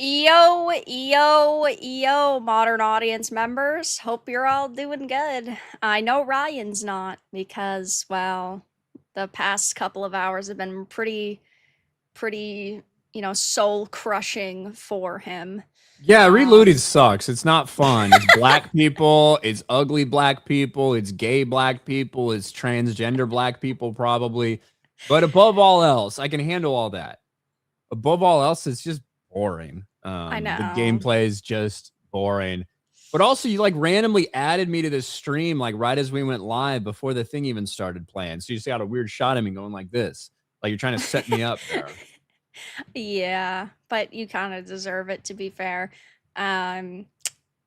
Yo, modern audience members. Hope you're all doing good. I know Ryan's not because, well, the past couple of hours have been pretty, soul crushing for him. Yeah, Reloaded Um, sucks. It's not fun. It's black people, it's ugly black people, it's gay black people, it's transgender black people, probably. But above all else, I can handle all that. Above all else, it's just boring. I The know. gameplay is just boring. But also, you like randomly added me to this stream like right as we went live before the thing even started playing. So you just got a weird shot of me going like this, like you're trying to set me up there. Yeah, but you kind of deserve it to be fair. Um,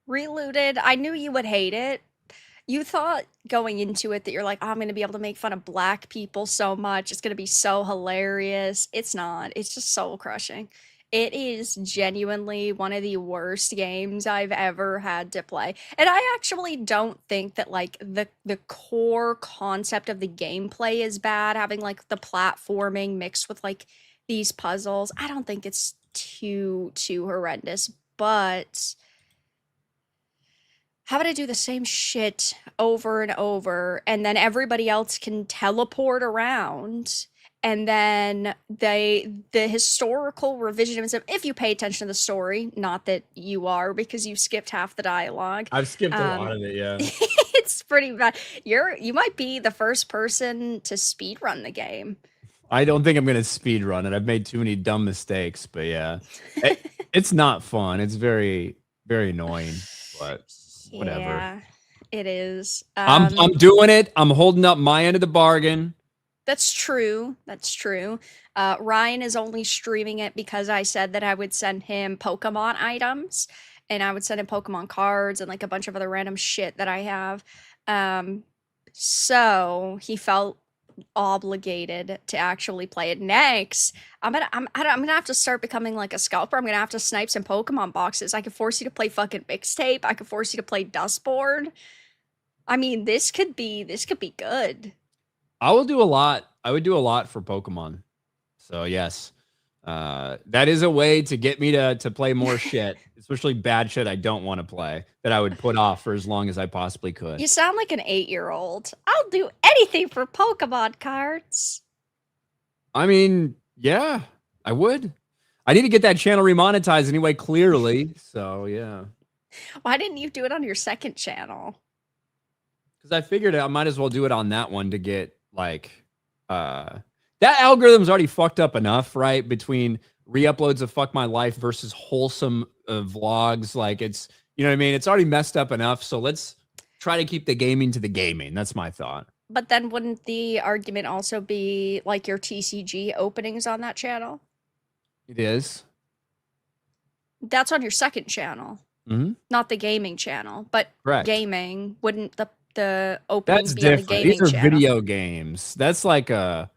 Reloaded, I knew you would hate it. You thought going into it that you're like, "Oh, I'm gonna be able to make fun of black people so much. It's gonna be so hilarious." It's not. It's just soul crushing. It is genuinely one of the worst games I've ever had to play. And I actually don't think that like the core concept of the gameplay is bad, having like the platforming mixed with like these puzzles. I don't think it's too horrendous, but having to do the same shit over and over, and then everybody else can teleport around, and then the historical revisionism, if you pay attention to the story, not that you are because you skipped half the dialogue. I've skipped a lot um of it, yeah. it's pretty bad. You might be the first person to speed run the game. I don't think I'm gonna speed run it. I've made too many dumb mistakes, but yeah, it's not fun. It's very, very annoying, but whatever. Yeah, it is. I'm doing it. I'm holding up my end of the bargain. That's true. That's true. Ryan is only streaming it because I said that I would send him Pokemon items and I would send him Pokemon cards and like a bunch of other random shit that I have. Um, so he felt obligated to actually play it. Next, I'm gonna have to start becoming like a scalper. I'm gonna have to snipe some Pokemon boxes. I could force you to play fucking mixtape. I could force you to play Dustboard. I mean, this could be good. I will do a lot. I would do a lot for Pokemon. So yes, that is a way to get me to play more shit, especially bad shit I don't want to play that I would put off for as long as I possibly could. You sound like an 8-year-old. I'll do anything for Pokemon cards. I mean, yeah, I would. I need to get that channel remonetized anyway, clearly. So yeah, Why didn't you do it on your second channel? because I figured I might as well do it on that one to get like that algorithm's already fucked up enough, right? Between re-uploads of Fuck My Life versus wholesome vlogs, like it's, you know what I mean? It's already messed up enough. So let's try to keep the gaming to the gaming. That's my thought. But then wouldn't the argument also be like your TCG openings on that channel? It is. That's on your second channel, Mm-hmm. not the gaming channel. But Correct. gaming, wouldn't the openings That's be on the different. These gaming are channel? video games. That's like a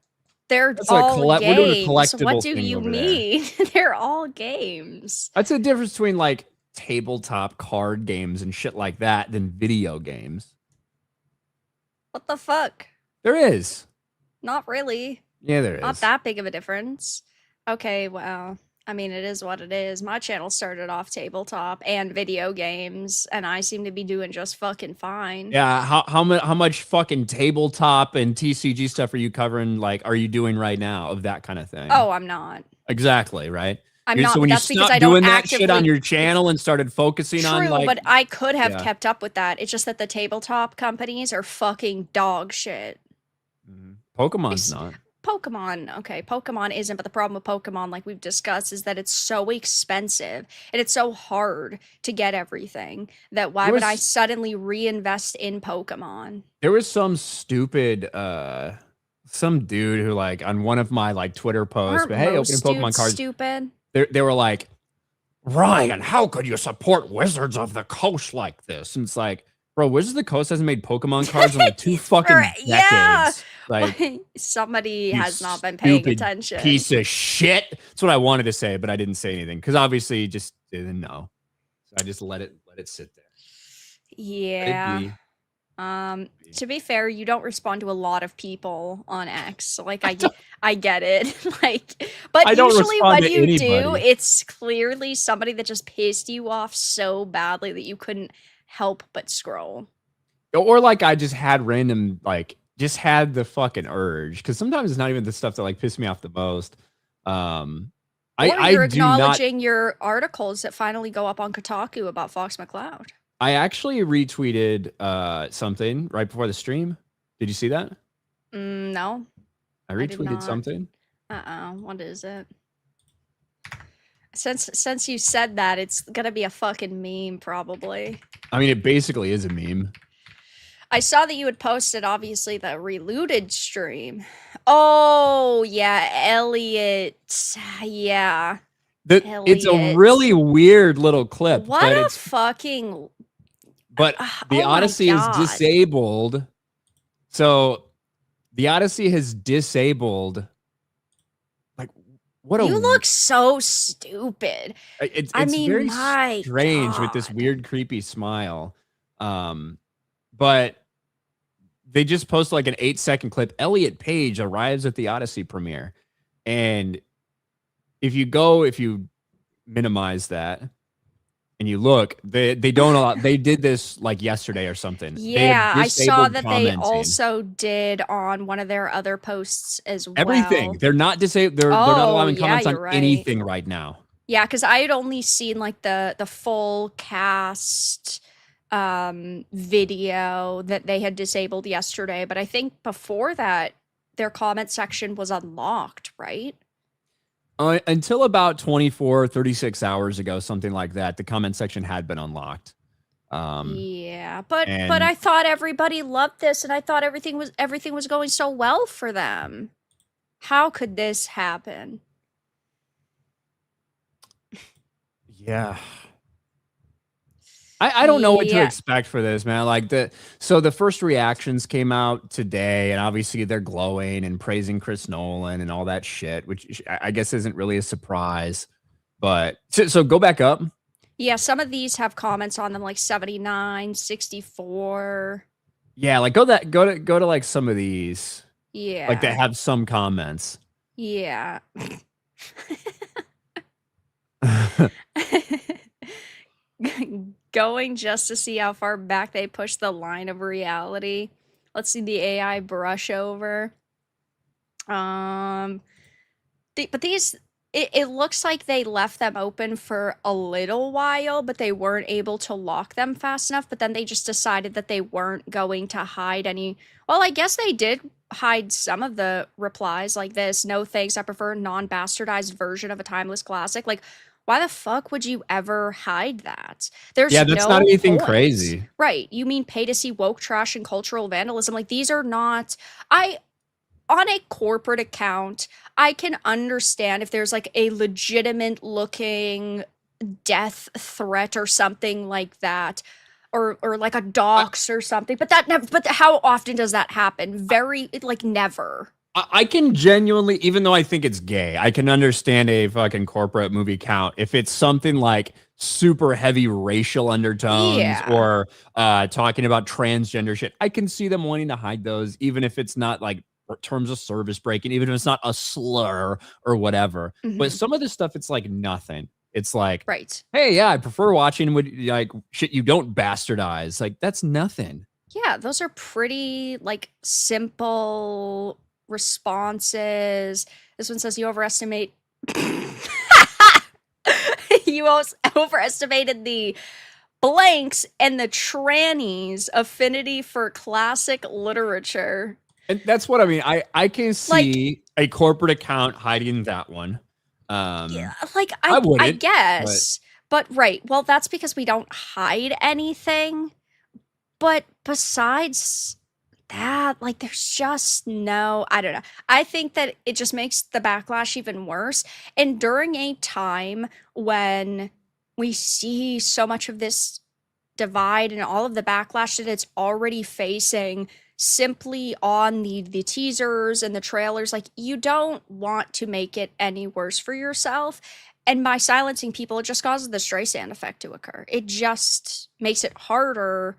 They're that's like all we're doing a games. What collectible do thing you over there. mean? They're all games. That's the difference between like tabletop card games and shit like that than video games. What the fuck? There is. Not really. Yeah, there Not is. that big of a difference. Okay, well, I mean, it is what it is. My channel started off tabletop and video games, and I seem to be doing just fucking fine. Yeah, how much fucking tabletop and TCG stuff are you covering? Like, are you doing right now of that kind of thing? Oh, I'm not. Exactly, right. I'm not, So but when you that's because I stopped don't doing that shit on actively. your channel and started focusing on True, like, but I could have yeah, kept up with that. It's just that the tabletop companies are fucking dog shit. Pokemon's not. Pokemon, okay, Pokemon isn't, but the problem with Pokemon, like we've discussed, is that it's so expensive and it's so hard to get everything that why There would I was suddenly reinvest in Pokemon? there was some stupid some dude who like on one of my like Twitter posts, Aren't but hey, opening most Pokemon dudes cards, stupid? they were like, Ryan, how could you support Wizards of the Coast like this? And it's like, bro, Wizards of the Coast hasn't made Pokemon cards in like two fucking Yeah, decades. Like, somebody you has not been paying stupid attention. piece of shit. That's what I wanted to say, but I didn't say anything because obviously you just didn't know. So I just let it sit there. Let it Yeah. be. To be fair, you don't respond to a lot of people on X. So like I get it. Like but I don't usually respond when to you do, anybody. it's clearly somebody that just pissed you off so badly that you couldn't help but scroll. Or like I just had random like just had the fucking urge because sometimes it's not even the stuff that like pissed me off the most. Um, Or I you're do not. acknowledging your articles that finally go up on Kotaku about Fox McCloud. I actually retweeted something right before the stream. Did you see that? No, I I did retweeted not. something. What is it? Since you said that, it's gonna be a fucking meme, probably. I mean, it basically is a meme. I saw that you had posted, obviously, the Reluted stream. Oh, yeah, Elliot. Yeah, That it's a Elliot. really weird little clip, What but a it's fucking. but the Oh my Odyssey is god. disabled. So the Odyssey has disabled. Like, what You a look so stupid. I it's mean, very my strange with this god. weird, creepy smile. But they just post like an 8-second clip. Elliot Page arrives at the Odyssey premiere, and if you minimize that and you look, they don't allow. They did this like yesterday or something. They have Yeah, I saw disabled that they commenting. also did on one of their other posts as Everything. well. They're not disabled. They're not Oh, allowing yeah, comments on you're right. anything right now. Yeah, because I had only seen like the full cast video that they had disabled yesterday, but I think before that their comment section was unlocked, right? Until about 24, 36 hours ago, something like that, the comment section had been unlocked. Yeah, but And I thought everybody loved this and I thought everything was going so well for them. How could this happen? yeah, I don't know what to Yeah. expect for this, man. Like the first reactions came out today, and obviously they're glowing and praising Chris Nolan and all that shit, which I guess isn't really a surprise. But so go back up. Yeah, some of these have comments on them like 79, 64. Yeah, like go to like some of these, like that Yeah. have some comments. Yeah. Going just to see how far back they push the line of reality. Let's see the AI brush over. But these it looks like they left them open for a little while, but they weren't able to lock them fast enough. But then they just decided that they weren't going to hide any. Well, I guess they did hide some of the replies like this. No thanks. I prefer a non-bastardized version of a timeless classic. Like, why the fuck would you ever hide that? There's Yeah, that's not no anything point. crazy. Right. You mean pay to see woke trash and cultural vandalism? Like, these are not. I on a corporate account, I can understand if there's like a legitimate looking death threat or something like that. Or like a dox or something, but that never. But how often does that happen? Very like never. I can genuinely, even though I think it's gay, I can understand a fucking corporate movie count if it's something like super heavy racial undertones Yeah. or talking about transgender shit. I can see them wanting to hide those, even if it's not like terms of service breaking, even if it's not a slur or whatever. But Hmm. some of this stuff, it's like nothing. It's like, Right. hey, yeah, I prefer watching with like shit you don't bastardize. Like that's nothing. Yeah, those are pretty like simple responses. This one says you overestimate you overestimated the blanks and the trannies affinity for classic literature. And that's what I mean. I can Like, see a corporate account hiding that one. yeah, Um, like I I wouldn't, but guess. But right, well, that's because we don't hide anything. But besides that, like, there's just no, I don't know. I think that it just makes the backlash even worse. And during a time when we see so much of this divide and all of the backlash that it's already facing simply on the teasers and the trailers, like, you don't want to make it any worse for yourself. And by silencing people, it just causes the Streisand effect to occur. It just makes it harder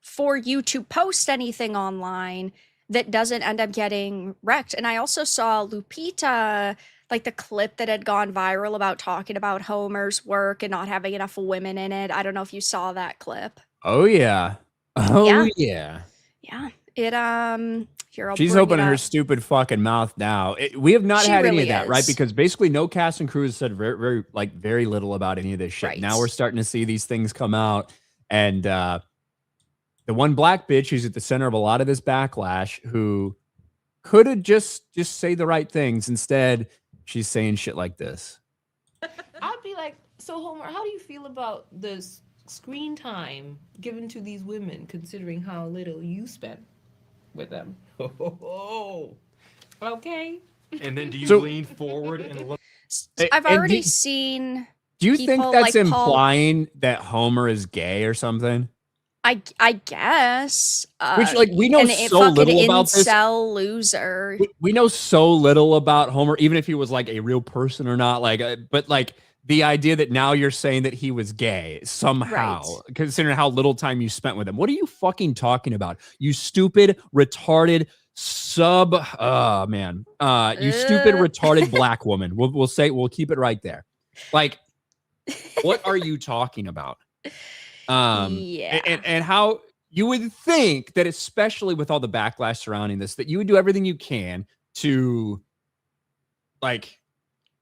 for you to post anything online that doesn't end up getting wrecked. And I also saw Lupita, like the clip that had gone viral about talking about Homer's work and not having enough women in it. I don't know if you saw that clip. Oh yeah. Oh Yeah. yeah. Yeah. It here, I'll She's bring it opening her up. stupid fucking mouth now. We have not She had any of really that, right? is. Because basically no cast and crew has said very little about any of this shit. Now we're Right. starting to see these things come out. And the one black bitch who's at the center of a lot of this backlash, who could have just say the right things, instead she's saying shit like this. I'd be like, so Homer, how do you feel about the screen time given to these women, considering how little you spend with them? Okay. And then do you So- lean forward and look? I've And already seen Do you think people that's like Paul. implying that Homer is gay or something? I guess. Which, like, we know and so fucking little about this. incel loser. We know so little about Homer, even if he was like a real person or not. Like, but like the idea that now you're saying that he was gay somehow, Right. considering how little time you spent with him. What are you fucking talking about? You stupid, retarded you stupid, retarded black woman. We'll keep it right there. Like, what are you talking about? Yeah. And how you would think that, especially with all the backlash surrounding this, that you would do everything you can to like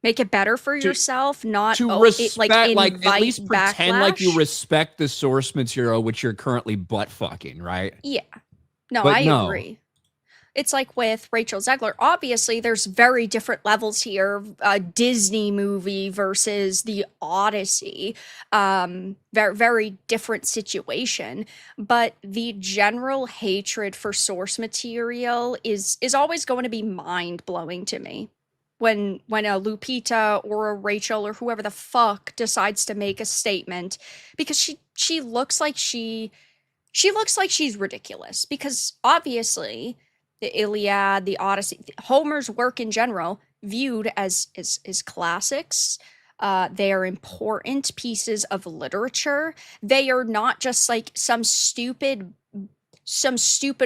Make it better for yourself, not respect, like at least pretend like you backlash. respect the source material, which you're currently butt fucking, right? Yeah. No, But I no. agree. It's like with Rachel Zegler. Obviously, there's very different levels here. A Disney movie versus the Odyssey. Very, very different situation. But the general hatred for source material is always going to be mind blowing to me. When a Lupita or a Rachel or whoever the fuck decides to make a statement, because she looks like she's ridiculous, because obviously the Iliad, the Odyssey, Homer's work in general, viewed as classics. They are important pieces of literature. They are not just like some stupid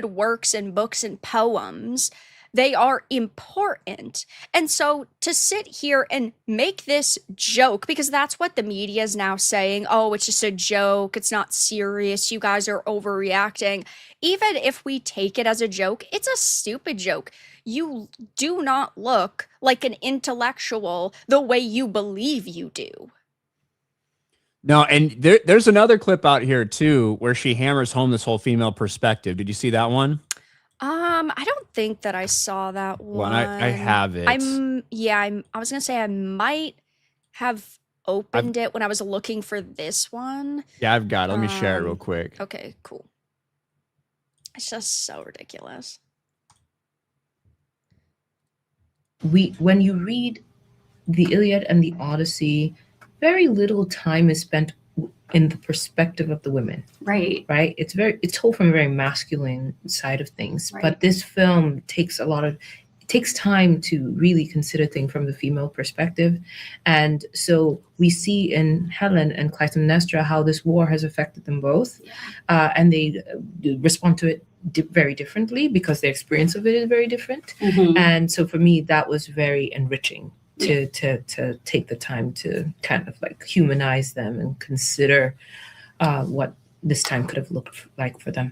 works and books and poems. They are important. And so to sit here and make this joke, because that's what the media is now saying, oh, it's just a joke, it's not serious, you guys are overreacting. Even if we take it as a joke, it's a stupid joke. You do not look like an intellectual the way you believe you do. No, and there's another clip out here too where she hammers home this whole female perspective. Did you see that one? I don't think that I saw that one. Well, I have it. I was gonna say I might have opened it when I was looking for this one. Yeah, I've got it. Let me share it real quick. Okay, cool. It's just so ridiculous. When you read the Iliad and the Odyssey, very little time is spent in the perspective of the women. Right. It's told from a very masculine side of things. Right. But this film takes time to really consider things from the female perspective. And so we see in Helen and Clytemnestra how this war has affected them both. Yeah. And they respond to it very differently because their experience of it is very different. Mhm. And so for me, that was very enriching to take the time to kind of like humanize them and consider what this time could have looked like for them.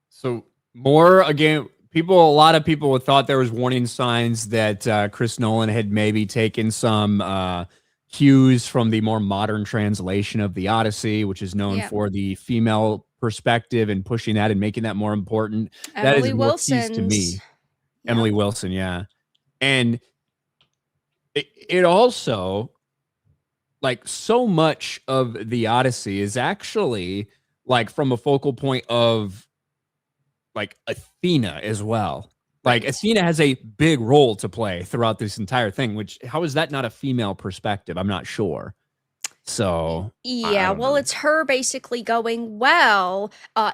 So more, again, a lot of people thought there was warning signs that Chris Nolan had maybe taken some cues from the more modern translation of the Odyssey, which is known for the female perspective and pushing that and making that more important. That is more keys to me. Yeah. Emily Wilson, yeah. And it also, like, so much of the Odyssey is actually like from a focal point of like Athena as well. Like, Athena has a big role to play throughout this entire thing, which, how is that not a female perspective? I'm not sure. So I Yeah, don't well, know. it's her basically going, well,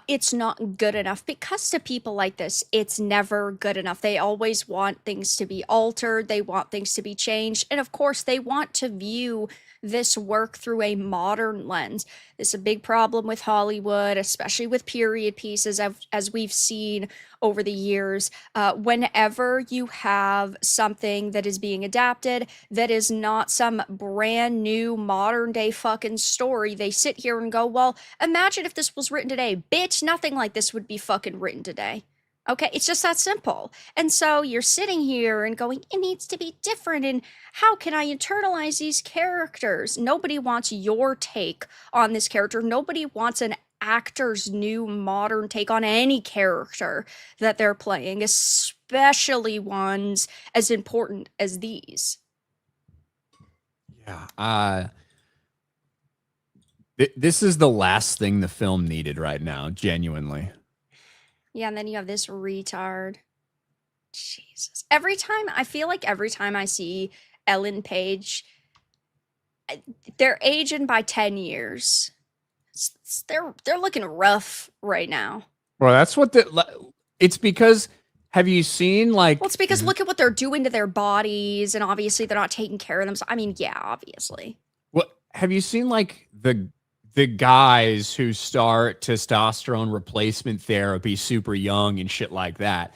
it's not good enough because to people like this, it's never good enough. They always want things to be altered, they want things to be changed, and of course, they want to view this work through a modern lens. This is a big problem with Hollywood, especially with period pieces, as we've seen over the years. Whenever you have something that is being adapted that is not some brand new modern day fucking story, they sit here and go, well, imagine if this was written today. Bitch, nothing like this would be fucking written today. Okay, it's just that simple. And so you're sitting here and going, it needs to be different. And how can I internalize these characters? Nobody wants your take on this character. Nobody wants an actor's new modern take on any character that they're playing, especially ones as important as these. Yeah. This is the last thing the film needed right now, genuinely. Yeah, and then you have this retard. Jesus. I feel like every time I see Ellen Page, they're aging by 10 years. They're looking rough right now. Well, that's what it's because have you seen like Well, it's because look at what they're doing to their bodies, and obviously they're not taking care of themselves. I mean, yeah, obviously. what have you seen like the guys who start testosterone replacement therapy super young and shit like that?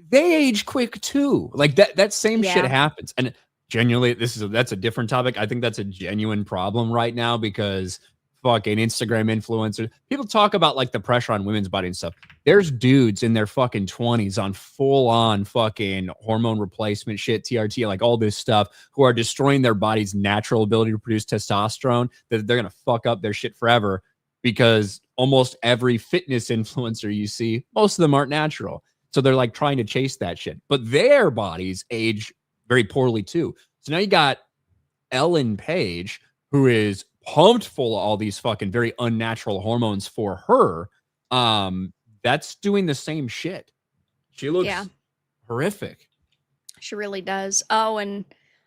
They age quick too. Like that same shit Yeah. happens. And genuinely, that's a different topic. I think that's a genuine problem right now because fucking Instagram influencers, people talk about like the pressure on women's body and stuff. There's dudes in their fucking 20s on full on fucking hormone replacement shit, TRT, like all this stuff, who are destroying their body's natural ability to produce testosterone, that they're going to fuck up their shit forever because almost every fitness influencer you see, most of them aren't natural. So they're like trying to chase that shit, but their bodies age very poorly too. So now you got Ellen Page, who is pumped full of all these fucking very unnatural hormones for her. That's doing the same shit. She looks horrific. She really does. Oh, and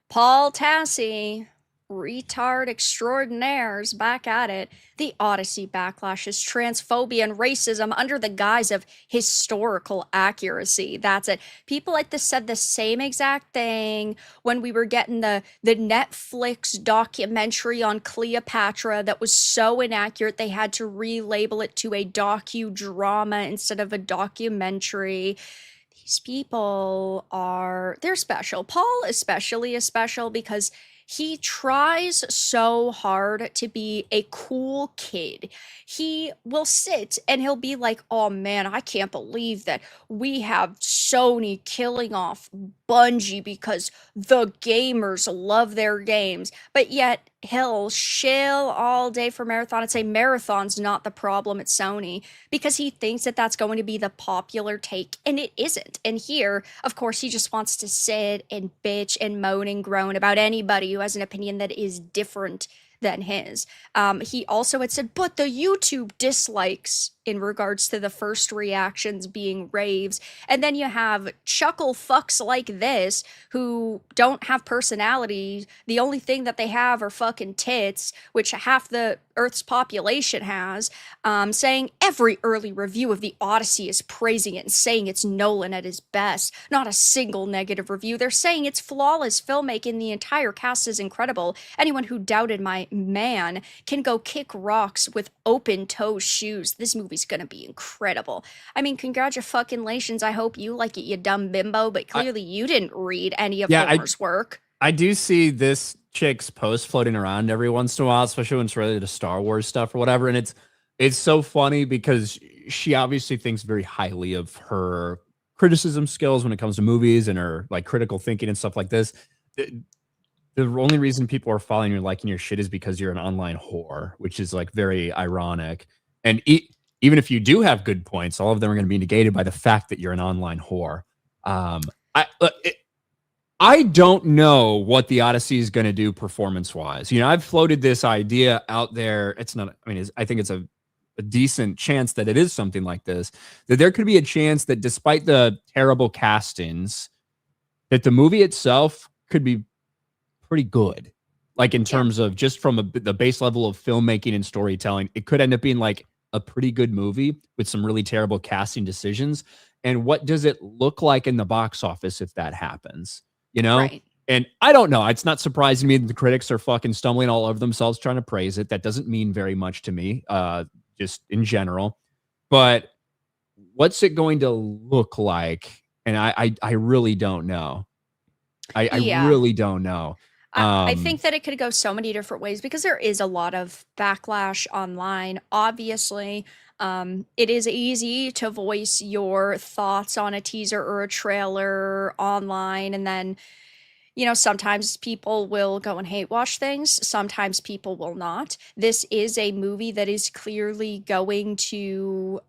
Paul Tassi, retard extraordinaires, back at it. The Odyssey backlash is transphobia and racism under the guise of historical accuracy. That's it. People like this said the same exact thing when we were getting the Netflix documentary on Cleopatra that was so inaccurate they had to relabel it to a docudrama instead of a documentary. These people they're special. Paul especially is special because he tries so hard to be a cool kid. He will sit and he'll be like, oh man, I can't believe that we have Sony killing off Bungie because the gamers love their games. But yet he'll shill all day for Marathon and say Marathon's not the problem, it's Sony, because he thinks that that's going to be the popular take, and it isn't. And here, of course, he just wants to sit and bitch and moan and groan about anybody who has an opinion that is different than his. He also had said, but the YouTube dislikes in regards to the first reactions being raves. And then you have chuckle fucks like this who don't have personality. The only thing that they have are fucking tits, which half the Earth's population has, saying every early review of the Odyssey is praising it and saying it's Nolan at his best. Not a single negative review. They're saying it's flawless filmmaking. The entire cast is incredible. Anyone who doubted my man can go kick rocks with open-toe shoes. This movie's gonna be incredible. I mean, congratulations. I hope you like it, you dumb bimbo, but clearly you didn't read any of Homer's work. I do see this chick's post floating around every once in a while, especially when it's related to Star Wars stuff or whatever. And it's so funny because she obviously thinks very highly of her criticism skills when it comes to movies and her like critical thinking and stuff like this. The only reason people are following you, liking your shit, is because you're an online whore, which is like very ironic. And even if you do have good points, all of them are going to be negated by the fact that you're an online whore. I don't know what the Odyssey is going to do performance-wise. You know, I've floated this idea out there. It's not, I mean, I think it's a decent chance that it is something like this, that there could be a chance that despite the terrible castings, that the movie itself could be pretty good. Like in terms of just from the base level of filmmaking and storytelling, it could end up being like a pretty good movie with some really terrible casting decisions. And what does it look like in the box office if that happens? You know? Right. And I don't know. It's not surprising to me that the critics are fucking stumbling all over themselves trying to praise it. That doesn't mean very much to me, just in general. But what's it going to look like? And I really don't know. I Yeah. really don't know. I think that it could go so many different ways because there is a lot of backlash online. Obviously, it is easy to voice your thoughts on a teaser or a trailer online, and then, sometimes people will go and hate watch things, sometimes people will not. This is a movie that is clearly going to,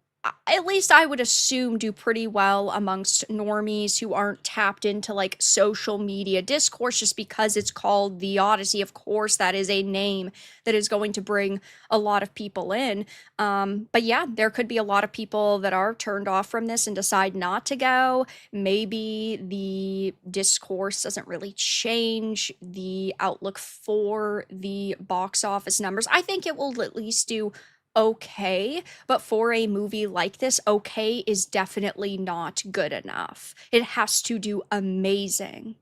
at least I would assume, do pretty well amongst normies who aren't tapped into like social media discourse just because it's called The Odyssey. Of course, that is a name that is going to bring a lot of people in. But yeah, there could be a lot of people that are turned off from this and decide not to go. Maybe the discourse doesn't really change the outlook for the box office numbers. I think it will at least do okay, but for a movie like this, okay is definitely not good enough. It has to do amazing.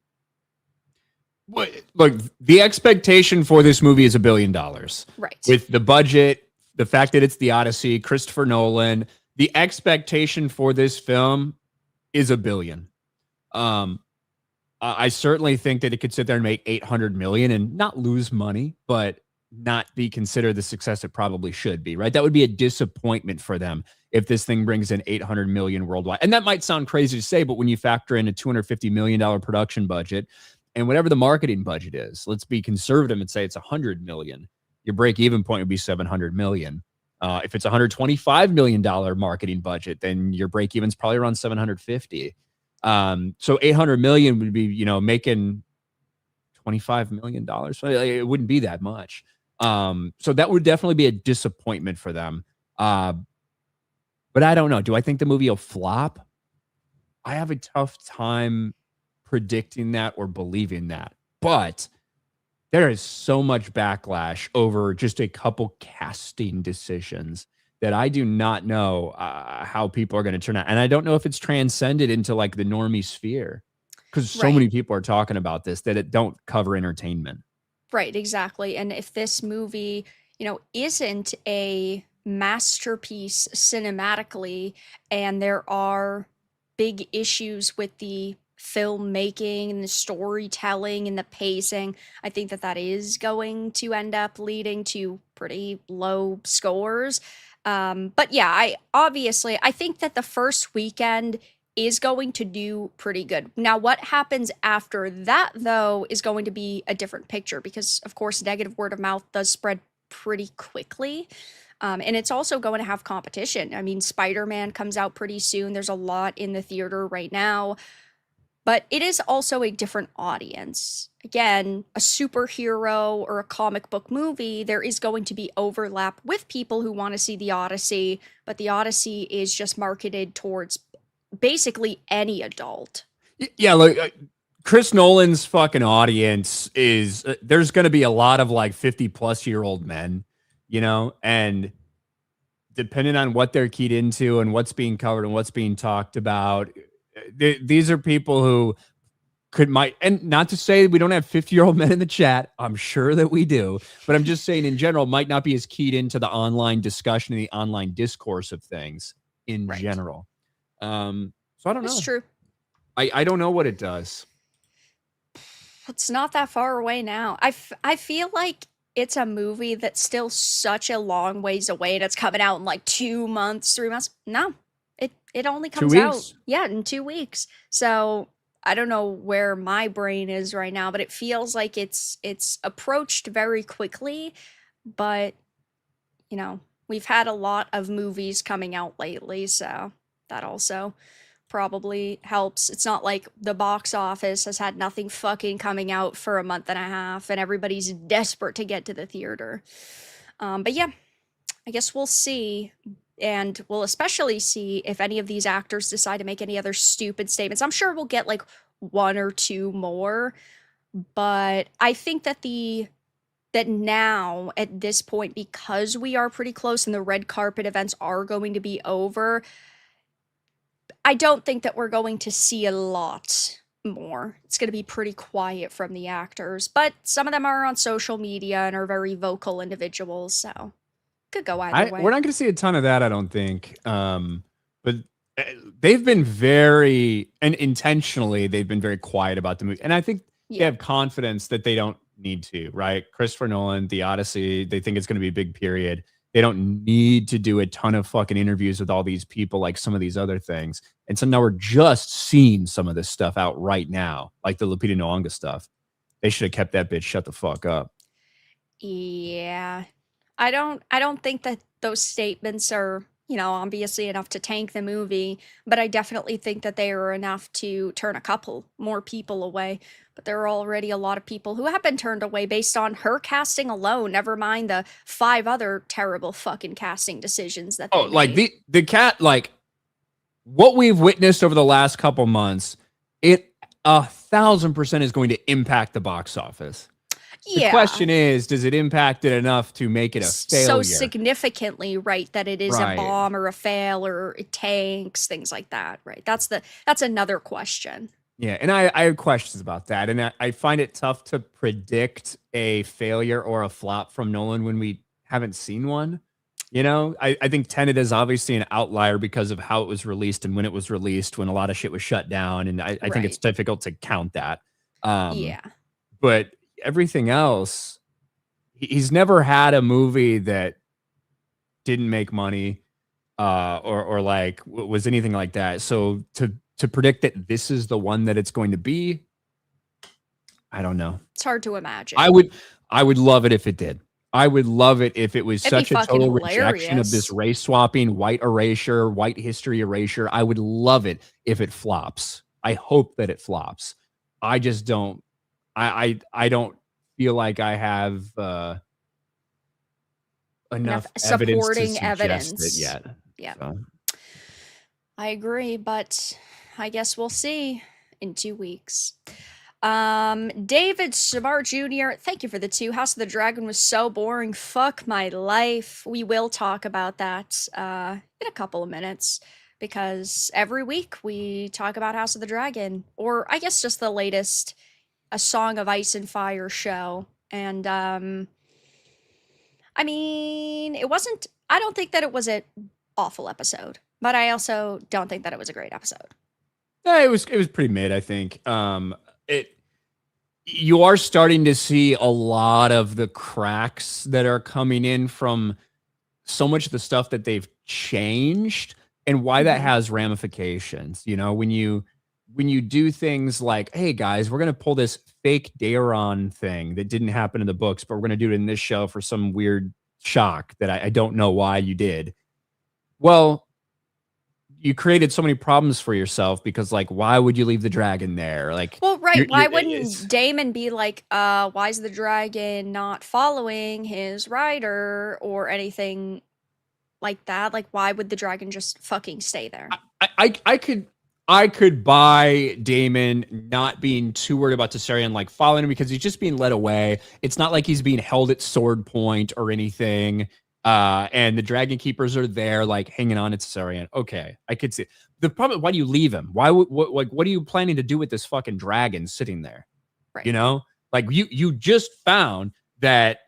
Look, the expectation for this movie is $1 billion. Right. With the budget, the fact that it's the Odyssey, Christopher Nolan, the expectation for this film is $1 billion. I certainly think that it could sit there and make 800 million and not lose money, but not be considered the success it probably should be, right? That would be a disappointment for them if this thing brings in 800 million worldwide. And that might sound crazy to say, but when you factor in a $250 million production budget and whatever the marketing budget is, let's be conservative and say it's 100 million. Your break-even point would be 700 million. If it's $125 million marketing budget, then your break-even is probably around 750. So 800 million would be, making $25 million. So it wouldn't be that much. So that would definitely be a disappointment for them. But I don't know. Do I think the movie will flop? I have a tough time predicting that or believing that. But there is so much backlash over just a couple casting decisions that I do not know how people are going to turn out. And I don't know if it's transcended into like the normie sphere because so Right. many people are talking about this that it don't cover entertainment. Right, exactly. And if this movie, isn't a masterpiece cinematically, and there are big issues with the filmmaking and the storytelling and the pacing, I think that that is going to end up leading to pretty low scores. But yeah, I think that the first weekend is going to do pretty good. Now, what happens after that, though, is going to be a different picture because, of course, negative word of mouth does spread pretty quickly. And it's also going to have competition. I mean, Spider-Man comes out pretty soon. There's a lot in the theater right now. But it is also a different audience. Again, a superhero or a comic book movie, there is going to be overlap with people who want to see the Odyssey, but the Odyssey is just marketed towards basically any adult. Yeah, look, Chris Nolan's fucking audience is there's going to be a lot of like 50-plus-year-old men, and depending on what they're keyed into and what's being covered and what's being talked about, these are people who and not to say we don't have 50-year-old men in the chat. I'm sure that we do, but I'm just saying in general, might not be as keyed into the online discussion and the online discourse of things in general. So I don't know. It's true. I don't know what it does. It's not that far away now. I feel like it's a movie that's still such a long ways away, and it's coming out in like 2 months, 3 months. No, it only comes out, in 2 weeks. So I don't know where my brain is right now, but it feels like it's approached very quickly. But we've had a lot of movies coming out lately, so that also probably helps. It's not like the box office has had nothing fucking coming out for a month and a half and everybody's desperate to get to the theater. But yeah, I guess we'll see. And we'll especially see if any of these actors decide to make any other stupid statements. I'm sure we'll get like 1 or 2 more, but I think that the that now at this point, because we are pretty close and the red carpet events are going to be over, I don't think that we're going to see a lot more. It's going to be pretty quiet from the actors, but some of them are on social media and are very vocal individuals, so could go either way. We're not going to see a ton of that, I don't think. But they've been very, and intentionally, they've been very quiet about the movie. And I think they have confidence that they don't need to, right? Christopher Nolan, The Odyssey, they think it's going to be a big period. They don't need to do a ton of fucking interviews with all these people like some of these other things. And so now we're just seeing some of this stuff out right now, like the Lupita Nyong'o stuff. They should have kept that bitch shut the fuck up. Yeah. I don't think that those statements are, obviously enough to tank the movie, but I definitely think that they are enough to turn a couple more people away. But there are already a lot of people who have been turned away based on her casting alone, never mind the 5 other terrible fucking casting decisions that they like made. the cat, like what we've witnessed over the last couple months, it 1,000% is going to impact the box office. The question is, does it impact it enough to make it a failure? So significantly, right, that it is a bomb or a fail or it tanks, things like that, right? That's another question. Yeah, and I have questions about that, and I find it tough to predict a failure or a flop from Nolan when we haven't seen one. I think Tenet is obviously an outlier because of how it was released and when it was released, when a lot of shit was shut down, and I think it's difficult to count that. But everything else, he's never had a movie that didn't make money or like was anything like that. So to predict that this is the one that it's going to be, I don't know. It's hard to imagine. I would love it if it did. I would love it if it was such a total rejection of this race swapping, white erasure, white history erasure. I would love it if it flops. I hope that it flops. I just don't. I don't feel like I have enough supporting evidence it yet. Yeah, so. I agree, but I guess we'll see in 2 weeks. David Smart Jr., thank you for the 2. House of the Dragon was so boring. Fuck my life. We will talk about that in a couple of minutes, because every week we talk about House of the Dragon, or I guess just the latest A Song of Ice and Fire show. And I mean, I don't think that it was an awful episode, but I also don't think that it was a great episode. Yeah, it was pretty mid, I think. You are starting to see a lot of the cracks that are coming in from so much of the stuff that they've changed, and why that has ramifications. When you do things like, hey guys, we're going to pull this fake Daeron thing that didn't happen in the books, but we're going to do it in this show for some weird shock that I don't know why you did. Well, you created so many problems for yourself, because like, why would you leave the dragon there? Like, well, right. Why wouldn't Damon be like, why is the dragon not following his rider or anything like that? Like, why would the dragon just fucking stay there? I could buy Damon not being too worried about Tessarion like following him, because he's just being led away. It's not like he's being held at sword point or anything. And the Dragon Keepers are there, like hanging on to Tessarion. Okay, I could see the problem. Why do you leave him? Why would what are you planning to do with this fucking dragon sitting there? Right. Like you just found that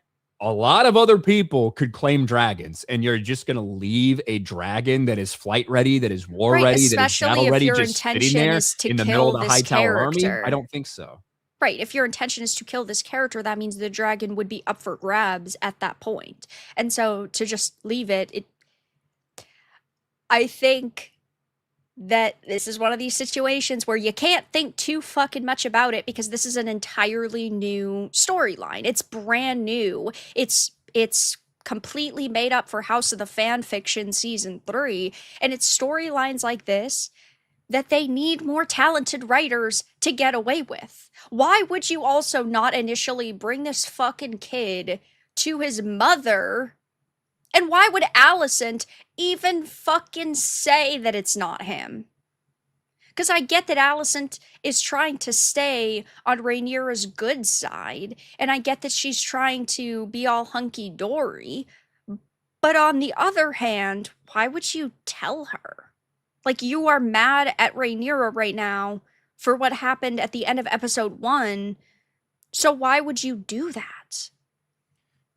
a lot of other people could claim dragons, and you're just gonna leave a dragon that is flight ready, that is war ready, that is battle ready, just sitting there in the middle of the Hightower army? I don't think so. Right, if your intention is to kill this character, that means the dragon would be up for grabs at that point. And so to just leave it, I think that this is one of these situations where you can't think too fucking much about it, because this is an entirely new storyline. It's brand new. It's completely made up for House of the Fan Fiction Season 3, and it's storylines like this that they need more talented writers to get away with. Why would you also not initially bring this fucking kid to his mother? And why would Alicent even fucking say that it's not him? Because I get that Alicent is trying to stay on Rhaenyra's good side, and I get that she's trying to be all hunky-dory, but on the other hand, why would you tell her? Like, you are mad at Rhaenyra right now for what happened at the end of episode 1, so why would you do that?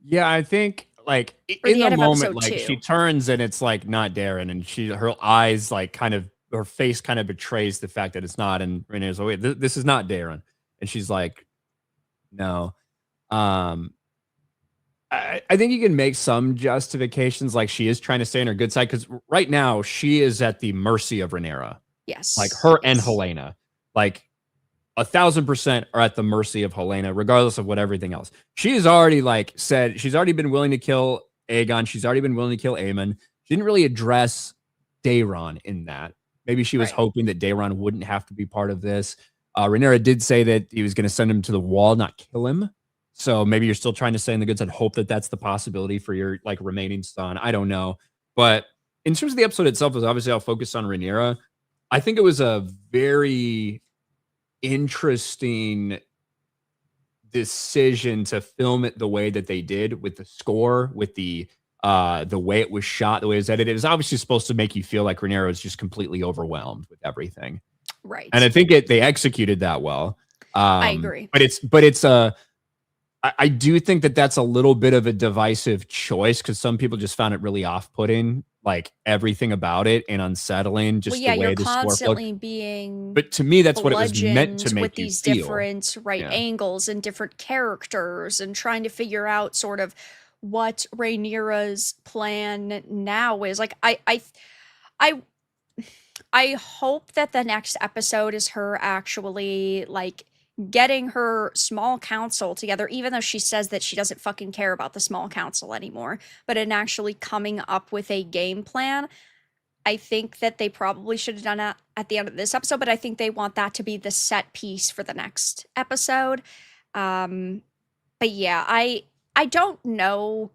Yeah, I think like Or in the the end of moment, episode like she 2. turns and it's like not Darren, and her eyes like kind of her face kind of betrays the fact that it's not. And Renee's like, wait, this is not Darren, and she's like, no. Um, I think you can make some justifications, like she is trying to stay on her good side because right now she is at the mercy of Rhaenyra, like Yes. her and Yes. Helena, like 1,000% are at the mercy of Helena, regardless of what everything else. She has already like said she's already been willing to kill Aegon. She's already been willing to kill Aemon. She didn't really address Daeron in that. Maybe she was Right. hoping that Daeron wouldn't have to be part of this. Rhaenyra did say that he was going to send him to the wall, not kill him. So maybe you're still trying to stay in the good side. Hope that that's the possibility for your like remaining son. I don't know. But in terms of the episode itself, is obviously I'll focus on Rhaenyra. I think it was a very interesting decision to film it the way that they did with the score, with the way it was shot, the way it was edited. It was obviously supposed to make you feel like Rhaenyra was just completely overwhelmed with everything. Right. And I think they executed that well. I agree. But it's a I do think that that's a little bit of a divisive choice because some people just found it really off-putting, like everything about it and unsettling, just Well, yeah, the way you're the score flowed. constantly being But to me, that's what it was meant to bludgeoned make with you these feel. different right Yeah. angles and different characters and trying to figure out sort of what Rhaenyra's plan now is. Like I I hope that the next episode is her actually like getting her small council together, even though she says that she doesn't fucking care about the small council anymore, but in actually coming up with a game plan. I think that they probably should have done that at the end of this episode, but I think they want that to be the set piece for the next episode. But yeah, I don't know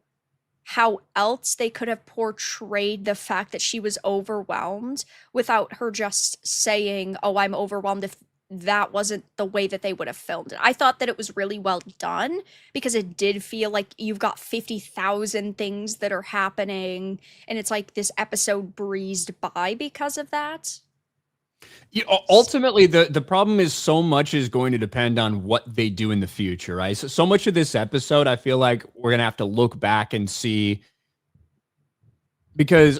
how else they could have portrayed the fact that she was overwhelmed without her just saying, "Oh, I'm overwhelmed," if that wasn't the way that they would have filmed it. I thought that it was really well done because it did feel like you've got 50,000 things that are happening and it's like this episode breezed by because of that. Yeah, ultimately, the problem is so much is going to depend on what they do in the future, right? So much of this episode, I feel like we're gonna have to look back and see because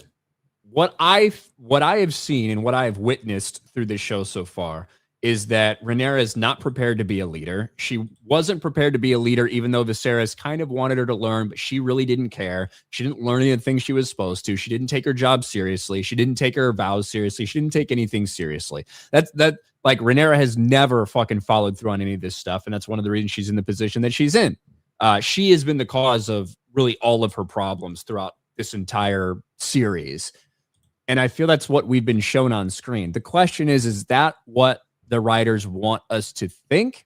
what I have seen and what I have witnessed through this show so far is that Rhaenyra is not prepared to be a leader. She wasn't prepared to be a leader, even though Viserys kind of wanted her to learn, but she really didn't care. She didn't learn any of the things she was supposed to. She didn't take her job seriously. She didn't take her vows seriously. She didn't take anything seriously. That like Rhaenyra has never fucking followed through on any of this stuff, and that's one of the reasons she's in the position that she's in. She has been the cause of really all of her problems throughout this entire series. And I feel that's what we've been shown on screen. The question is that what the writers want us to think?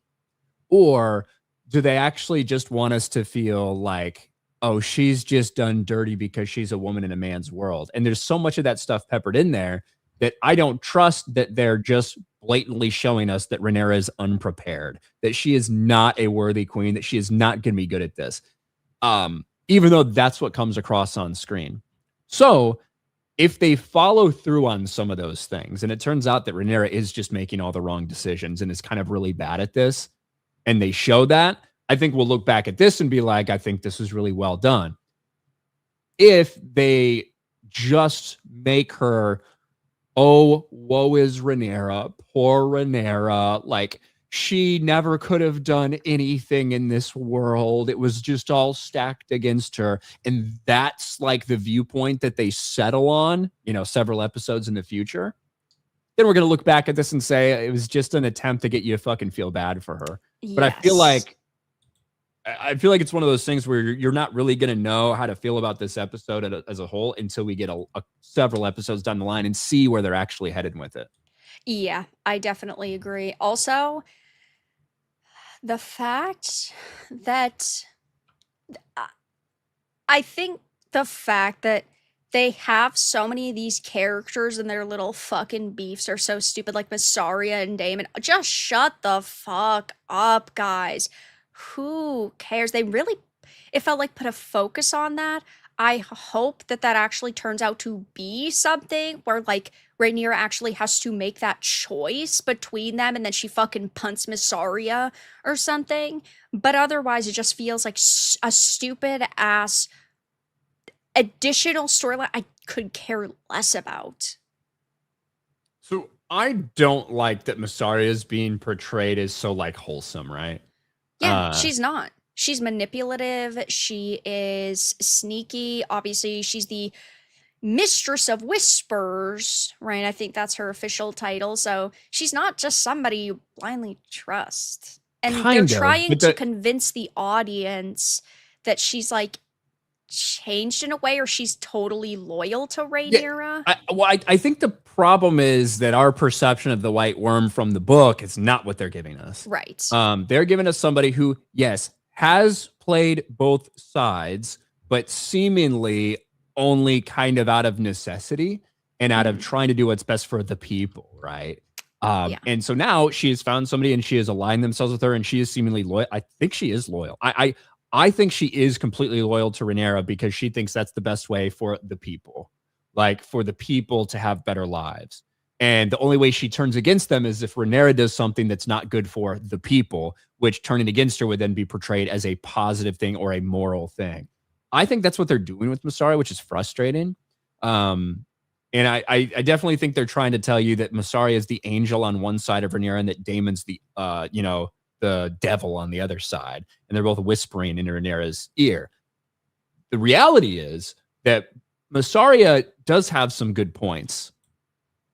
Or do they actually just want us to feel like, oh, she's just done dirty because she's a woman in a man's world? And there's so much of that stuff peppered in there that I don't trust that they're just blatantly showing us that Rhaenyra is unprepared, that she is not a worthy queen, that she is not going to be good at this. Even though that's what comes across on screen. So if they follow through on some of those things, and it turns out that Rhaenyra is just making all the wrong decisions and is kind of really bad at this, and they show that, I think we'll look back at this and be like, I think this is really well done. If they just make her, oh, woe is Rhaenyra, poor Rhaenyra, like she never could have done anything in this world. It was just all stacked against her. And that's like the viewpoint that they settle on, several episodes in the future. Then we're going to look back at this and say it was just an attempt to get you to fucking feel bad for her. But I feel like it's one of those things where you're not really going to know how to feel about this episode as a whole until we get several episodes down the line and see where they're actually headed with it. Yeah, I definitely agree. Also, the fact that I think the fact that They have so many of these characters and their little fucking beefs are so stupid, like Massaria and Damon. Just shut the fuck up, guys. Who cares? They really, it felt like, put a focus on that. I hope that that actually turns out to be something where, like, Rhaenyra actually has to make that choice between them and then she fucking punts Massaria or something. But otherwise, it just feels like a stupid ass additional storyline I could care less about. So I don't like that Massaria is being portrayed as so like wholesome, right? Yeah, she's not. She's manipulative. She is sneaky. Obviously, she's the Mistress of Whispers, right? I think that's her official title. So she's not just somebody you blindly trust. And they're Kind of, trying but to the- convince the audience that she's like changed in a way or she's totally loyal to Rhaenyra. I think the problem is that our perception of the White Worm from the book is not what they're giving us. Right. They're giving us somebody who, yes, has played both sides, but seemingly only kind of out of necessity and out of trying to do what's best for the people, right? Yeah. And so now she has found somebody and she has aligned themselves with her and she is seemingly loyal. I think she is loyal. I think she is completely loyal to Rhaenyra because she thinks that's the best way for the people, like for the people to have better lives. And the only way she turns against them is if Rhaenyra does something that's not good for the people, which turning against her would then be portrayed as a positive thing or a moral thing. I think that's what they're doing with Massaria, which is frustrating. And I definitely think they're trying to tell you that Massaria is the angel on one side of Rhaenyra and that Daemon's the, the devil on the other side. And they're both whispering in Rhaenyra's ear. The reality is that Massaria does have some good points.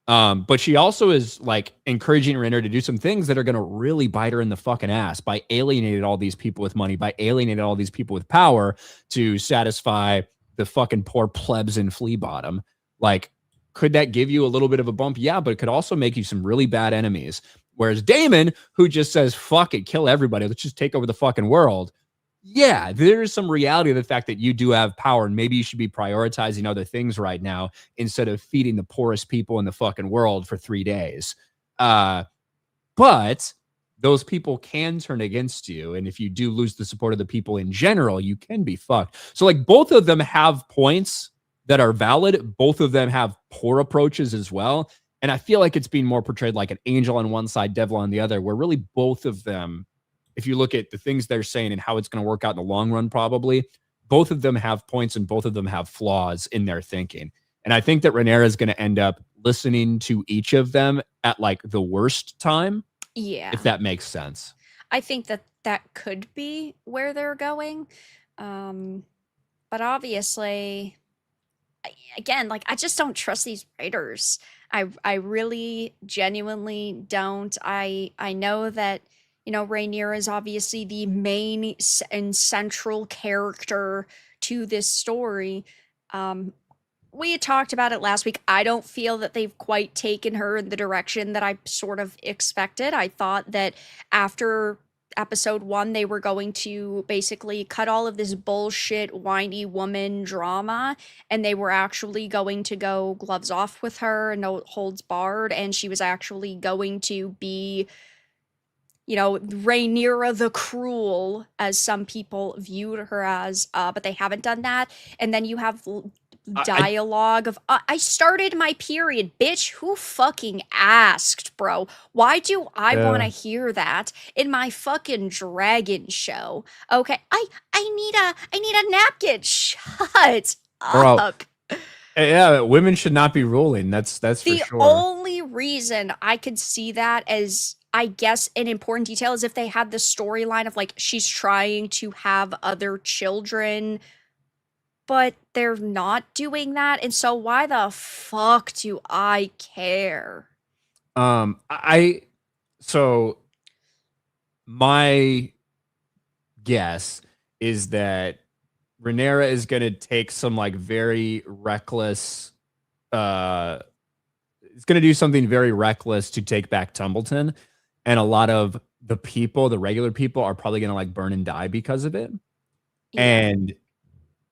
But she also is like encouraging Rhaenyra to do some things that are going to really bite her in the fucking ass by alienating all these people with money, by alienating all these people with power to satisfy the fucking poor plebs in Flea Bottom. Like, could that give you a little bit of a bump? Yeah, but it could also make you some really bad enemies. Whereas Daemon, who just says, fuck it, kill everybody, let's just take over the fucking world. Yeah, there's some reality of the fact that you do have power and maybe you should be prioritizing other things right now instead of feeding the poorest people in the fucking world for 3 days. But those people can turn against you. And if you do lose the support of the people in general, you can be fucked. So like both of them have points that are valid. Both of them have poor approaches as well. And I feel like it's being more portrayed like an angel on one side, devil on the other, where really both of them, if you look at the things they're saying and how it's going to work out in the long run, probably both of them have points and both of them have flaws in their thinking. And I think that Rhaenyra is going to end up listening to each of them at like the worst time. Yeah. If that makes sense. I think that that could be where they're going. But obviously, again, like I just don't trust these writers. I really genuinely don't. I know that, you know, Rhaenyra is obviously the main and central character to this story. We had talked about it last week. I don't feel that they've quite taken her in the direction that I sort of expected. I thought that after episode 1, they were going to basically cut all of this bullshit whiny woman drama, and they were actually going to go gloves off with her and no holds barred, and she was actually going to be, you know, Rhaenyra the Cruel, as some people viewed her as, but they haven't done that. And then you have dialogue of, I started my period, bitch. Who fucking asked, bro? Why do I want to hear that in my fucking dragon show? Okay, I need a napkin. Shut up. Yeah, women should not be ruling. That's for The sure. only reason I could see that as, I guess, an important detail is if they had the storyline of like she's trying to have other children, but they're not doing that. And so why the fuck do I care? So my guess is that Rhaenyra is going to take some like very reckless, it's going to do something very reckless to take back Tumbleton. And a lot of the people, the regular people, are probably going to like burn and die because of it. Yeah. And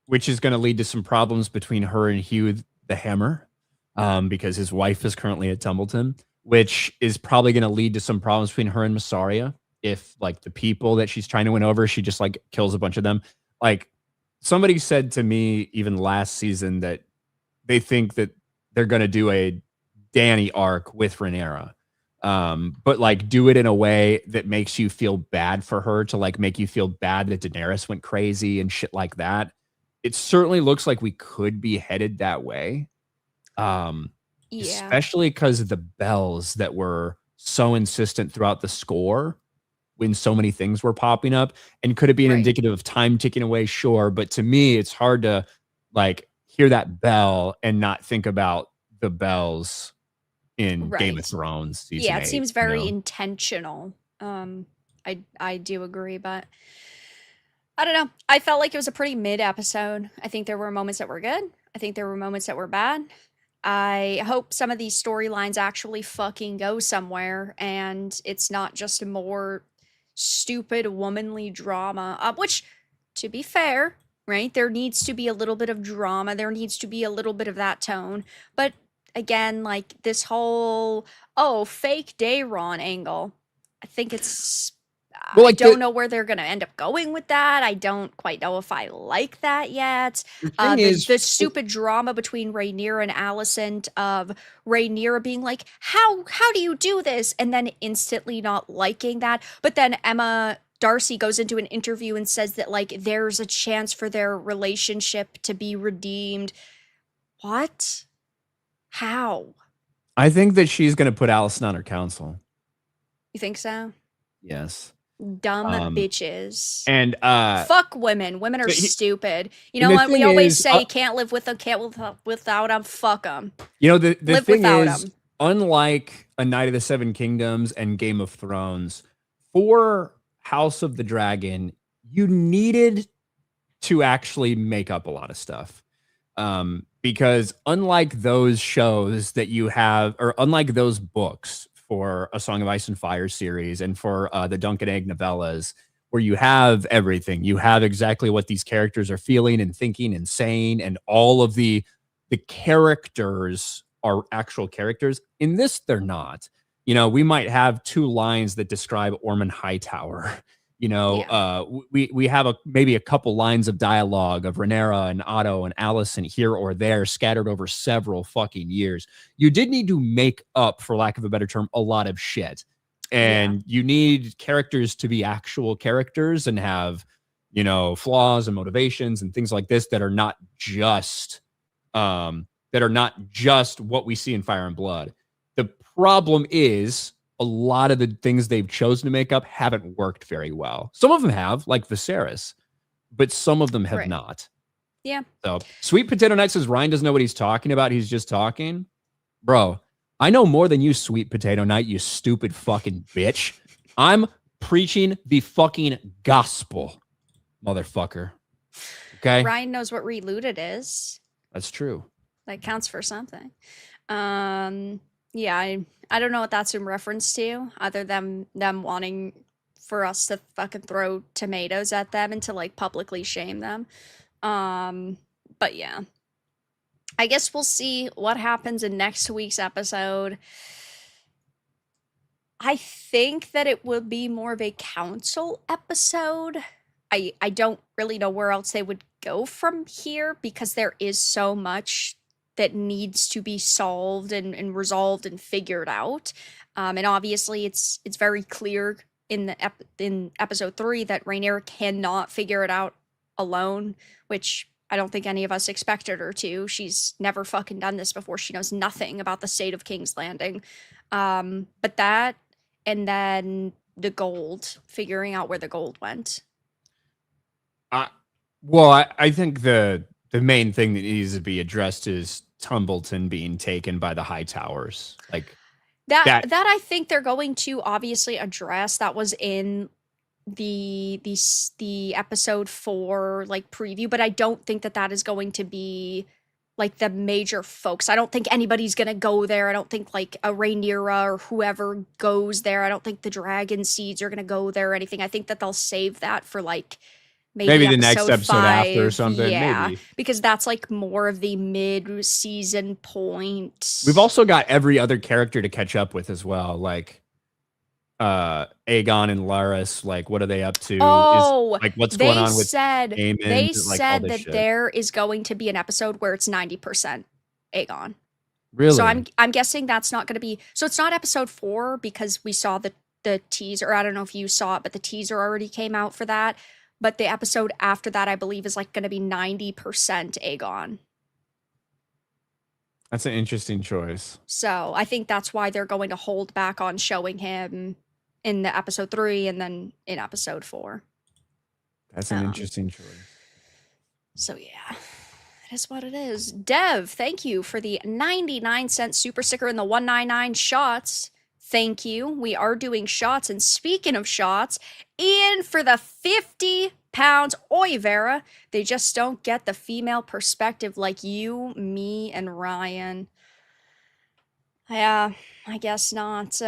which is going to lead to some problems between her and Hugh the Hammer, because his wife is currently at Tumbleton, which is probably going to lead to some problems between her and Massaria. If like the people that she's trying to win over, she just like kills a bunch of them. Like somebody said to me even last season that they think that they're going to do a Dany arc with Rhaenyra. But like do it in a way that makes you feel bad for her, to like make you feel bad that Daenerys went crazy and shit like that. It certainly looks like we could be headed that way. Yeah. Especially because of the bells that were so insistent throughout the score when so many things were popping up. And could it be an Right. indicative of time ticking away? Sure. But to me, it's hard to like hear that bell and not think about the bells in Game of Right. Thrones season Yeah, 8, it seems you very know? intentional. I do agree, but I don't know. I felt like it was a pretty mid episode. I think there were moments that were good. I think there were moments that were bad. I hope some of these storylines actually fucking go somewhere and it's not just a more stupid womanly drama. Which, to be fair, right, there needs to be a little bit of drama. There needs to be a little bit of that tone. But again, like this whole, oh, fake Dayron angle, I think it's. Well, I like don't know where they're gonna end up going with that. I don't quite know if I like that yet. the thing is, The stupid drama between Rhaenyra and Alicent of Rhaenyra being like, how do you do this? And then instantly not liking that. But then Emma Darcy goes into an interview and says that like there's a chance for their relationship to be redeemed. What? How? I think that she's going to put Allison on her council. You think so? Yes. Dumb bitches. And fuck women. Women are stupid. You know the what? We thing always is, say can't live with them, can't live without them. Fuck them. you know, the Live thing without is, 'em. unlike A Knight of the Seven Kingdoms and Game of Thrones, for House of the Dragon, you needed to actually make up a lot of stuff. Because unlike those shows that you have, or unlike those books for A Song of Ice and Fire series and for the Duncan Egg novellas, where you have everything, you have exactly what these characters are feeling and thinking and saying, and all of the characters are actual characters. In this, they're not. You know, we might have 2 lines that describe Ormond Hightower. You know, we have maybe a couple lines of dialogue of Rhaenyra and Otto and Alicent here or there scattered over several fucking years. You did need to make up, for lack of a better term, a lot of shit. And you need characters to be actual characters and have, you know, flaws and motivations and things like this that are not just what we see in Fire and Blood. The problem is a lot of the things they've chosen to make up haven't worked very well. Some of them have, like Viserys, but some of them have not. Yeah. So Sweet Potato Knight says Ryan doesn't know what he's talking about. He's just talking. Bro, I know more than you, Sweet Potato Knight, you stupid fucking bitch. I'm preaching the fucking gospel, motherfucker. Okay? Ryan knows what Relooted is. That's true. That counts for something. Yeah, I don't know what that's in reference to, other than them wanting for us to fucking throw tomatoes at them and to like publicly shame them. But yeah. I guess we'll see what happens in next week's episode. I think that it will be more of a council episode. I don't really know where else they would go from here because there is so much that needs to be solved and resolved and figured out. And obviously it's very clear in episode 3 that Rhaenyra cannot figure it out alone, which I don't think any of us expected her to. She's never fucking done this before. She knows nothing about the state of King's Landing. But that, and then the gold, figuring out where the gold went. Well, I think the main thing that needs to be addressed is Tumbleton being taken by the High Towers. Like that I think they're going to obviously address. That was in the episode 4 like preview, but I don't think that is going to be like the major focus. I don't think anybody's gonna go there. I don't think like a Rhaenyra or whoever goes there. I don't think the dragon seeds are gonna go there or anything. I think that they'll save that for like Maybe the next episode after or 5, something. yeah, Maybe. because that's like more of the mid-season point. We've also got every other character to catch up with as well, like Aegon and Laris. Like, what are they up to? Oh, Like, what's going on with they Aemond? Like, all said this that shit. there is going to be an episode where it's 90% Aegon. Really? So I'm guessing that's not going to be. So it's not episode 4 because we saw the teaser. I don't know if you saw it, but the teaser already came out for that. But the episode after that, I believe, is like going to be 90% Aegon. That's an interesting choice. So I think that's why they're going to hold back on showing him in the episode 3 and then in episode 4. That's an interesting choice. So yeah, it is what it is. Dev, thank you for the 99-cent super sticker and the 199 shots. Thank you. We are doing shots. And speaking of shots, Ian for the 50 pounds. Oi, Vera. They just don't get the female perspective like you, me, and Ryan. Yeah, I guess not.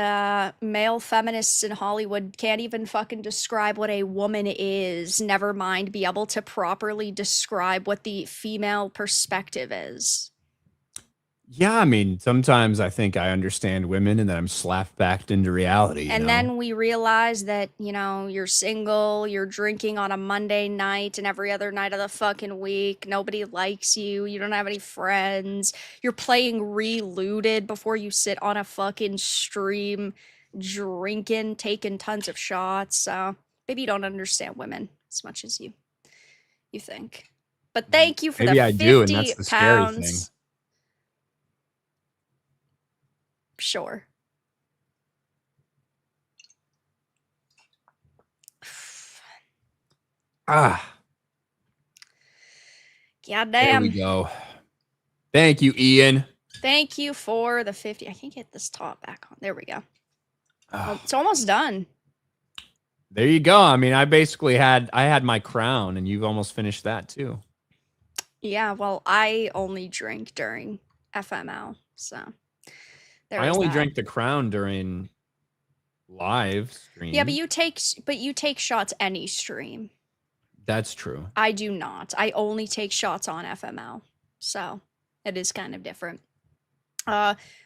Male feminists in Hollywood can't even fucking describe what a woman is. Never mind be able to properly describe what the female perspective is. Yeah, I mean, sometimes I think I understand women and then I'm slapped back into reality. And then we realize that, you're single, you're drinking on a Monday night and every other night of the fucking week. Nobody likes you. You don't have any friends. You're playing Relooted before you sit on a fucking stream, drinking, taking tons of shots. So maybe you don't understand women as much as you think. But thank you for maybe the I 50 do, and that's the scary pounds. thing. Sure. Ah, God there we damn. go. Thank you, Ian. Thank you for the 50. I can't get this top back on. There we go. Ah, It's almost done. there you go. I mean, I had my crown, and you've almost finished that too. Yeah, well, I only drink during FML, so I only drank the crown during live stream. Yeah, but you take shots any stream. That's true. I do not. I only take shots on FML, so it is kind of different.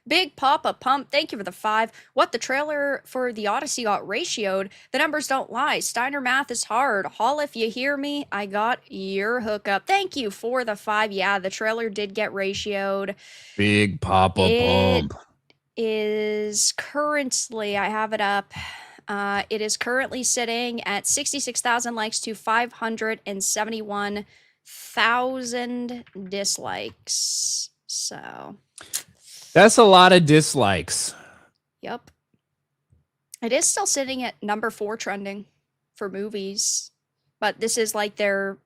Big Papa Pump, thank you for the 5. What, the trailer for the Odyssey got ratioed? The numbers don't lie. Steiner math is hard. Hall, if you hear me, I got your hookup. Thank you for the 5. Yeah, the trailer did get ratioed. Big Papa Pump. Is currently, I have it up. It is currently sitting at 66,000 likes to 571,000 dislikes. So that's a lot of dislikes. Yep. It is still sitting at number 4 trending for movies, but this is like their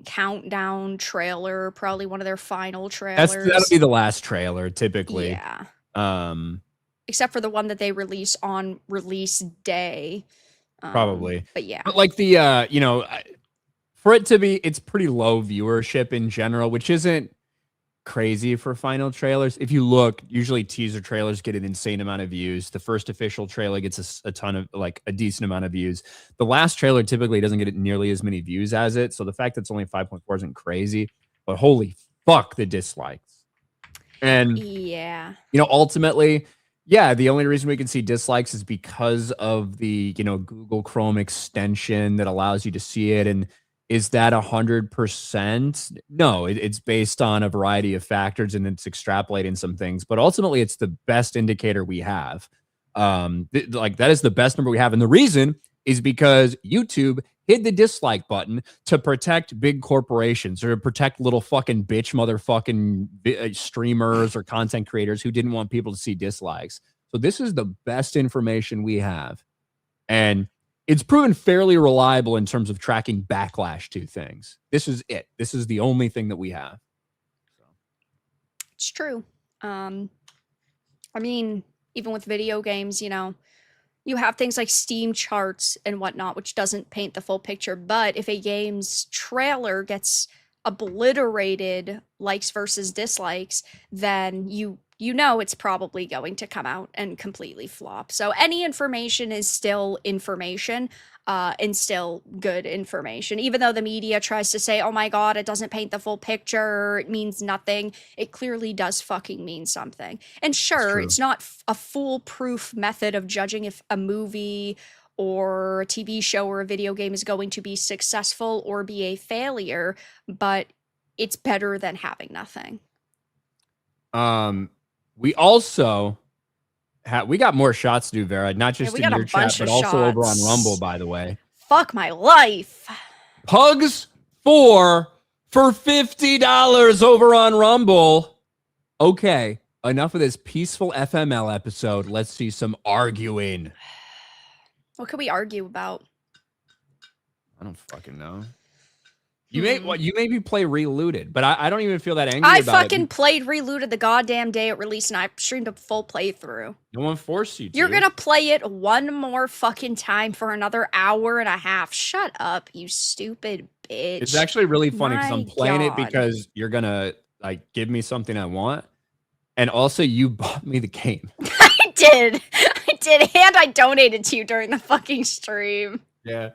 countdown trailer, probably one of their final trailers. That'll be the last trailer, typically. Yeah. Except for the one that they release on release day. Probably. But yeah. But like the, for it to be, it's pretty low viewership in general, which isn't crazy for final trailers. If you look, usually teaser trailers get an insane amount of views. The first official trailer gets a ton of, like, a decent amount of views. The last trailer typically doesn't get nearly as many views as it. So the fact that it's only 5.4 isn't crazy, but holy fuck, the dislikes. And yeah, ultimately, yeah, the only reason we can see dislikes is because of the, Google Chrome extension that allows you to see it. And is that 100%? No, it's based on a variety of factors and it's extrapolating some things, but ultimately it's the best indicator we have. That is the best number we have. And the reason is because YouTube hid the dislike button to protect big corporations or to protect little fucking bitch motherfucking streamers or content creators who didn't want people to see dislikes. So this is the best information we have. And it's proven fairly reliable in terms of tracking backlash to things. This is it. This is the only thing that we have. So. It's true. I mean, even with video games, you have things like Steam charts and whatnot, which doesn't paint the full picture. But if a game's trailer gets obliterated likes versus dislikes, then you you know it's probably going to come out and completely flop. So any information is still information, and still good information. Even though the media tries to say, oh my God, it doesn't paint the full picture, it means nothing, it clearly does fucking mean something. And sure, it's not a foolproof method of judging if a movie or a TV show or a video game is going to be successful or be a failure, but it's better than having nothing. We also we got more shots to do, Vera, not just we in got a your chat, bunch but of also over on shots. Rumble, by the way. Fuck my life. Pugs 4 for $50 over on Rumble. Okay, enough of this peaceful FML episode. Let's see some arguing. What could we argue about? I don't fucking know. You maybe play Reloaded, but I don't even feel that angry I about fucking it. played Reloaded the goddamn day it released, and I streamed a full playthrough. No one forced you to. You're gonna play it one more fucking time for another hour and a half. Shut up, you stupid bitch. It's actually really funny because I'm My playing it God. because you're gonna like give me something I want, and also you bought me the game. I did, and I donated to you during the fucking stream. Yeah.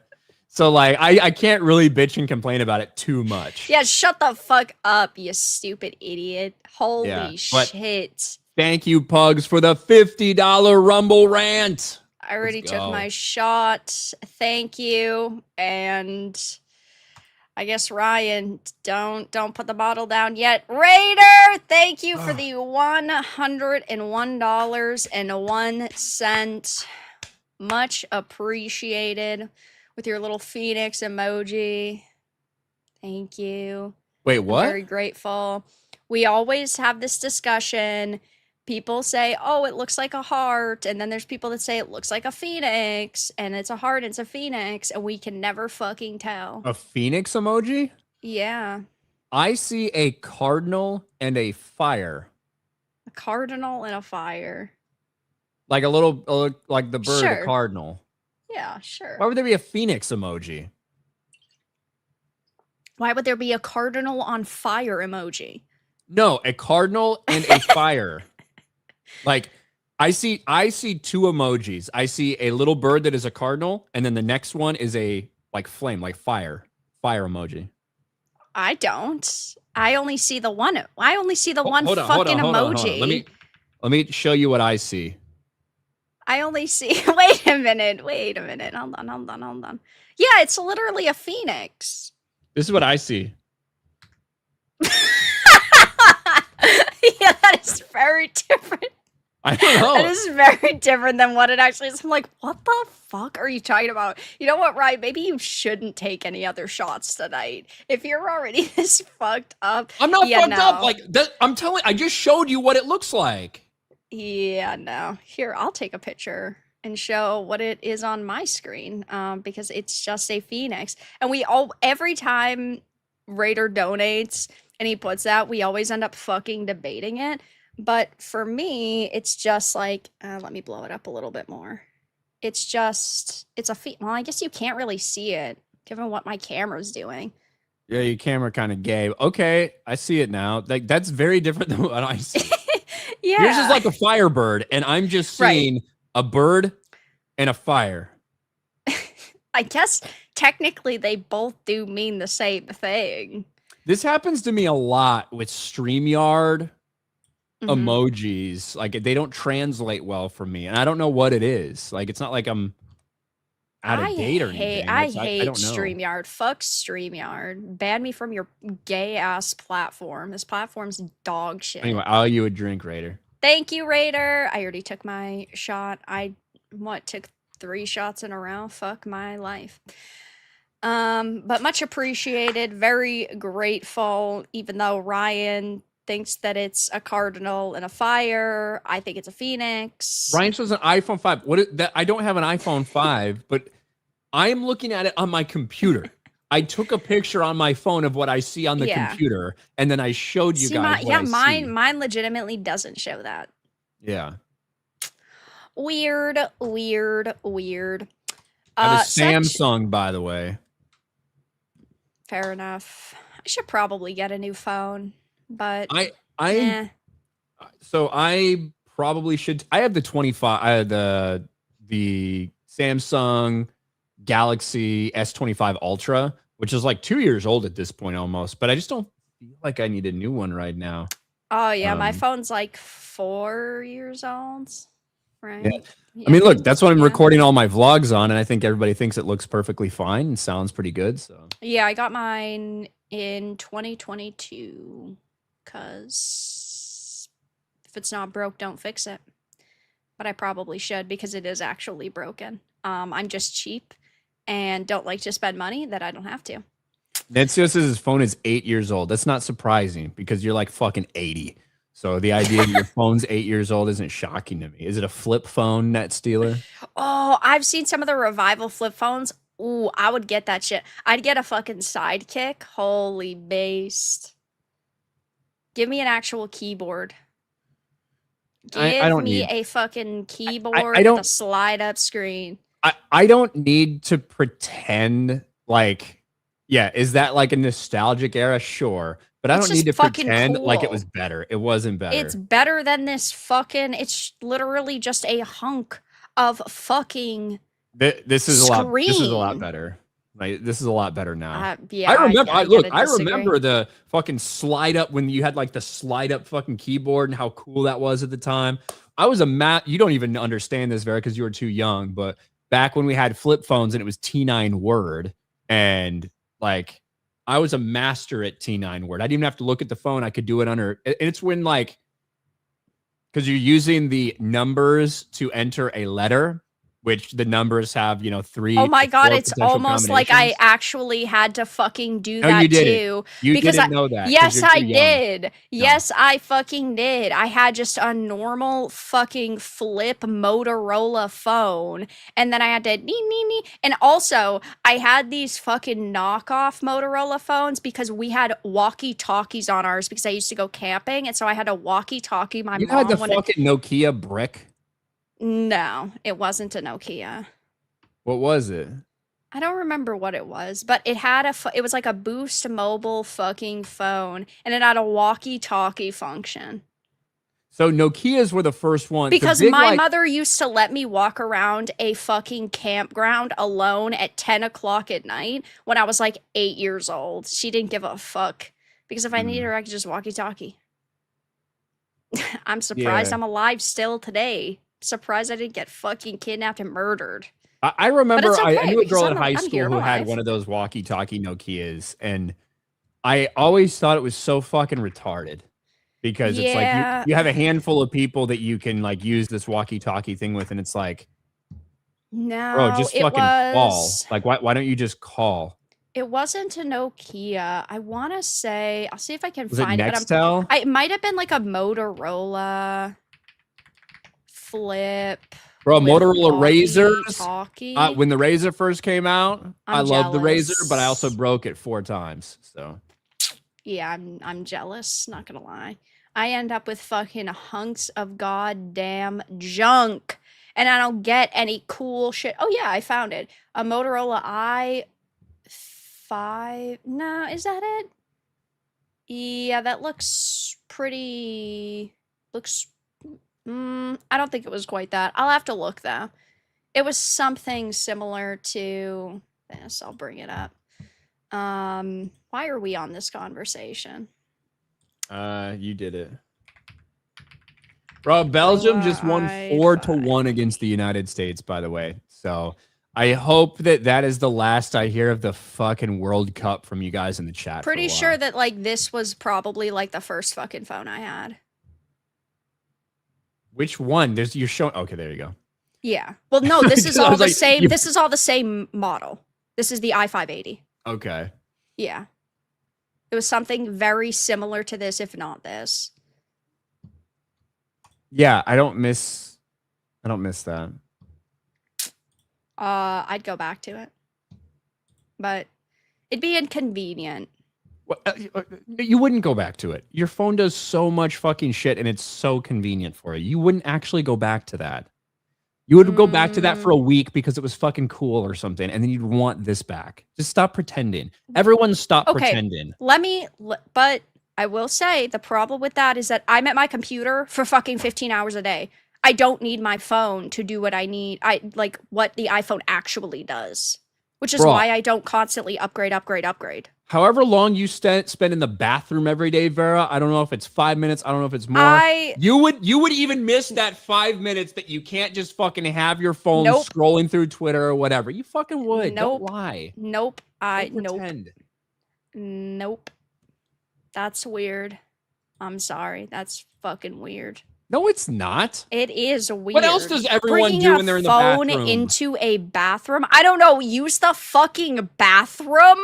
So like I can't really bitch and complain about it too much. Yeah, shut the fuck up, you stupid idiot. Holy but shit. Thank you, Pugs, for the $50 Rumble rant. I already Let's took go. my shot. Thank you. And I guess Ryan, don't put the bottle down yet. Raider, thank you for the $101.01. Much appreciated. With your little phoenix emoji. Thank you. Wait, I'm what? very grateful. We always have this discussion. People say, oh, it looks like a heart. And then there's people that say it looks like a phoenix. And it's a heart, it's a phoenix. And we can never fucking tell. A phoenix emoji? Yeah. I see a cardinal and a fire. A cardinal and a fire. Like a little, like the bird, Sure. a cardinal. Yeah, sure. Why would there be a phoenix emoji? Why would there be a cardinal on fire emoji? No, a cardinal and a fire. Like I see two emojis. I see a little bird that is a cardinal, and then the next one is a like flame, like fire emoji. I don't. I only see the one. I only see the one Hold on, fucking hold on. emoji. Let me show you what I see. I only see. Wait a minute. Hold on. Yeah, it's literally a phoenix. This is what I see. Yeah, that is very different. I don't know. That is very different than what it actually is. I'm like, what the fuck are you talking about? You know what, Ryan? Maybe you shouldn't take any other shots tonight. If you're already this fucked up. I'm not yeah, fucked up. no. Like that, I'm telling. I just showed you what it looks like. Yeah, no. Here, I'll take a picture and show what it is on my screen, because it's just a phoenix. And every time Raider donates and he puts that, we always end up fucking debating it. But for me, it's just like, let me blow it up a little bit more. It's a well, I guess you can't really see it given what my camera's doing. Yeah, your camera kind of gave. Okay, I see it now. Like that's very different than what I see. Yeah. Yours is like a firebird, and I'm just seeing a bird and a fire. I guess technically they both do mean the same thing. This happens to me a lot with StreamYard Mhm. emojis. Like they don't translate well for me, and I don't know what it is. Like it's not like I'm out of date or anything. I It's- hate don't know. StreamYard. Fuck StreamYard. Ban me from your gay ass platform. This platform's dog shit. Anyway, I'll owe you a drink, Raider. Thank you, Raider. I already took my shot. Took 3 shots in a row. Fuck my life. But much appreciated. Very grateful. Even though Ryan thinks that it's a cardinal and a fire, I think it's a phoenix. Ryan says an iPhone 5. What is that? I don't have an iPhone 5, but I'm looking at it on my computer. I took a picture on my phone of what I see on the computer, and then I showed you guys. Mine legitimately doesn't show that. Yeah. Weird. I have a Samsung, by the way. Fair enough. I should probably get a new phone, but I eh. So I probably should. I have the 25. I had the Samsung Galaxy S25 Ultra, which is like 2 years old at this point almost. But I just don't feel like I need a new one right now. Oh yeah, my Um, phone's like 4 years old, right? yeah. I mean, Yeah. look, that's what I'm Yeah. recording all my vlogs on, and I think everybody thinks it looks perfectly fine and sounds pretty good. So Yeah, I got mine in 2022 because if it's not broke, don't fix it. But I probably should because it is actually broken. I'm just cheap and don't like to spend money that I don't have to. Nancio says his phone is 8 years old. That's not surprising because you're like fucking 80. So the idea that your phone's 8 years old isn't shocking to me. Is it a flip phone, Net Stealer? Oh, I've seen some of the revival flip phones. Ooh, I would get that shit. I'd get a fucking sidekick. Holy based. Give me an actual keyboard. Give I don't me need. a fucking keyboard I with don't. a slide up screen. I don't need to pretend like, yeah, is that like a nostalgic era? Sure. But I It's don't need just to fucking pretend like it cool. was better. It wasn't better. It's better than this fucking. It's literally just a hunk of fucking This is a lot. This is a lot screen. better. Right? This is a lot better now. Yeah, I remember. I gotta I disagree. remember the fucking slide up when you had like the slide up fucking keyboard and how cool that was at the time. I was a You don't even understand this, Vera, because you were too young. But back when we had flip phones and it was T9 Word, and like I was a master at T9 Word. I didn't even have to look at the phone. I could do it under. And it's when like because you're using the numbers to enter a letter, which the numbers have, 3 Oh my to god, 4 it's potential almost like I combinations. actually had to fucking do No, that you didn't. too. You Because didn't know that. 'Cause yes, you're I too young. did. No. Yes, I fucking did. I had just a normal fucking flip Motorola phone, and then I had to nee. And also, I had these fucking knockoff Motorola phones because we had walkie-talkies on ours because I used to go camping, and so I had a walkie-talkie. My You had mom the wanted. fucking Nokia brick. No, it wasn't a Nokia. What was it? I don't remember what it was, but it had it was like a Boost Mobile fucking phone, and it had a walkie-talkie function. So Nokias were the first one. Because my mother used to let me walk around a fucking campground alone at 10 o'clock at night when I was like 8 years old. She didn't give a fuck. Because if I needed her, I could just walkie-talkie. I'm surprised I'm alive still today. Surprised I didn't get fucking kidnapped and murdered. I remember it's okay I knew a because girl in I'm high here, school I'm who had alive. one of those walkie-talkie Nokias, and I always thought it was so fucking retarded because it's Yeah. like you have a handful of people that you can like use this walkie-talkie thing with, and it's like, No, bro, just it fucking call. was. Like, why don't you just call? It wasn't a Nokia. I want to say, I'll see if I can Was it find it, but Nextel? it might have been like a Motorola flip. Bro, with Motorola Razors. walkie-talkie. When the Razor first came out, I loved the Razor, but I also jealous. broke it 4 times. So Yeah, I'm jealous, not gonna lie. I end up with fucking hunks of goddamn junk, and I don't get any cool shit. Oh yeah, I found it. A Motorola i5. No, is that it? Yeah, that looks pretty. Looks. I don't think it was quite that. I'll have to look though. It was something similar to this. I'll bring it up. Why are we on this conversation? you did it. Bro, Belgium just won 4-1 against the United States, by the way. So I hope that is the last I hear of the fucking World Cup from you guys in the chat. Pretty sure that like this was probably like the first fucking phone I had. Which one? You're showing. Okay, there you go. Yeah. Well, no, this is I all was the like, same. This is all the same model. This is the i580. Okay. Yeah. It was something very similar to this, if not this. Yeah, I don't miss that. I'd go back to it. But it'd be inconvenient. You wouldn't go back to it. Your phone does so much fucking shit and it's so convenient for you. You wouldn't actually go back to that. You would go back to that for a week because it was fucking cool or something, and then you'd want this back. Just stop pretending. Everyone stop pretending. But I will say the problem with that is that I'm at my computer for fucking 15 hours a day. I don't need my phone to do what I need. I like what the iPhone actually does, which is Bro. why I don't constantly upgrade. However long you spend in the bathroom every day, Vera, I don't know if it's 5 minutes. I don't know if it's more. You would even miss that 5 minutes that you can't just fucking have your phone Nope. scrolling through Twitter or whatever. You fucking would. Nope. Don't lie. Nope. Don't Nope. pretend. Nope. That's weird. I'm sorry. That's fucking weird. No, it's not. It is weird. What else does everyone Bringing do when they're in the phone bathroom? into a bathroom? I don't know. Use the fucking bathroom?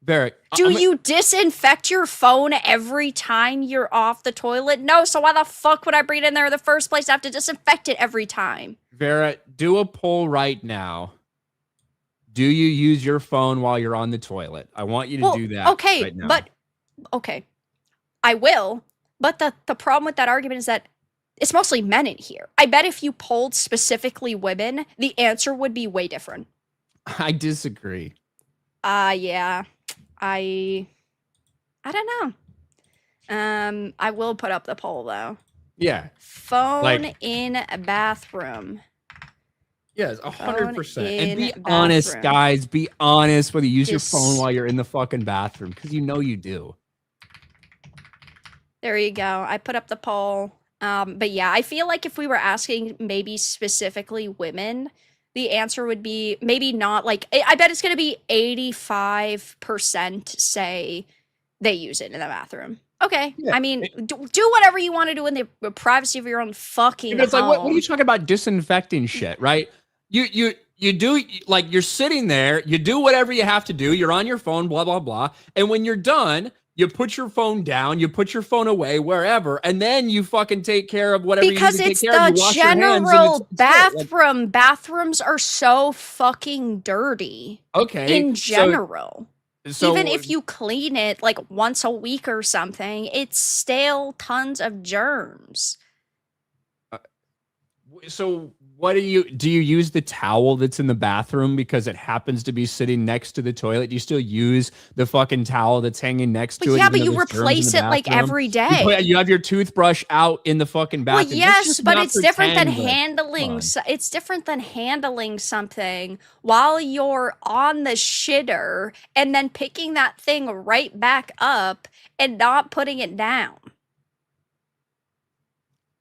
Vera, Do you disinfect your phone every time you're off the toilet? No, so why the fuck would I bring it in there in the first place? I have to disinfect it every time. Vera, do a poll right now. Do you use your phone while you're on the toilet? I want you to do that. Okay, right now. but okay. I will. But the problem with that argument is that it's mostly men in here. I bet if you polled specifically women, the answer would be way different. I disagree. Yeah. I don't know. I will put up the poll though. Yeah. Phone in a bathroom. Yes, 100%. And be in honest, bathroom. guys. Be honest whether you use your phone while you're in the fucking bathroom, because you know you do. There you go. I put up the poll. But yeah, I feel like if we were asking maybe specifically women, the answer would be maybe not like, I bet it's going to be 85% say they use it in the bathroom. Okay. Yeah. I mean, do whatever you want to do in the privacy of your own fucking It's like, home. what are you talking about disinfecting shit, right? You do, like, you're sitting there, you do whatever you have to do, you're on your phone, blah, blah, blah. And when you're done, you put your phone down, you put your phone away, wherever, and then you fucking take care of whatever because you need it's to take care of. You the wash your hands and general it's bathroom. Like, bathrooms are so fucking dirty. Okay. In general. So even if you clean it like once a week or something, it's still tons of germs. So what do you use the towel that's in the bathroom because it happens to be sitting next to the toilet? Do you still use the fucking towel that's hanging next to it? Yeah, but you replace it like every day. You have your toothbrush out in the fucking bathroom. Well, yes, but it's different than handling. It's different than handling something while you're on the shitter and then picking that thing right back up and not putting it down.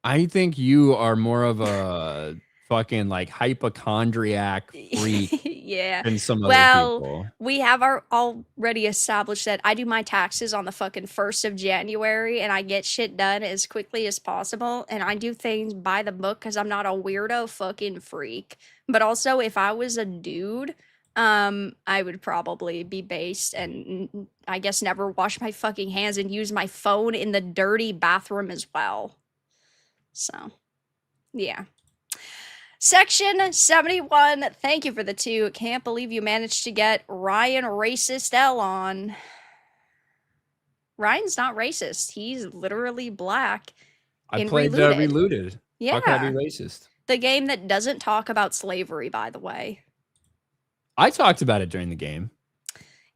I think you are more of a fucking like hypochondriac freak yeah. than some other people. We have already established that I do my taxes on the fucking 1st of January and I get shit done as quickly as possible and I do things by the book because I'm not a weirdo fucking freak. But also if I was a dude, I would probably be based and I guess never wash my fucking hands and use my phone in the dirty bathroom as well. So, yeah. Section 71, thank you for the 2. Can't believe you managed to get Ryan Racist L on. Ryan's not racist. He's literally black. I played Reloaded. Yeah. How can I be racist? The game that doesn't talk about slavery, by the way. I talked about it during the game.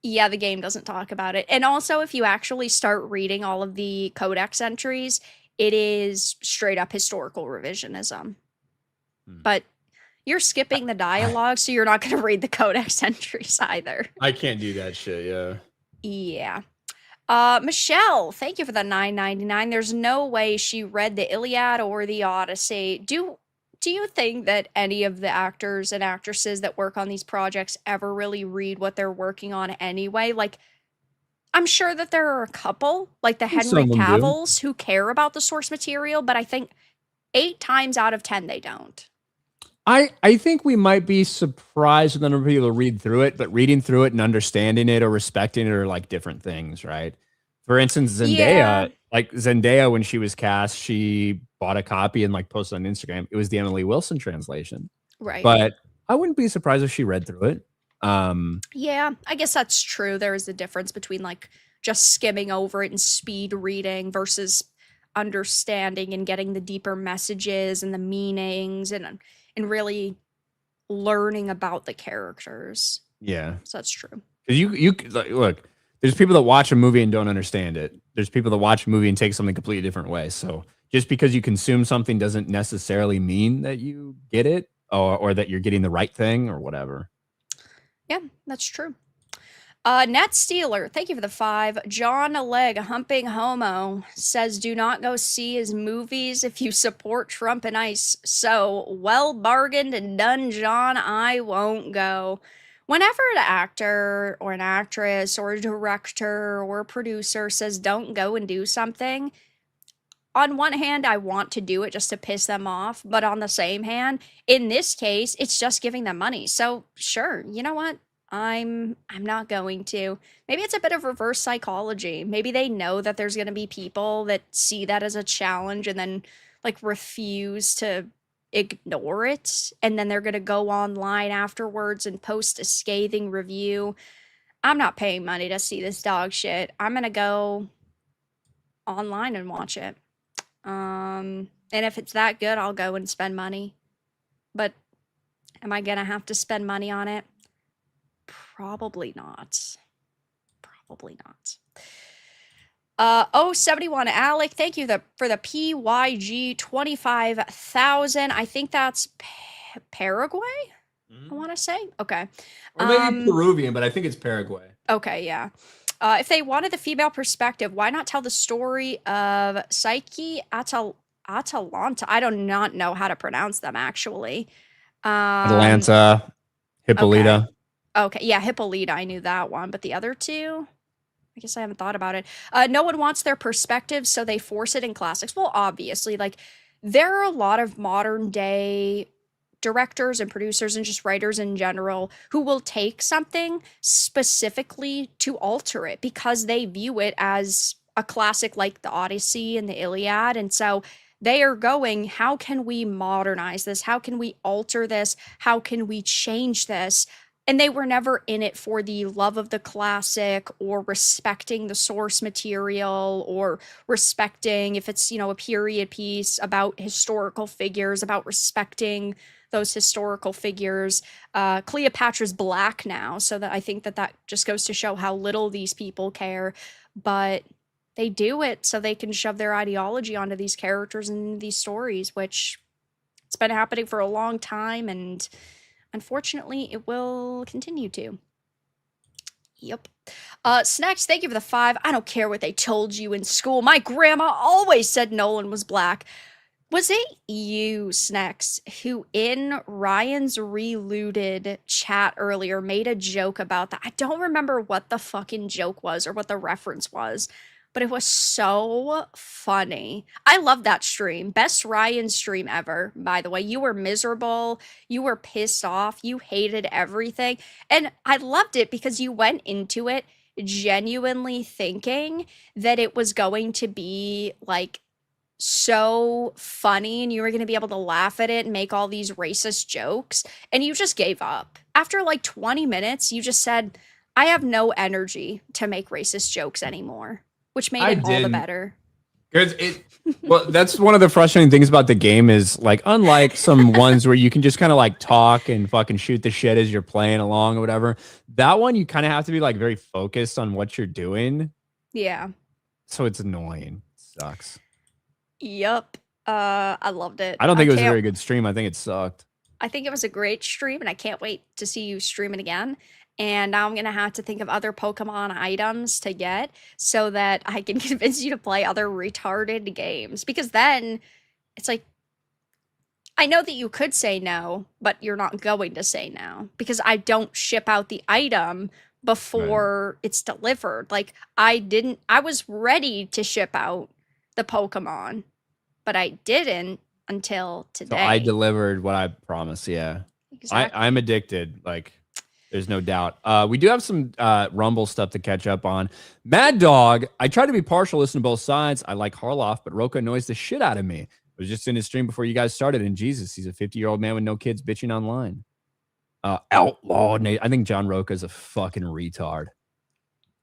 Yeah, the game doesn't talk about it. And also, if you actually start reading all of the codex entries, it is straight up historical revisionism. But you're skipping the dialogue, so you're not going to read the codex entries either. I can't do that shit, yeah. Yeah. Michelle, thank you for the $9.99. There's no way she read the Iliad or the Odyssey. Do you think that any of the actors and actresses that work on these projects ever really read what they're working on anyway? Like, I'm sure that there are a couple, like the Henry Cavills, who care about the source material, but I think 8 times out of 10 they don't. I think we might be surprised with the number of people who read through it, but reading through it and understanding it or respecting it are like different things, right? For instance, Zendaya, like Zendaya, when she was cast, she bought a copy and like posted on Instagram. It was the Emily Wilson translation. Right. But I wouldn't be surprised if she read through it. Yeah, I guess that's true. There is a difference between like just skimming over it and speed reading versus understanding and getting the deeper messages and the meanings and really learning about the characters. Yeah. So that's true. You look, there's people that watch a movie and don't understand it. There's people that watch a movie and take something completely different way. So just because you consume something doesn't necessarily mean that you get it or that you're getting the right thing or whatever. Yeah, that's true. Nat Steeler, thank you for the 5. John Leg, humping homo, says, do not go see his movies if you support Trump and ICE. So, well bargained and done, John. I won't go. Whenever an actor or an actress or a director or a producer says don't go and do something, on one hand, I want to do it just to piss them off. But on the same hand, in this case, it's just giving them money. So, sure, you know what? I'm not going to. Maybe it's a bit of reverse psychology. Maybe they know that there's going to be people that see that as a challenge and then like refuse to ignore it, and then they're going to go online afterwards and post a scathing review. I'm not paying money to see this dog shit. I'm going to go online and watch it. And if it's that good, I'll go and spend money. But am I going to have to spend money on it? Probably not. Probably not. 71 Alec, thank you for the PYG 25,000. I think that's Paraguay. I want to say. Okay. Or maybe Peruvian, but I think it's Paraguay. Okay, yeah. If they wanted the female perspective, why not tell the story of Psyche Atalanta? I do not know how to pronounce them actually. Atlanta, Hippolyta. Okay, yeah, Hippolyta, I knew that one, but the other two, I guess I haven't thought about it. No one wants their perspective, so they force it in classics. Well, obviously, like, there are a lot of modern day directors and producers and just writers in general who will take something specifically to alter it because they view it as a classic like the Odyssey and the Iliad. And so they are going, how can we modernize this? How can we alter this? How can we change this? And they were never in it for the love of the classic or respecting the source material or respecting if it's, a period piece about historical figures, about respecting those historical figures. Cleopatra's black now, so that I think that just goes to show how little these people care. But they do it so they can shove their ideology onto these characters and these stories, which it's been happening for a long time, and unfortunately, it will continue to. Yep. Snacks, thank you for the 5. I don't care what they told you in school. My grandma always said Nolan was black. Was it you, Snacks, who in Ryan's Relooted chat earlier made a joke about that? I don't remember what the fucking joke was or what the reference was, but it was so funny. I love that stream. Best Ryan stream ever, by the way. You were miserable. You were pissed off. You hated everything. And I loved it because you went into it genuinely thinking that it was going to be like so funny and you were going to be able to laugh at it and make all these racist jokes, and you just gave up. After like 20 minutes, you just said, I have no energy to make racist jokes anymore, which made it all the better. Well, that's one of the frustrating things about the game is like, unlike some ones where you can just kind of like talk and fucking shoot the shit as you're playing along or whatever, that one you kind of have to be like very focused on what you're doing. Yeah. So it's annoying. It sucks. Yep. I loved it. I don't think it was a very good stream. I think it sucked. I think it was a great stream, and I can't wait to see you stream it again. And now I'm going to have to think of other Pokemon items to get so that I can convince you to play other retarded games. Because then it's like, I know that you could say no, but you're not going to say no. Because I don't ship out the item before it's delivered. Like, I was ready to ship out the Pokemon, but I didn't until today. So I delivered what I promised. Yeah. Exactly. I'm addicted. Like, there's no doubt. We do have some Rumble stuff to catch up on. Mad Dog, I try to be partial, listen to both sides. I like Harloff, but Roka annoys the shit out of me. I was just in his stream before you guys started, and Jesus, he's a 50-year-old man with no kids bitching online. Outlaw Nate. I think John Roka is a fucking retard.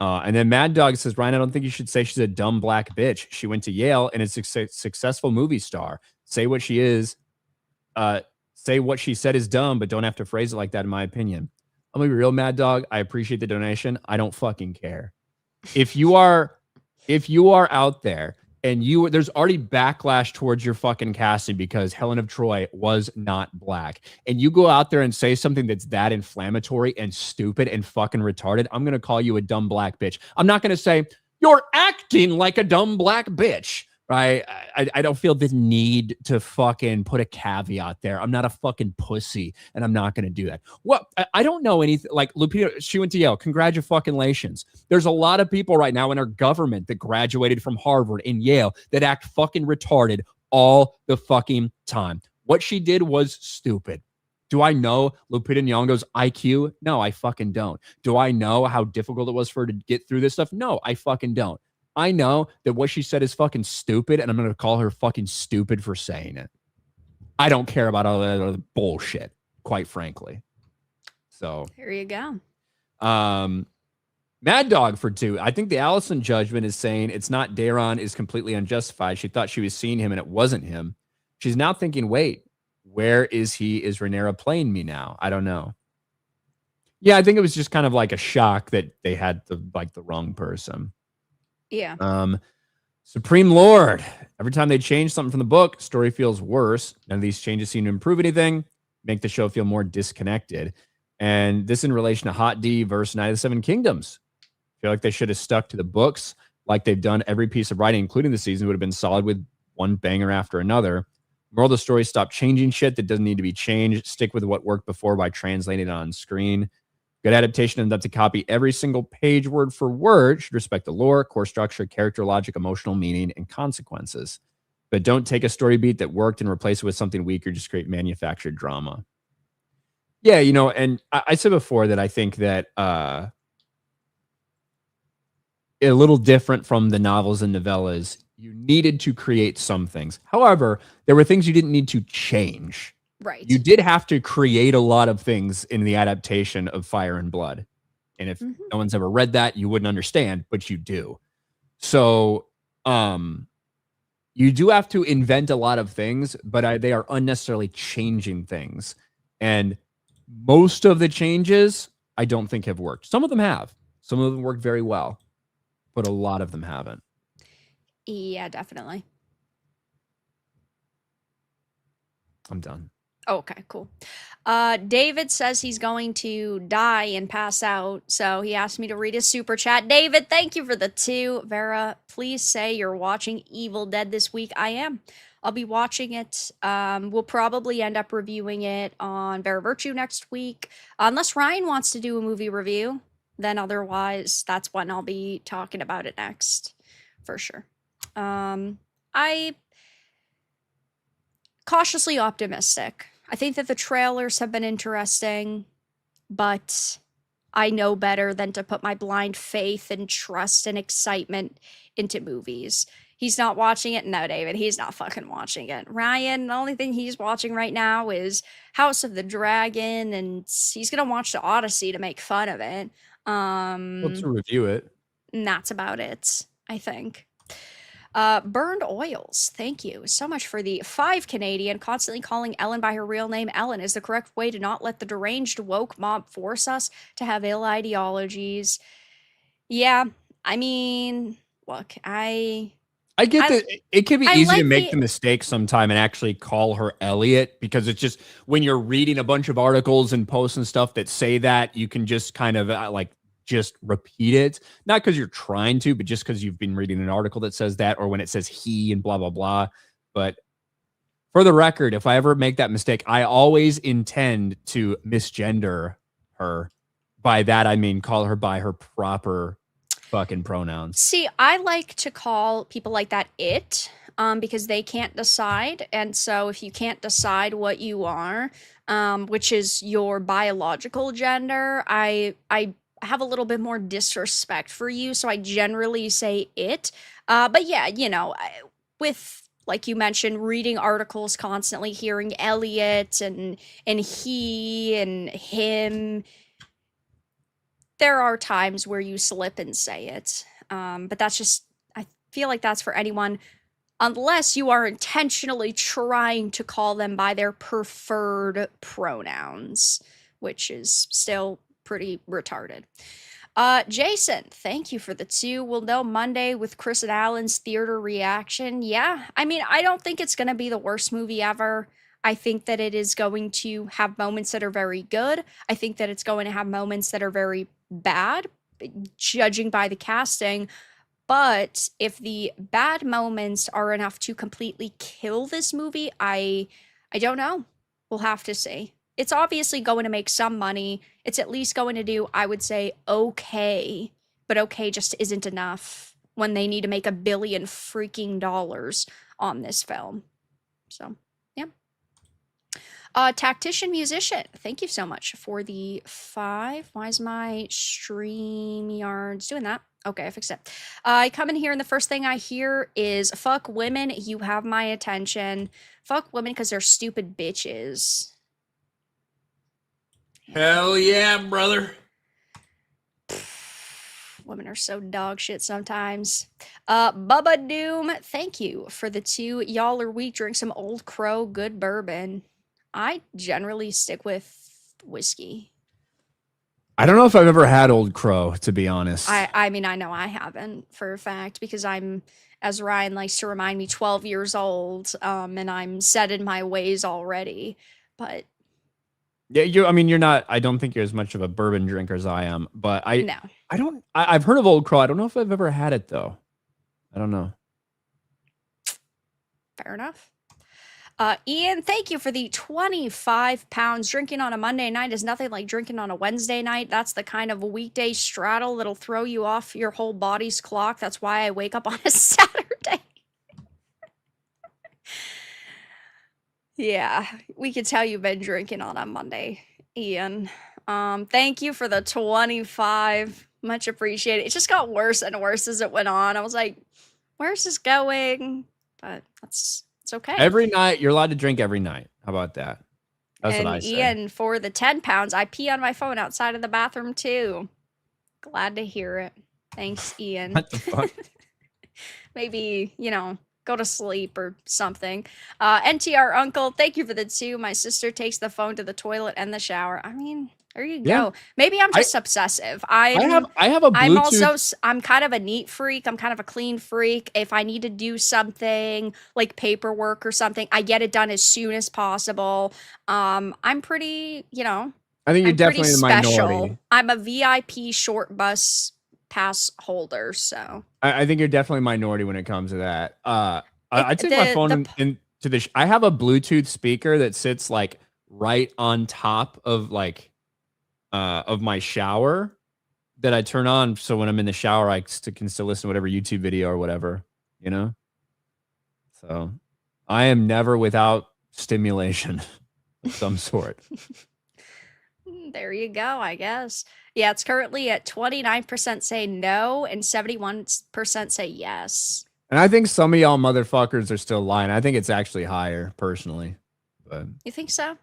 And then Mad Dog says, Ryan, I don't think you should say she's a dumb black bitch. She went to Yale and is a successful movie star. Say what she is. Say what she said is dumb, but don't have to phrase it like that, in my opinion. I'm going to be real, Mad Dog. I appreciate the donation. I don't fucking care. if you are out there and there's already backlash towards your fucking casting because Helen of Troy was not black, and you go out there and say something that's that inflammatory and stupid and fucking retarded, I'm gonna call you a dumb black bitch. I'm not gonna say you're acting like a dumb black bitch. Right? I don't feel the need to fucking put a caveat there. I'm not a fucking pussy, and I'm not going to do that. Well, I don't know anything. Like Lupita, she went to Yale. Congratulations. There's a lot of people right now in our government that graduated from Harvard and Yale that act fucking retarded all the fucking time. What she did was stupid. Do I know Lupita Nyong'o's IQ? No, I fucking don't. Do I know how difficult it was for her to get through this stuff? No, I fucking don't. I know that what she said is fucking stupid, and I'm going to call her fucking stupid for saying it. I don't care about all that other bullshit, quite frankly. So There you go. Mad Dog for 2. I think the Allison judgment is saying it's not Daron is completely unjustified. She thought she was seeing him, and it wasn't him. She's now thinking, wait, where is he? Is Rhaenyra playing me now? I don't know. Yeah, I think it was just kind of like a shock that they had the wrong person. Yeah. Supreme Lord. Every time they change something from the book, story feels worse. None of these changes seem to improve anything, make the show feel more disconnected. And this in relation to Hot D versus Night of the Seven Kingdoms. I feel like they should have stuck to the books like they've done every piece of writing, including the season, would have been solid with one banger after another. Moral of the story, stop changing shit that doesn't need to be changed. Stick with what worked before by translating it on screen. Good adaptation enough to copy every single page word for word. Should respect the lore, core structure, character logic, emotional meaning, and consequences. But don't take a story beat that worked and replace it with something weak or just create manufactured drama. Yeah, and I said before that I think that a little different from the novels and novellas, you needed to create some things. However, there were things you didn't need to change. Right. You did have to create a lot of things in the adaptation of Fire and Blood. And if no one's ever read that, you wouldn't understand, but you do. So you do have to invent a lot of things, but they are unnecessarily changing things. And most of the changes, I don't think have worked. Some of them have. Some of them worked very well, but a lot of them haven't. Yeah, definitely. I'm done. Okay, cool. David says he's going to die and pass out, so he asked me to read his super chat. David, thank you for the 2. Vera, please say you're watching Evil Dead this week. I am. I'll be watching it. We'll probably end up reviewing it on Vera Virtue next week. Unless Ryan wants to do a movie review, then otherwise that's when I'll be talking about it next, for sure. I cautiously optimistic. I think that the trailers have been interesting, but I know better than to put my blind faith and trust and excitement into movies. He's not watching it? No, David, he's not fucking watching it. Ryan, the only thing he's watching right now is House of the Dragon, and he's gonna watch the Odyssey to make fun of it. Let's review it. And that's about it, I think. Burned Oils, thank you so much for the 5 Canadian. Constantly calling Ellen by her real name Ellen is the correct way to not let the deranged woke mob force us to have ill ideologies. Yeah, I mean, look, I get that it can be easy like to make the mistake sometime and actually call her Elliot, because it's just when you're reading a bunch of articles and posts and stuff that say that, you can just kind of just repeat it, not because you're trying to, but just because you've been reading an article that says that, or when it says he and blah, blah, blah. But for the record, if I ever make that mistake, I always intend to misgender her. By that, I mean call her by her proper fucking pronouns. See, I like to call people like that it, because they can't decide. And so if you can't decide what you are, which is your biological gender, I have a little bit more disrespect for you, so I generally say it. But yeah, with, like you mentioned, reading articles constantly, hearing Elliot and he and him, there are times where you slip and say it. But that's just, I feel like that's for anyone, unless you are intentionally trying to call them by their preferred pronouns, which is still pretty retarded. Jason, thank you for the 2. We'll know Monday with Chris and Alan's theater reaction. Yeah, I mean, I don't think it's going to be the worst movie ever. I think that it is going to have moments that are very good. I think that it's going to have moments that are very bad, judging by the casting. But if the bad moments are enough to completely kill this movie, I don't know. We'll have to see. It's obviously going to make some money. It's at least going to do, I would say, okay. But okay just isn't enough when they need to make $1 billion freaking dollars on this film. So, yeah. Tactician Musician, thank you so much for the 5. Why is my StreamYards doing that? Okay, I fixed it. I come in here and the first thing I hear is, fuck women, you have my attention. Fuck women because they're stupid bitches. Hell yeah, brother. Women are so dog shit sometimes. Bubba Doom, thank you for the 2. Y'all are weak. Drink some Old Crow, good bourbon. I generally stick with whiskey. I don't know if I've ever had Old Crow, to be honest. I mean, I know I haven't for a fact because I'm, as Ryan likes to remind me, 12 years old, and I'm set in my ways already. But yeah, I mean, you're not. I don't think you're as much of a bourbon drinker as I am. But no. I've heard of Old Crow. I don't know if I've ever had it though. I don't know. Fair enough. Ian, thank you for the 25 pounds. Drinking on a Monday night is nothing like drinking on a Wednesday night. That's the kind of weekday straddle that'll throw you off your whole body's clock. That's why I wake up on a Saturday. Yeah, we could tell you've been drinking on a Monday, Ian. Thank you for the 25. Much appreciated. It just got worse and worse as it went on. I was like, where's this going? But it's okay. Every night, you're allowed to drink every night. How about that? That's and what I say. Ian, for the 10 pounds, I pee on my phone outside of the bathroom too. Glad to hear it. Thanks, Ian. What the fuck? Maybe, go to sleep or something. NTR Uncle, thank you for the 2. My sister takes the phone to the toilet and the shower. I mean, there you go. Yeah. Maybe I'm just obsessive. I have a Bluetooth. I'm kind of a neat freak. I'm kind of a clean freak. If I need to do something like paperwork or something, I get it done as soon as possible. I'm pretty, I think you're I'm pretty definitely the minority. I'm a VIP short bus pass holder, so I think you're definitely minority when it comes to that. I take my phone into the. I have a Bluetooth speaker that sits like right on top of of my shower that I turn on, so when I'm in the shower, I can still listen to whatever YouTube video or whatever, So I am never without stimulation of some sort. There you go, I guess. Yeah, it's currently at 29% say no and 71% say yes. And I think some of y'all motherfuckers are still lying. I think it's actually higher, personally. But you think so?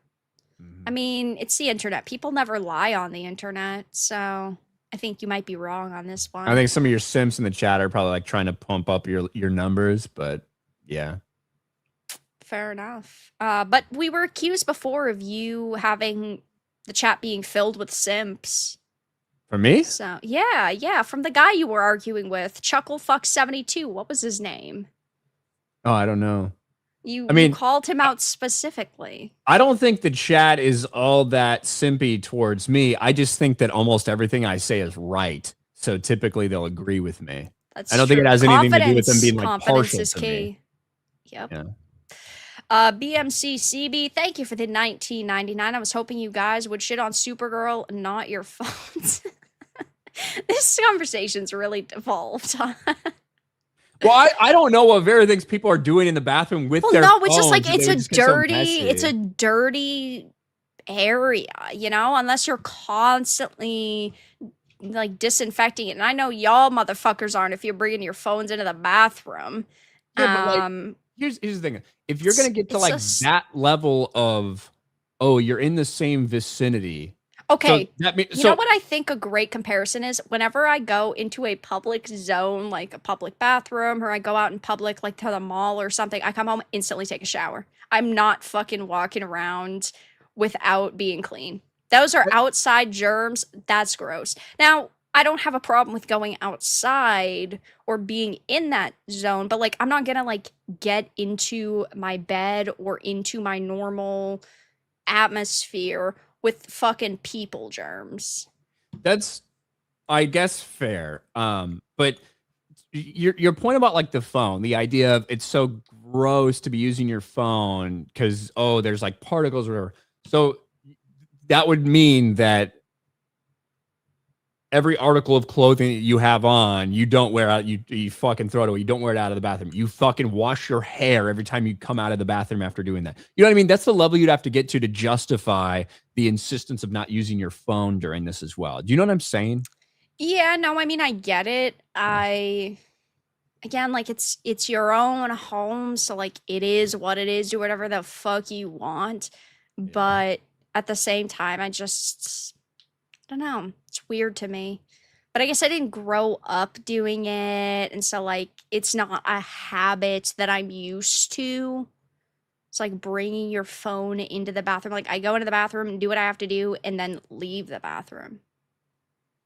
I mean, it's the internet. People never lie on the internet, so I think you might be wrong on this one. I think some of your simps in the chat are probably like trying to pump up your numbers, but yeah. Fair enough. But we were accused before of you having the chat being filled with simps. For me? So yeah, from the guy you were arguing with, Chucklefuck72. What was his name? Oh, I don't know. You mean, called him out specifically. I don't think the chat is all that simpy towards me. I just think that almost everything I say is right. So typically they'll agree with me. That's I don't true. think it has anything to do with them being like partial is to key. me. Yep. Yeah. BMCCB, thank you for the $19.99. I was hoping you guys would shit on Supergirl, not your phones. This conversation's really devolved. Well, I don't know what very things people are doing in the bathroom with their phones. No, it's just like They just get so messy. it's a dirty area, unless you're constantly like disinfecting it. And I know y'all motherfuckers aren't if you're bringing your phones into the bathroom. Yeah, but here's the thing. If you're gonna get to that level of, you're in the same vicinity. Okay, so that means, you know what I think a great comparison is? Whenever I go into a public zone, like a public bathroom, or I go out in public, like to the mall or something, I come home, instantly take a shower. I'm not fucking walking around without being clean. Those are outside germs. That's gross. Now, I don't have a problem with going outside or being in that zone, but like I'm not gonna like get into my bed or into my normal atmosphere with fucking people germs. That's, I guess, fair. But your point about like the phone, the idea of it's so gross to be using your phone because there's like particles or whatever. So that would mean that every article of clothing that you have on, you don't wear out. You fucking throw it away. You don't wear it out of the bathroom. You fucking wash your hair every time you come out of the bathroom after doing that. You know what I mean? That's the level you'd have to get to justify the insistence of not using your phone during this as well. Do you know what I'm saying? Yeah, no, I mean I get it. Again, like it's your own home, so like it is what it is, do whatever the fuck you want. But at the same time, I don't know. It's weird to me. But I guess I didn't grow up doing it, and so like it's not a habit that I'm used to. It's like bringing your phone into the bathroom. Like I go into the bathroom and do what I have to do and then leave the bathroom.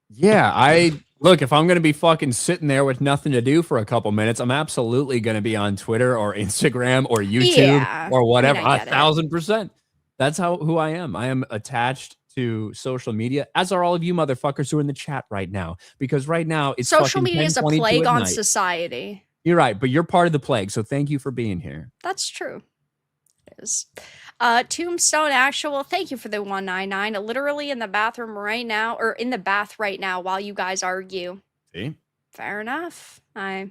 Yeah, I look, if I'm going to be fucking sitting there with nothing to do for a couple minutes, I'm absolutely going to be on Twitter or Instagram or YouTube Yeah. or whatever. I mean, I get it. 1,000%. That's who I am. I am attached to social media, as are all of you motherfuckers who are in the chat right now. Because right now it's Social fucking media is a 10:22 plague at on night. society. You're right, but you're part of the plague. So thank you for being here. That's true. It is. Tombstone Actual, thank you for the 199. Literally in the bathroom right now, or in the bath right now while you guys argue. See? Fair enough. I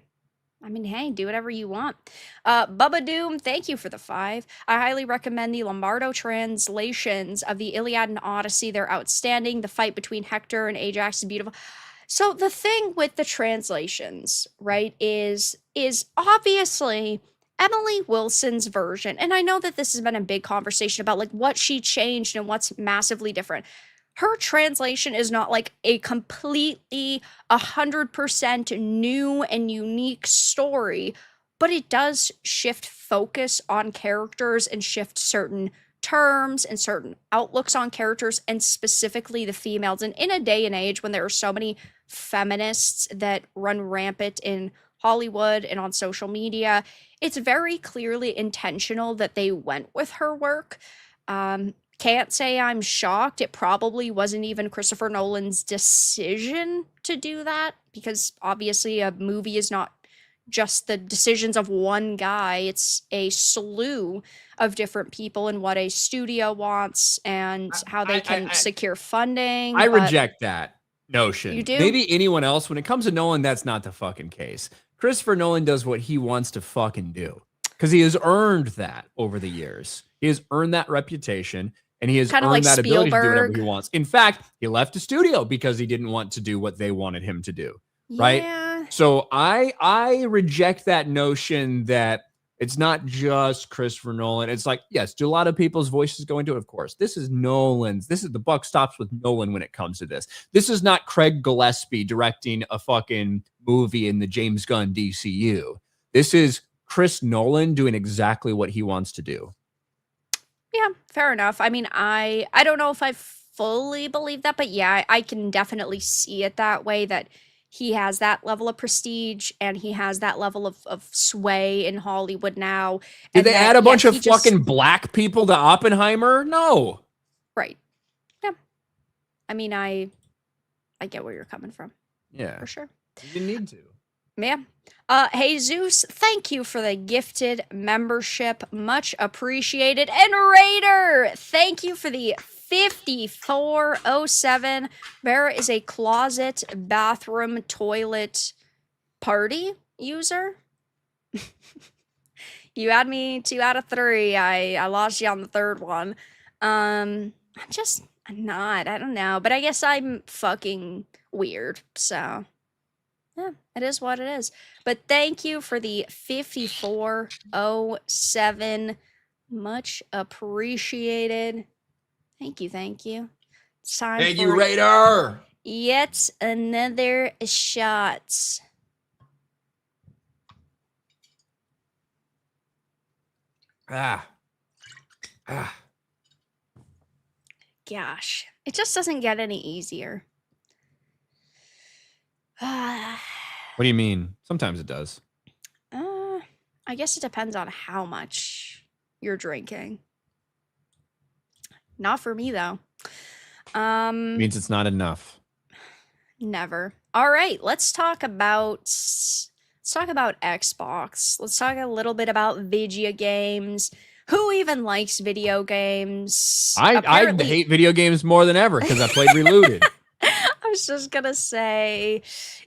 mean, hey, do whatever you want. Bubba Doom, thank you for the 5. I highly recommend the Lombardo translations of the Iliad and Odyssey. They're outstanding. The fight between Hector and Ajax is beautiful. So the thing with the translations, right, is obviously Emily Wilson's version. And I know that this has been a big conversation about like what she changed and what's massively different. Her translation is not like a completely 100% new and unique story, but it does shift focus on characters and shift certain terms and certain outlooks on characters and specifically the females. And in a day and age when there are so many feminists that run rampant in Hollywood and on social media, it's very clearly intentional that they went with her work. Can't say I'm shocked. It probably wasn't even Christopher Nolan's decision to do that because obviously a movie is not just the decisions of one guy. It's a slew of different people and what a studio wants and how they can secure funding. I reject that notion. You do? Maybe anyone else. When it comes to Nolan, that's not the fucking case. Christopher Nolan does what he wants to fucking do because he has earned that over the years. He has earned that reputation. And he has Kinda earned like that ability to do whatever Spielberg. he wants. In fact, he left the studio because he didn't want to do what they wanted him to do. Right? Yeah. So I reject that notion that it's not just Christopher Nolan. It's like, yes, do a lot of people's voices go into it? Of course. This is Nolan's. This is the buck stops with Nolan when it comes to this. This is not Craig Gillespie directing a fucking movie in the James Gunn DCU. This is Chris Nolan doing exactly what he wants to do. Yeah, fair enough. I mean, I don't know if I fully believe that, but yeah, I can definitely see it that way, that he has that level of prestige and he has that level of sway in Hollywood now. Did and they that, add a bunch yeah, of fucking black people to Oppenheimer? No. Right. Yeah. I mean, I get where you're coming from. Yeah. For sure. You didn't need to. Yeah. Hey Zeus, thank you for the gifted membership. Much appreciated. And Raider, thank you for the 5407. Vera is a closet, bathroom, toilet party user. You had me 2 out of 3. I lost you on the third one. I'm not. I don't know. But I guess I'm fucking weird. So yeah, it is what it is. But thank you for the 5407. Much appreciated. Thank you, thank you. It's time Thank for you, Raider. yet another shot. Gosh, it just doesn't get any easier. What do you mean? Sometimes it does. I guess it depends on how much you're drinking. Not for me though. Means it's not enough. Never. All right, let's talk about Xbox. Let's talk a little bit about video games. Who even likes video games? I hate video games more than ever because I played Reloaded. I was just gonna say,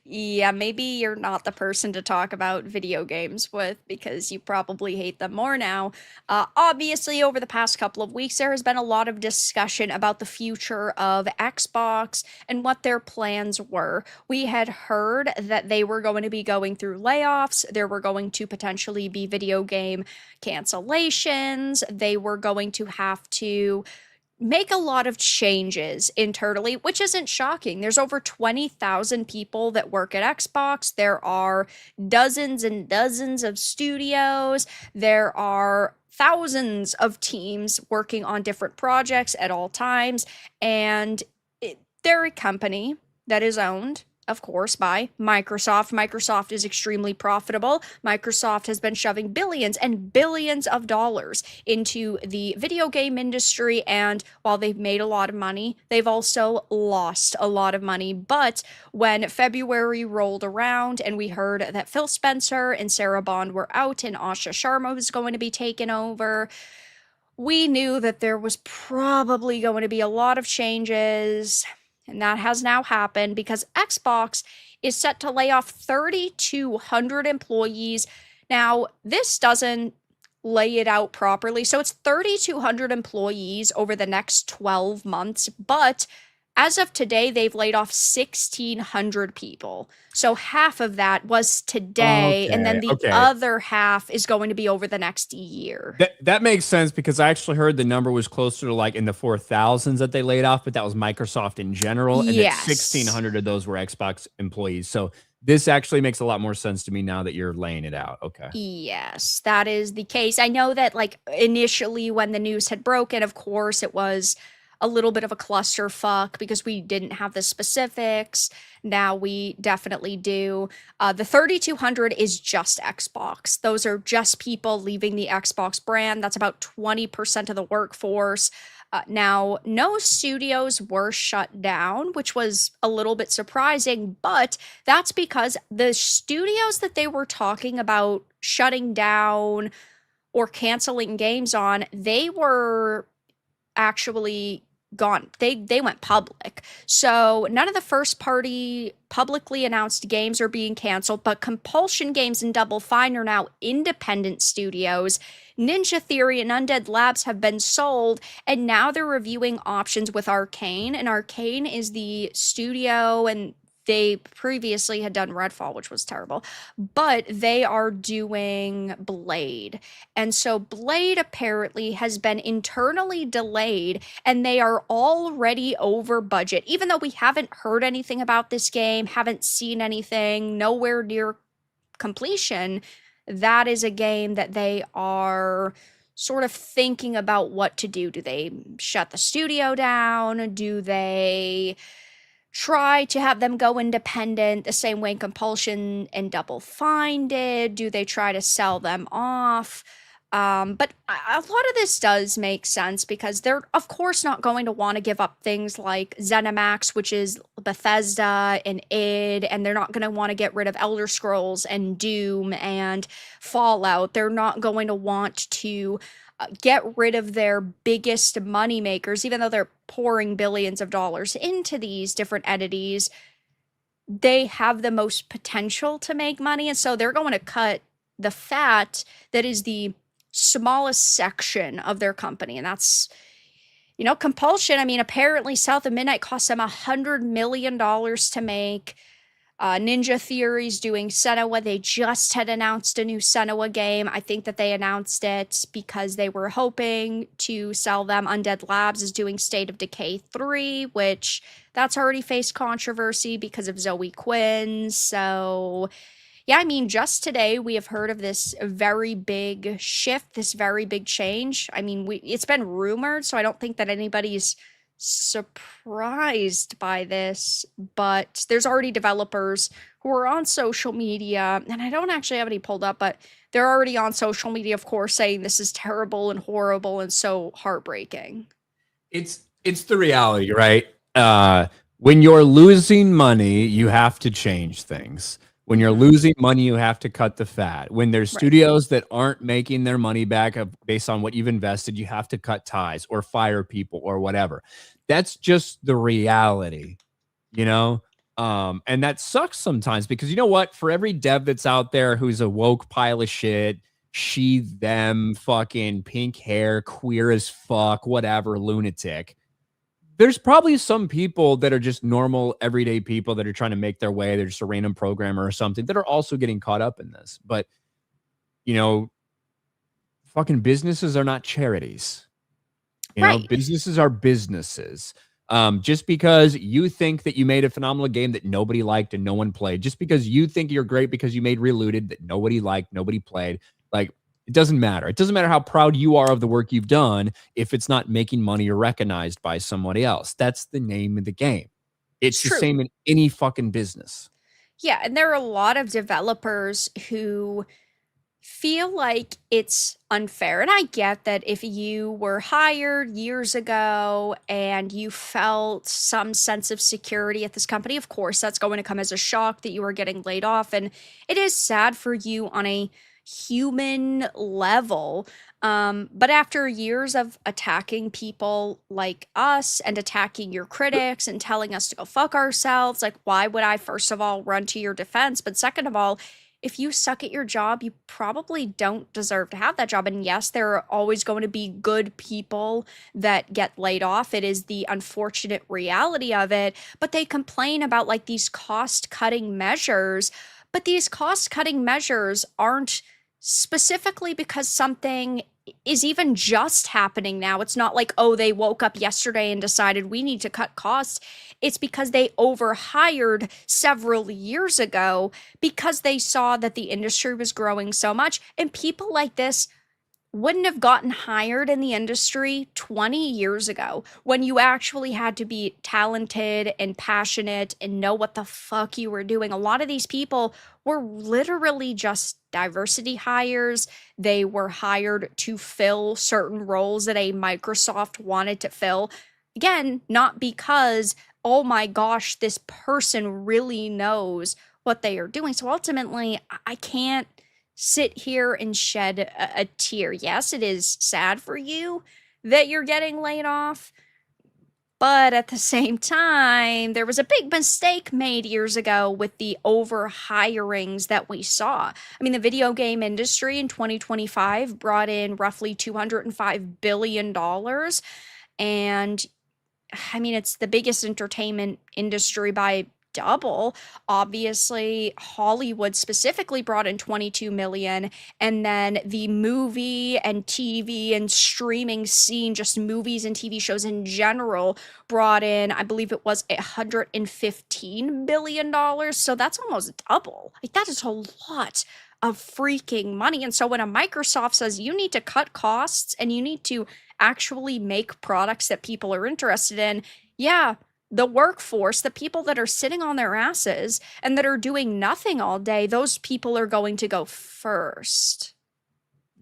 yeah, maybe you're not the person to talk about video games with because you probably hate them more now. Obviously, over the past couple of weeks, there has been a lot of discussion about the future of Xbox and what their plans were. We had heard that they were going to be going through layoffs, there were going to potentially be video game cancellations, they were going to have to make a lot of changes internally, which isn't shocking. There's over 20,000 people that work at Xbox. There are dozens and dozens of studios. There are thousands of teams working on different projects at all times. And they're a company that is owned, of course, by Microsoft. Microsoft is extremely profitable. Microsoft has been shoving billions and billions of dollars into the video game industry, and while they've made a lot of money, they've also lost a lot of money. But when February rolled around and we heard that Phil Spencer and Sarah Bond were out and Asha Sharma was going to be taken over, we knew that there was probably going to be a lot of changes. And that has now happened because Xbox is set to lay off 3,200 employees. Now, this doesn't lay it out properly. So it's 3,200 employees over the next 12 months. But as of today, they've laid off 1,600 people. So half of that was today. And then the other half is going to be over the next year. That makes sense because I actually heard the number was closer to like in the 4,000s that they laid off, but that was Microsoft in general. And Yes. that 1,600 of those were Xbox employees. So this actually makes a lot more sense to me now that you're laying it out. Okay. Yes, that is the case. I know that like initially when the news had broken, of course, it was a little bit of a clusterfuck because we didn't have the specifics. Now we definitely do. The 3,200 is just Xbox. Those are just people leaving the Xbox brand. That's about 20% of the workforce. Now, no studios were shut down, which was a little bit surprising, but that's because the studios that they were talking about shutting down or canceling games on, they were actually gone. They went public. So none of the first party publicly announced games are being canceled, but Compulsion Games and Double Fine are now independent studios. Ninja Theory and Undead Labs have been sold, and now they're reviewing options with Arcane, and Arcane is the studio, and they previously had done Redfall, which was terrible, but they are doing Blade. And so Blade apparently has been internally delayed, and they are already over budget. Even though we haven't heard anything about this game, haven't seen anything, nowhere near completion, that is a game that they are sort of thinking about what to do. Do they shut the studio down? Do they try to have them go independent the same way Compulsion and Double Fine did? Do they try to sell them off? But a lot of this does make sense because they're, of course, not going to want to give up things like ZeniMax, which is Bethesda and id, and they're not going to want to get rid of Elder Scrolls and Doom and Fallout. They're not going to want to get rid of their biggest money makers, even though they're pouring billions of dollars into these different entities. They have the most potential to make money, and so they're going to cut the fat that is the smallest section of their company. And that's, Compulsion. I mean, apparently South of Midnight cost them $100 million to make. Ninja Theory's doing Senua. They just had announced a new Senua game. I think that they announced it because they were hoping to sell them. Undead Labs is doing State of Decay 3, which that's already faced controversy because of Zoe Quinn. So yeah, I mean, just today we have heard of this very big shift, this very big change. I mean, it's been rumored, so I don't think that anybody's surprised by this, but there's already developers who are on social media, and I don't actually have any pulled up, but they're already on social media, of course, saying this is terrible and horrible and so heartbreaking. It's the reality, right? When you're losing money, you have to change things. When you're losing money, you have to cut the fat. When there's Right. studios that aren't making their money back based on what you've invested, you have to cut ties or fire people or whatever. That's just the reality, you know? And that sucks sometimes because you know what? For every dev that's out there who's a woke pile of shit, she, them, fucking pink hair, queer as fuck, whatever, lunatic, there's probably some people that are just normal, everyday people that are trying to make their way. They're just a random programmer or something that are also getting caught up in this. But, you know, fucking businesses are not charities. You know, Right. businesses are businesses. Just because you think that you made a phenomenal game that nobody liked and no one played, just because you think you're great because you made Reloaded that nobody liked, nobody played, like, it doesn't matter. It doesn't matter how proud you are of the work you've done if it's not making money or recognized by somebody else. That's the name of the game. It's the True. same in any fucking business. Yeah, and there are a lot of developers who feel like it's unfair. And I get that if you were hired years ago and you felt some sense of security at this company, of course, that's going to come as a shock that you are getting laid off. And it is sad for you on a human level. But after years of attacking people like us and attacking your critics and telling us to go fuck ourselves, like, why would I, first of all, run to your defense? But second of all, if you suck at your job, you probably don't deserve to have that job. And yes, there are always going to be good people that get laid off. It is the unfortunate reality of it. But they complain about like these cost cutting measures. But these cost cutting measures aren't specifically because something is even just happening now. It's not like, oh, they woke up yesterday and decided we need to cut costs. It's because they overhired several years ago because they saw that the industry was growing so much. And people like this wouldn't have gotten hired in the industry 20 years ago when you actually had to be talented and passionate and know what the fuck you were doing. A lot of these people were literally just diversity hires. They were hired to fill certain roles that a Microsoft wanted to fill. Again, not because, oh my gosh, this person really knows what they are doing. So ultimately, I can't sit here and shed a tear. Yes, it is sad for you that you're getting laid off, but at the same time, there was a big mistake made years ago with the over hirings that we saw. I mean, the video game industry in 2025 brought in roughly $205 billion. And I mean, it's the biggest entertainment industry by double. Obviously, Hollywood specifically brought in 22 million, and then the movie and TV and streaming scene, just movies and TV shows in general, brought in, I believe it was $115 billion. So that's almost double. Like, that is a lot of freaking money. And so when a Microsoft says you need to cut costs and you need to actually make products that people are interested in, yeah, the workforce, the people that are sitting on their asses and that are doing nothing all day, those people are going to go first.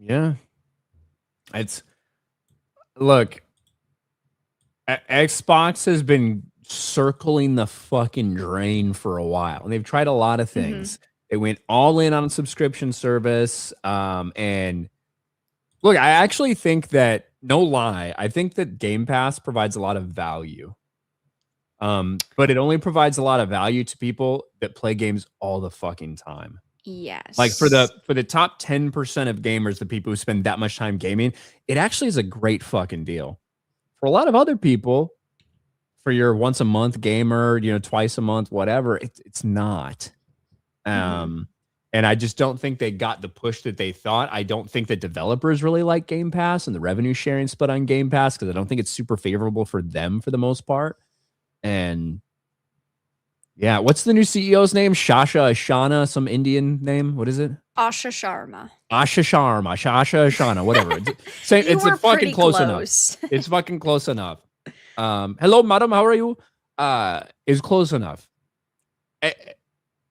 Yeah. Look, Xbox has been circling the fucking drain for a while, and they've tried a lot of things. They went all in on a subscription service. And look, I actually think that, no lie, I think that Game Pass provides a lot of value. But it only provides a lot of value to people that play games all the fucking time. Yes. Like for the top 10% of gamers, the people who spend that much time gaming, it actually is a great fucking deal. For a lot of other people, for your once a month gamer, you know, twice a month, whatever, it's not. And I just don't think they got the push that they thought. I don't think that developers really like Game Pass and the revenue sharing split on Game Pass because I don't think it's super favorable for them for the most part. And yeah, what's the new CEO's name? Ashana, some Indian name. What is it? Asha Sharma. Asha Ashana, whatever. It's You were fucking pretty close enough. close. It's fucking close enough. Hello, madam, how are you? Is close enough.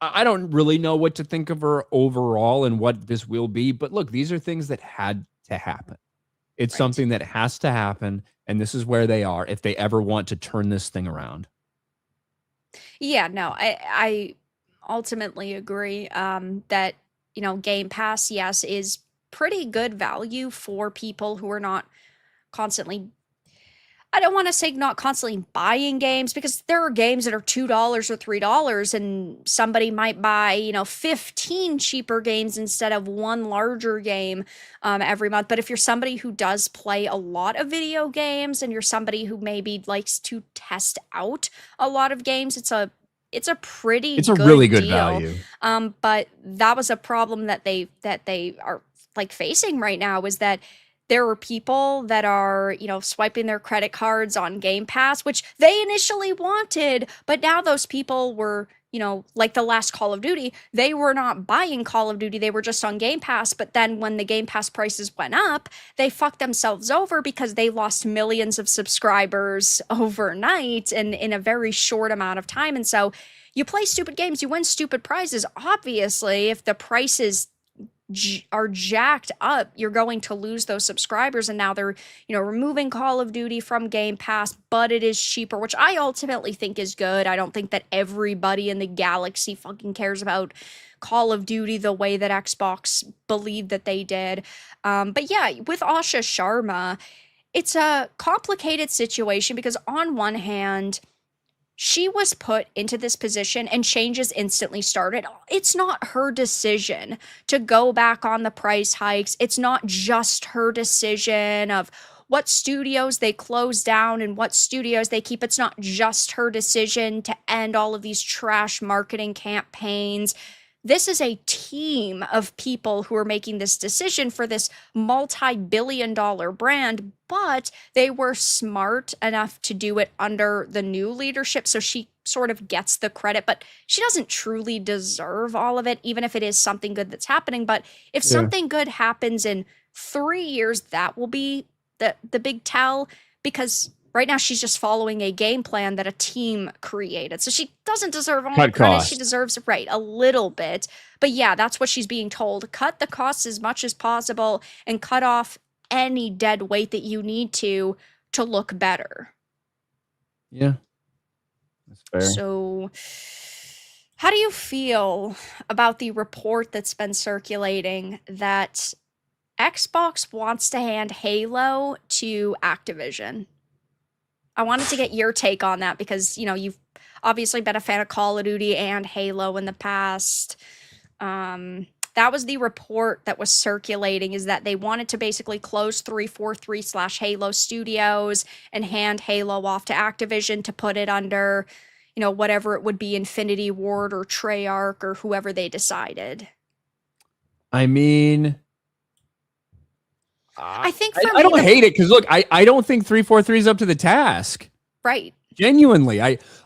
I don't really know what to think of her overall and what this will be, but look, these are things that had to happen. It's Right. something that has to happen, and this is where they are if they ever want to turn this thing around. Yeah, no, I ultimately agree that, you know, Game Pass, yes, is pretty good value for people who are not constantly, I don't want to say not constantly buying games, because there are games that are $2 or $3 and somebody might buy, you know, 15 cheaper games instead of one larger game every month. But if you're somebody who does play a lot of video games and you're somebody who maybe likes to test out a lot of games, it's a pretty It's a really good good deal. value. But that was a problem that they are like facing right now, is that there are people that are, you know, swiping their credit cards on Game Pass, which they initially wanted, but now those people were, you know, like the last Call of Duty, they were not buying Call of Duty, they were just on Game Pass. But then when the Game Pass prices went up, they fucked themselves over because they lost millions of subscribers overnight and in a very short amount of time. And so you play stupid games, you win stupid prizes. Obviously, if the prices are jacked up, you're going to lose those subscribers. And now they're, you know, removing Call of Duty from Game Pass, but it is cheaper, which I ultimately think is good. I don't think that everybody in the galaxy fucking cares about Call of Duty the way that Xbox believed that they did. But yeah, with Asha Sharma, it's a complicated situation because on one hand, she was put into this position and changes instantly started. It's not her decision to go back on the price hikes. It's not just her decision of what studios they close down and what studios they keep. It's not just her decision to end all of these trash marketing campaigns. This is a team of people who are making this decision for this multi-billion-dollar brand, but they were smart enough to do it under the new leadership, so she sort of gets the credit, but she doesn't truly deserve all of it, even if it is something good that's happening. But if something good happens in 3 years, that will be the big tell, because right now she's just following a game plan that a team created. So she doesn't deserve all the Cut credit. She costs. deserves, right, a little bit. But yeah, that's what she's being told. Cut the costs as much as possible and cut off any dead weight that you need to look better. Yeah. That's fair. So how do you feel about the report that's been circulating that Xbox wants to hand Halo to Activision? I wanted to get your take on that because, you know, you've obviously been a fan of Call of Duty and Halo in the past. That was the report that was circulating, is that they wanted to basically close 343/Halo Studios and hand Halo off to Activision to put it under, you know, whatever it would be, Infinity Ward or Treyarch or whoever they decided. I mean, I think for I me, don't hate it because look, I don't think 343 is up to the task. right. Genuinely,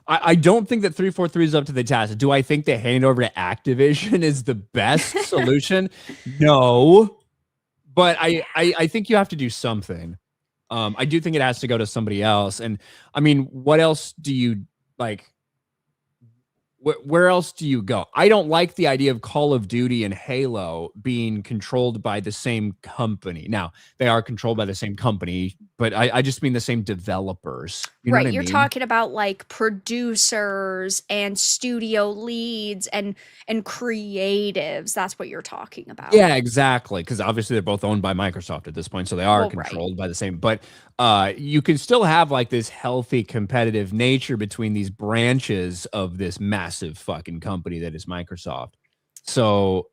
I don't think that 343 is up to the task. Do I think that handing over to Activision is the best solution? No, but I think you have to do something. I do think it has to go to somebody else. And I mean, what else do you like? Where else do you go? I don't like the idea of Call of Duty and Halo being controlled by the same company. Now, they are controlled by the same company, but I just mean the same developers. You know Right, what I you're mean? talking about like producers and studio leads and creatives. That's what you're talking about. Yeah, exactly. Because obviously they're both owned by Microsoft at this point, so they are Well, right. controlled by the same. But you can still have like this healthy competitive nature between these branches of this massive fucking company that is Microsoft. So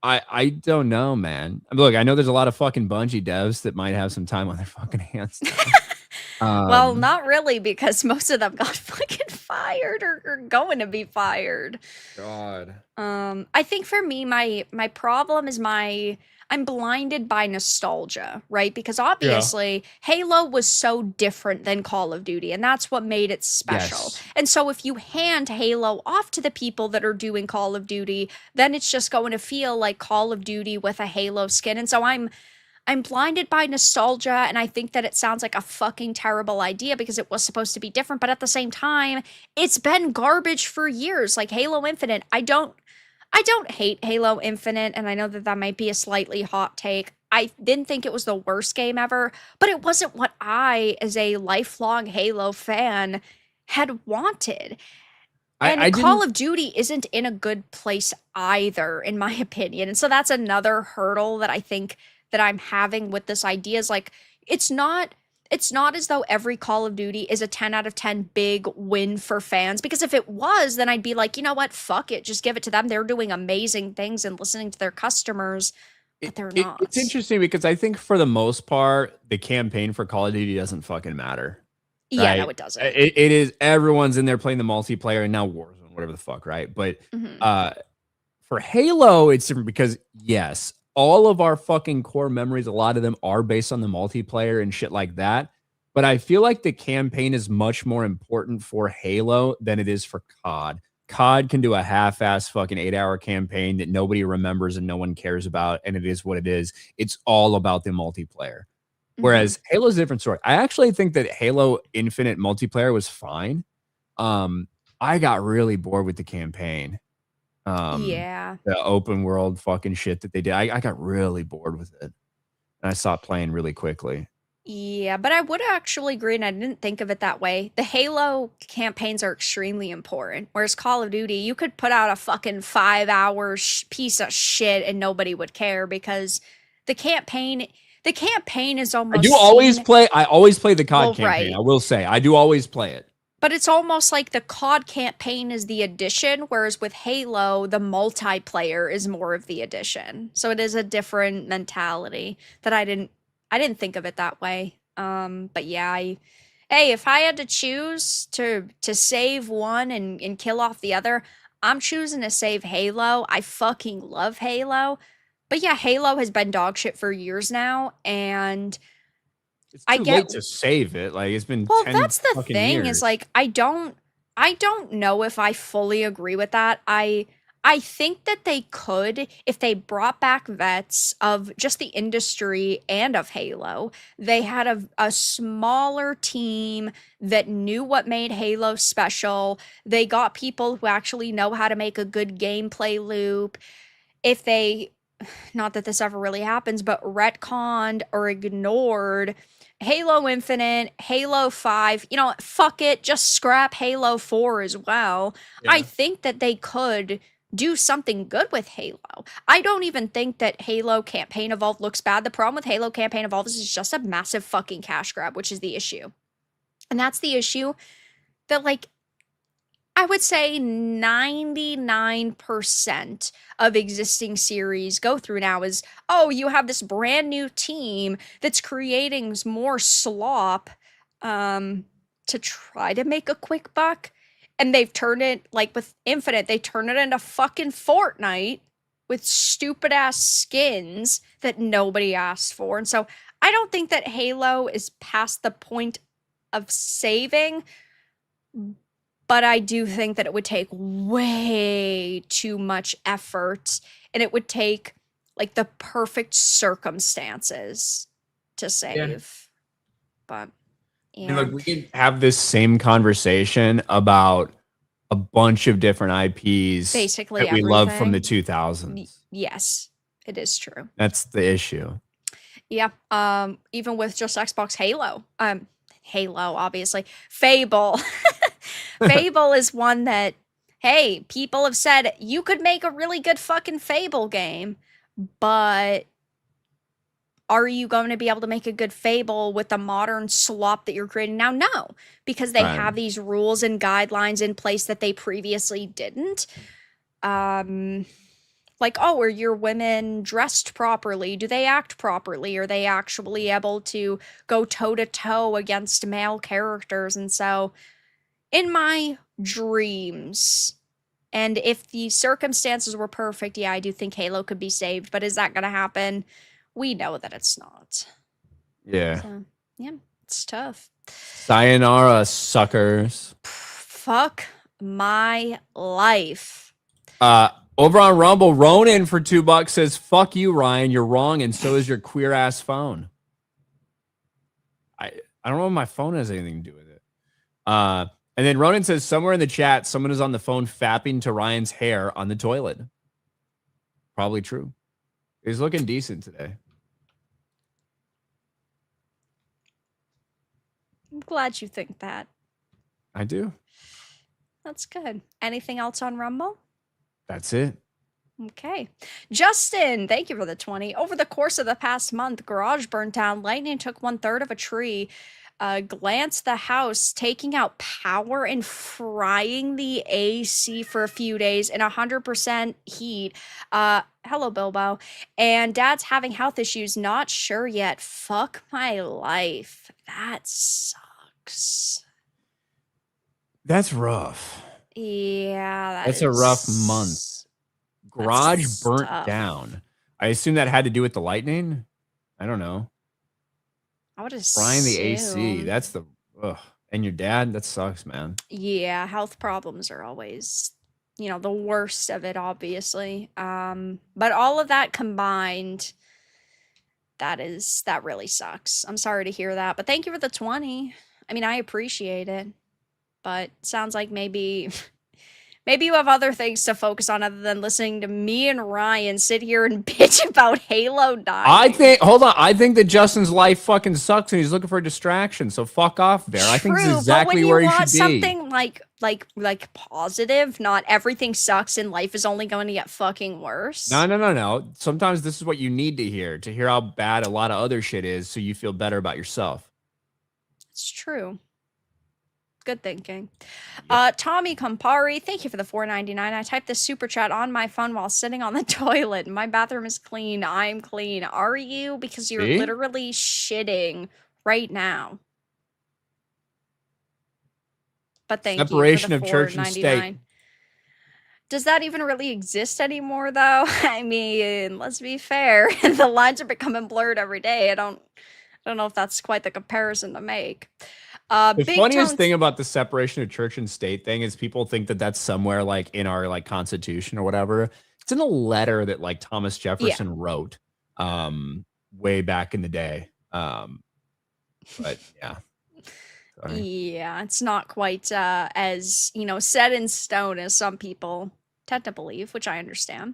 I don't know, man. I mean, look, I know there's a lot of fucking Bungie devs that might have some time on their fucking hands now. Well, not really, because most of them got fucking fired or going to be fired. God. I think for me, my problem is I'm blinded by nostalgia, right? Because obviously Halo was so different than Call of Duty, and that's what made it special. Yes. And so if you hand Halo off to the people that are doing Call of Duty, then it's just going to feel like Call of Duty with a Halo skin. And so I'm I'm blinded by nostalgia, and I think that it sounds like a fucking terrible idea because it was supposed to be different, but at the same time, it's been garbage for years. Like Halo Infinite, I don't hate Halo Infinite, and I know that that might be a slightly hot take. I didn't think it was the worst game ever, but it wasn't what I, as a lifelong Halo fan, had wanted. And I Call didn't. of Duty isn't in a good place either, in my opinion. And so that's another hurdle that I think that I'm having with this idea is like it's not as though every Call of Duty is a 10 out of 10 big win for fans because if it was, then I'd be like, "You know what? Fuck it. Just give it to them. They're doing amazing things and listening to their customers." But they're It's not. interesting because I think for the most part, the campaign for Call of Duty doesn't fucking matter. Yeah, no, Right. it doesn't. It is everyone's in there playing the multiplayer and now Warzone, whatever the fuck, right? But Mhm. for Halo, it's different because yes, all of our fucking core memories, a lot of them are based on the multiplayer and shit like that. But I feel like the campaign is much more important for Halo than it is for COD. COD can do a half-ass fucking 8-hour campaign that nobody remembers and no one cares about, and it is what it is. It's all about the multiplayer. Mhm. Whereas Halo's a different story. I actually think that Halo Infinite multiplayer was fine. I got really bored with the campaign. Yeah. The open world fucking shit that they did. I got really bored with it. And I stopped playing really quickly. Yeah, but I would actually agree, and I didn't think of it that way. The Halo campaigns are extremely important, whereas Call of Duty, you could put out a fucking 5 hour piece of shit and nobody would care because the campaign, the campaign is almost seen. I always play the COD Well, campaign. I right. will say. I do always play it. But it's almost like the COD campaign is the addition, whereas with Halo, the multiplayer is more of the addition. So it is a different mentality that I didn't think of it that way. But yeah, hey, if I had to choose to save one and kill off the other, I'm choosing to save Halo. I fucking love Halo. But yeah, Halo has been dog shit for years now, and It's I too get late to save it. Like it's been well, 10 that's the fucking thing is years. like I don't know if I fully agree with that. I think that they could if they brought back vets of just the industry and of Halo. They had a smaller team that knew what made Halo special. They got people who actually know how to make a good gameplay loop. If they not that this ever really happens, but retconned or ignored Halo Infinite, Halo 5, you know, fuck it, just scrap Halo 4 as well. I Yeah. think that they could do something good with Halo. I don't even think that Halo Campaign Evolved looks bad. The problem with Halo Campaign Evolved is it's just a massive fucking cash grab, which is the issue. And that's the issue that, like, I would say 99% of existing series go through now is, oh, you have this brand new team that's creating more slop to try to make a quick buck. And they've turned it, like with Infinite, they turn it into fucking Fortnite with stupid ass skins that nobody asked for. And so I don't think that Halo is past the point of saving, but I do think that it would take way too much effort and it would take like the perfect circumstances to Yeah. save. But I mean, yeah. look, we could have this same conversation about a bunch of different IPs Basically that we love from the everything. 2000s. Yes, it is true. That's the issue. Yeah. Even with just Xbox Halo. Halo, obviously. Fable. Fable is one that, hey, people have said you could make a really good fucking Fable game, but are you going to be able to make a good Fable with the modern slop that you're creating now? No, because they Right. have these rules and guidelines in place that they previously didn't. Like, oh, are your women dressed properly? Do they act properly? Are they actually able to go toe to toe against male characters? And so, in my dreams, and if the circumstances were perfect, yeah, I do think Halo could be saved. But is that going to happen? We know that it's not. Yeah. So, yeah, it's tough. Sayonara, suckers. Fuck my life. Over on Rumble, Ronan for $2 says, "Fuck you, Ryan. You're wrong, and so is your queer ass phone." I don't know if my phone has anything to do with it. And then Ronan says, somewhere in the chat, someone is on the phone fapping to Ryan's hair on the toilet. Probably true. He's looking decent today. I'm glad you think that. I do. That's good. Anything else on Rumble? That's it. Okay. Justin, thank you for the 20. Over the course of the past month, garage burned down. Lightning took 1/3 of a tree. Glanced the house, taking out power and frying the AC for a few days in 100% heat. Hello, Bilbo. And dad's having health issues. Not sure yet. Fuck my life. That sucks. That's rough. Yeah, That's a rough month. Garage burnt tough. down. I assume that had to do with the lightning. I don't know. I would Frying the AC. assume. That's the ugh. And your dad, that sucks, man. Yeah, health problems are always, the worst of it, obviously. But all of that combined, that really sucks. I'm sorry to hear that, but thank you for the 20. I mean, I appreciate it, but sounds like maybe you have other things to focus on other than listening to me and Ryan sit here and bitch about Halo 9. I think that Justin's life fucking sucks and he's looking for a distraction. So fuck off, Bear. I think this is exactly where he should be. Something like positive, not everything sucks and life is only going to get fucking worse. No. Sometimes this is what you need to hear how bad a lot of other shit is, so you feel better about yourself. It's true. Good thinking. Tommy Campari, thank you for the $4.99. I typed this super chat on my phone while sitting on the toilet. My bathroom is clean. I'm clean. Are you? Because you're literally shitting right now. But thank Separation you of for the church and state. Does that even really exist anymore, though? I mean, let's be fair. The lines are becoming blurred every day. I don't know if that's quite the comparison to make. The funniest thing about the separation of church and state thing is people think that that's somewhere like in our like constitution or whatever. It's in a letter that like Thomas Jefferson wrote way back in the day. But yeah. Sorry. Yeah, it's not quite as, set in stone as some people tend to believe, which I understand.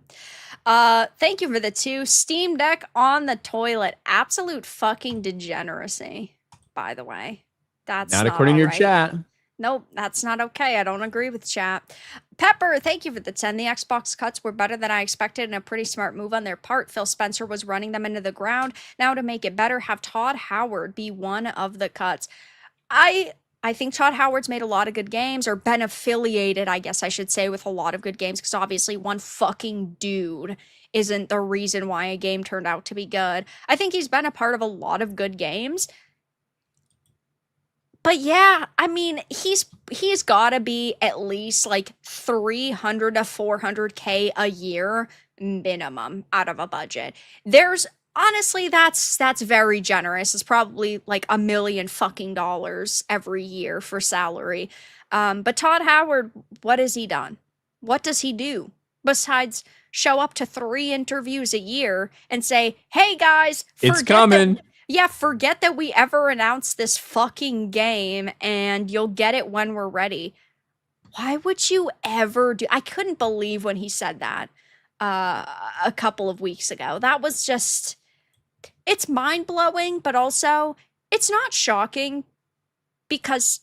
Thank you for the 2. Steam Deck on the toilet. Absolute fucking degeneracy, by the way. That's not according to your chat. Nope, that's not okay. I don't agree with chat. Pepper, thank you for the 10. The Xbox cuts were better than I expected and a pretty smart move on their part. Phil Spencer was running them into the ground. Now to make it better, have Todd Howard be one of the cuts. I think Todd Howard's made a lot of good games, or been affiliated, I guess I should say, with a lot of good games, because obviously one fucking dude isn't the reason why a game turned out to be good. I think he's been a part of a lot of good games. But yeah, I mean, he's got to be at least like 300 to 400K a year minimum out of a budget. Honestly, that's very generous. It's probably like $1 million fucking dollars every year for salary. But Todd Howard, what has he done? What does he do besides show up to 3 interviews a year and say, "Hey guys, it's coming." Forget that we ever announced this fucking game and you'll get it when we're ready. Why would you ever do? I couldn't believe when he said that a couple of weeks ago. That was just, it's mind-blowing, but also it's not shocking because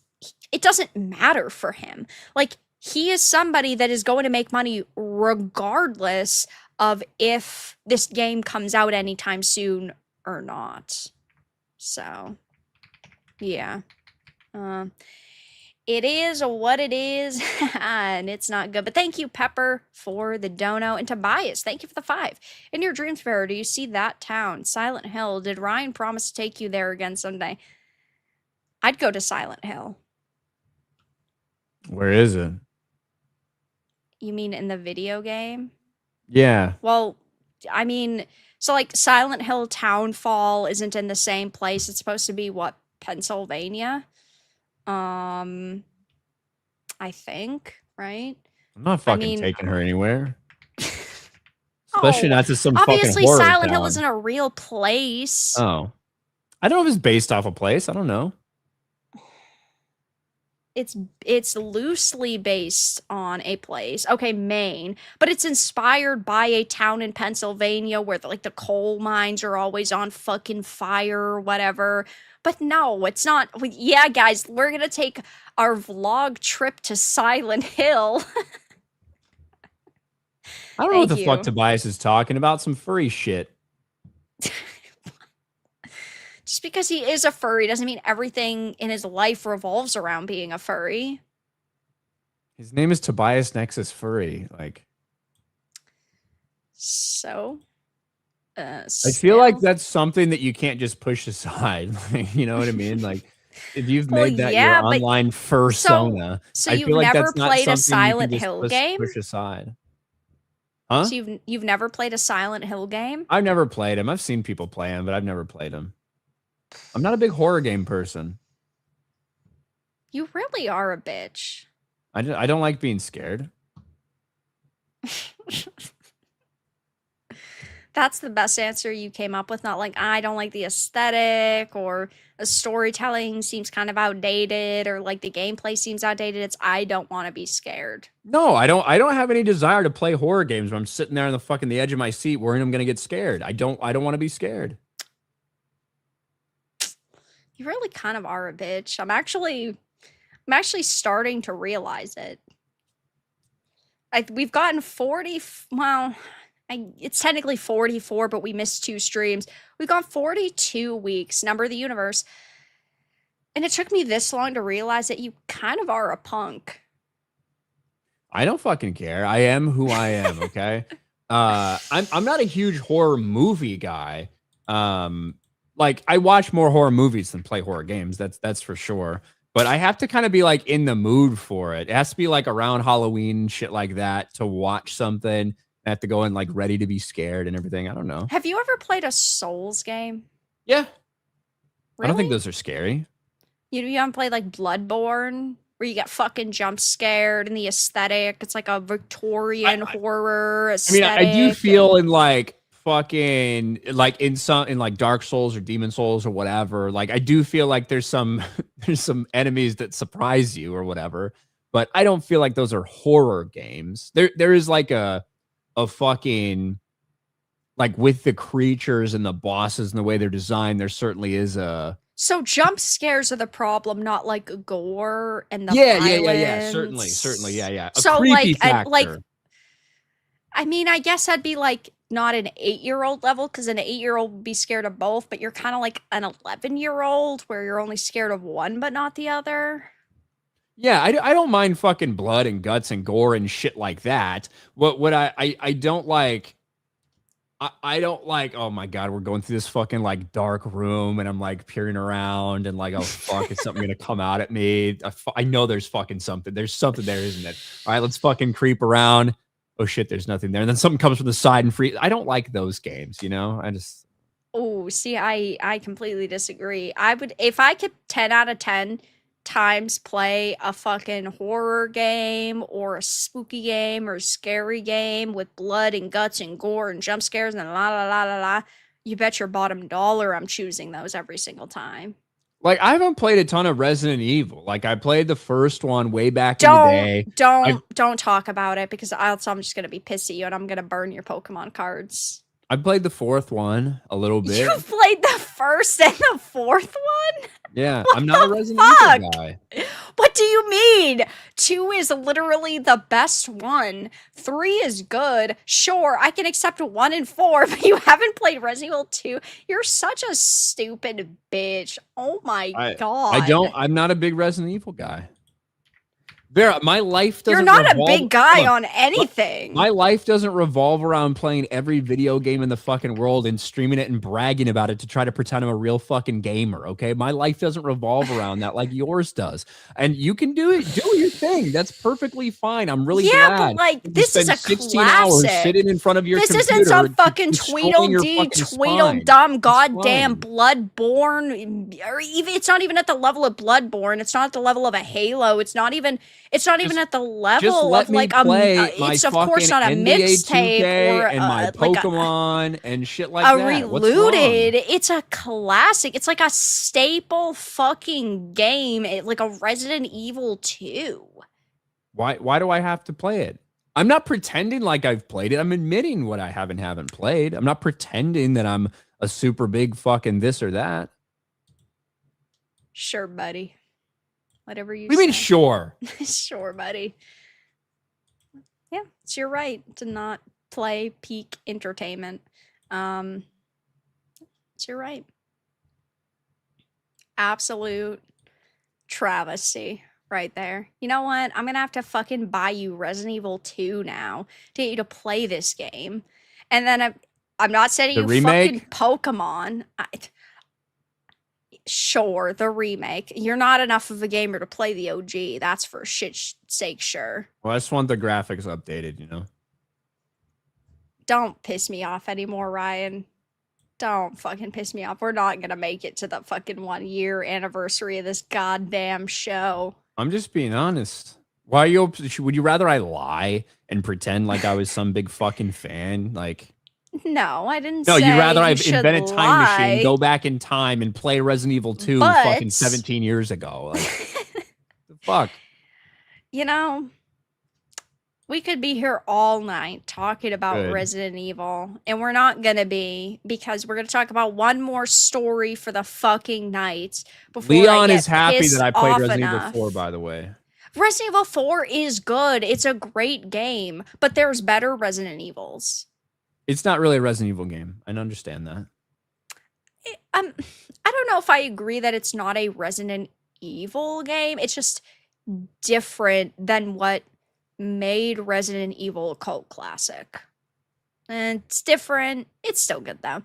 it doesn't matter for him. Like, he is somebody that is going to make money regardless of if this game comes out anytime soon or not. So, yeah. It is what it is, and it's not good. But thank you, Pepper, for the dono. And Tobias, thank you for the 5. In your dreams, Farrah, do you see that town, Silent Hill? Did Ryan promise to take you there again someday? I'd go to Silent Hill. Where is it? You mean in the video game? Yeah. Well, I mean, so like Silent Hill Townfall isn't in the same place. It's supposed to be what, Pennsylvania? I think, right? I'm not fucking taking her anywhere. Especially Oh, not to some fucking obviously horror Silent Hill town. isn't a real place. Oh. I don't know if it's based off a place. I don't know. It's loosely based on a place. Okay, Maine, but it's inspired by a town in Pennsylvania where the coal mines are always on fucking fire or whatever. But no, it's not. Yeah, guys, we're gonna take our vlog trip to Silent Hill. I don't know what Thank the fuck you. Tobias is talking about. Some furry shit. Just because he is a furry doesn't mean everything in his life revolves around being a furry. His name is Tobias Nexus Furry. Like, So, I feel like still. that's something that you can't just push aside. You know what I mean? Like, if you've Well, made that your yeah, but online fursona, so I you've feel like never that's not played a something you can Silent just Hill game? push aside. Huh? So you've never played a Silent Hill game? I've never played him. I've seen people play him, but I've never played him. I'm not a big horror game person. You really are a bitch. I don't like being scared. That's the best answer you came up with. Not like I don't like the aesthetic or the storytelling seems kind of outdated or like the gameplay seems outdated. It's I don't want to be scared. No, I don't have any desire to play horror games where I'm sitting there on the edge of my seat worrying I'm gonna get scared. I don't want to be scared. You really kind of are a bitch. I'm actually starting to realize it. We've gotten 40. Well, it's technically 44, but we missed 2 streams. We've gone 42 weeks, number of the universe. And it took me this long to realize that you kind of are a punk. I don't fucking care. I am who I am, okay? I'm not a huge horror movie guy. Like I watch more horror movies than play horror games. That's for sure. But I have to kind of be like in the mood for it. It has to be like around Halloween, shit like that, to watch something. I have to go in like ready to be scared and everything. I don't know. Have you ever played a Souls game? Yeah. Really? I don't think those are scary. You haven't played like Bloodborne, where you get fucking jump scared and the aesthetic. It's like a Victorian horror aesthetic. I mean, I do feel in like fucking like in like Dark Souls or Demon Souls or whatever. Like I do feel like there's some enemies that surprise you or whatever. But I don't feel like those are horror games. There is like a fucking like with the creatures and the bosses and the way they're designed, there certainly is a. So jump scares are the problem, not like gore and the Yeah. violence. Certainly, yeah. A So creepy like, factor. I mean, I guess I'd be like not an 8-year-old level because an 8-year-old would be scared of both, but you're kind of like an 11-year-old where you're only scared of one but not the other. Yeah, I don't mind fucking blood and guts and gore and shit like that. What I don't like. I don't like, oh my God, we're going through this fucking like dark room and I'm like peering around and like, oh fuck, is something gonna come out at me? I know there's fucking something. There's something there, isn't it? All right, let's fucking creep around. Oh shit, there's nothing there. And then something comes from the side and free. I don't like those games, you know? I just. Oh, see, I completely disagree. I would, if I could 10 out of 10 times play a fucking horror game or a spooky game or a scary game with blood and guts and gore and jump scares and la la la la la, you bet your bottom dollar I'm choosing those every single time. Like, I haven't played a ton of Resident Evil. Like, I played the first one way back in the day. Don't talk about it because I'm just gonna be pissed at you and I'm gonna burn your Pokemon cards. I played the fourth one a little bit. You played the first and the fourth one? Yeah, What I'm not a the Resident Evil guy. What do you mean? 2 is literally the best one. 3 is good. Sure, I can accept 1 and 4, but you haven't played Resident Evil 2. You're such a stupid bitch. Oh my God. I'm not a big Resident Evil guy. Vera, my life doesn't. You're not a big guy on anything. My life doesn't revolve around playing every video game in the fucking world and streaming it and bragging about it to try to pretend I'm a real fucking gamer. Okay, my life doesn't revolve around that like yours does. And you can do it. Do your thing. That's perfectly fine. I'm really glad. But like this is a 16 hours classic. sitting in front of your This computer. isn't some fucking Tweedledee, Tweedledum, goddamn fine. Bloodborne, or even it's not even at the level of Bloodborne. It's not at the level of a Halo. It's not even It's not even Just- at the Just level let of me like play my it's of course fucking not a NBA mixtape 2K or and my like Pokemon and shit like a that. What's wrong? Reloaded. It's a classic. It's like a staple fucking game. Like a Resident Evil 2. Why do I have to play it? I'm not pretending like I've played it. I'm admitting what I haven't played. I'm not pretending that I'm a super big fucking this or that. Sure, buddy. Whatever you What do you mean, say. sure? Sure, buddy. Yeah, it's your right to not play peak entertainment. It's your right. Absolute travesty right there. You know what? I'm gonna have to fucking buy you Resident Evil 2 now to get you to play this game. And then I'm not sending The you remake? fucking Pokemon. Sure, the remake. You're not enough of a gamer to play the OG. That's for shit's sake, sure. Well, I just want the graphics updated, you know? Don't piss me off anymore, Ryan. Don't fucking piss me off. We're not gonna make it to the fucking 1 year anniversary of this goddamn show. I'm just being honest. Why are you? Would you rather I lie and pretend like I was some big fucking fan? Like, No, I didn't no, say you'd rather you I've should invent a time machine, lie. go back in time, and play Resident Evil 2 fucking But 17 years ago. Like, the fuck? you know, we could be here all night talking about Good. Resident Evil, and we're not gonna be because we're gonna talk about one more story for the fucking night before Leon I get is happy pissed that I played off Resident Evil enough. 4, by the way. Resident Evil 4 is good. It's a great game, but there's better Resident Evils. It's not really a Resident Evil game. I understand that. I don't know if I agree that it's not a Resident Evil game. It's just different than what made Resident Evil a cult classic. And it's different. It's still good though.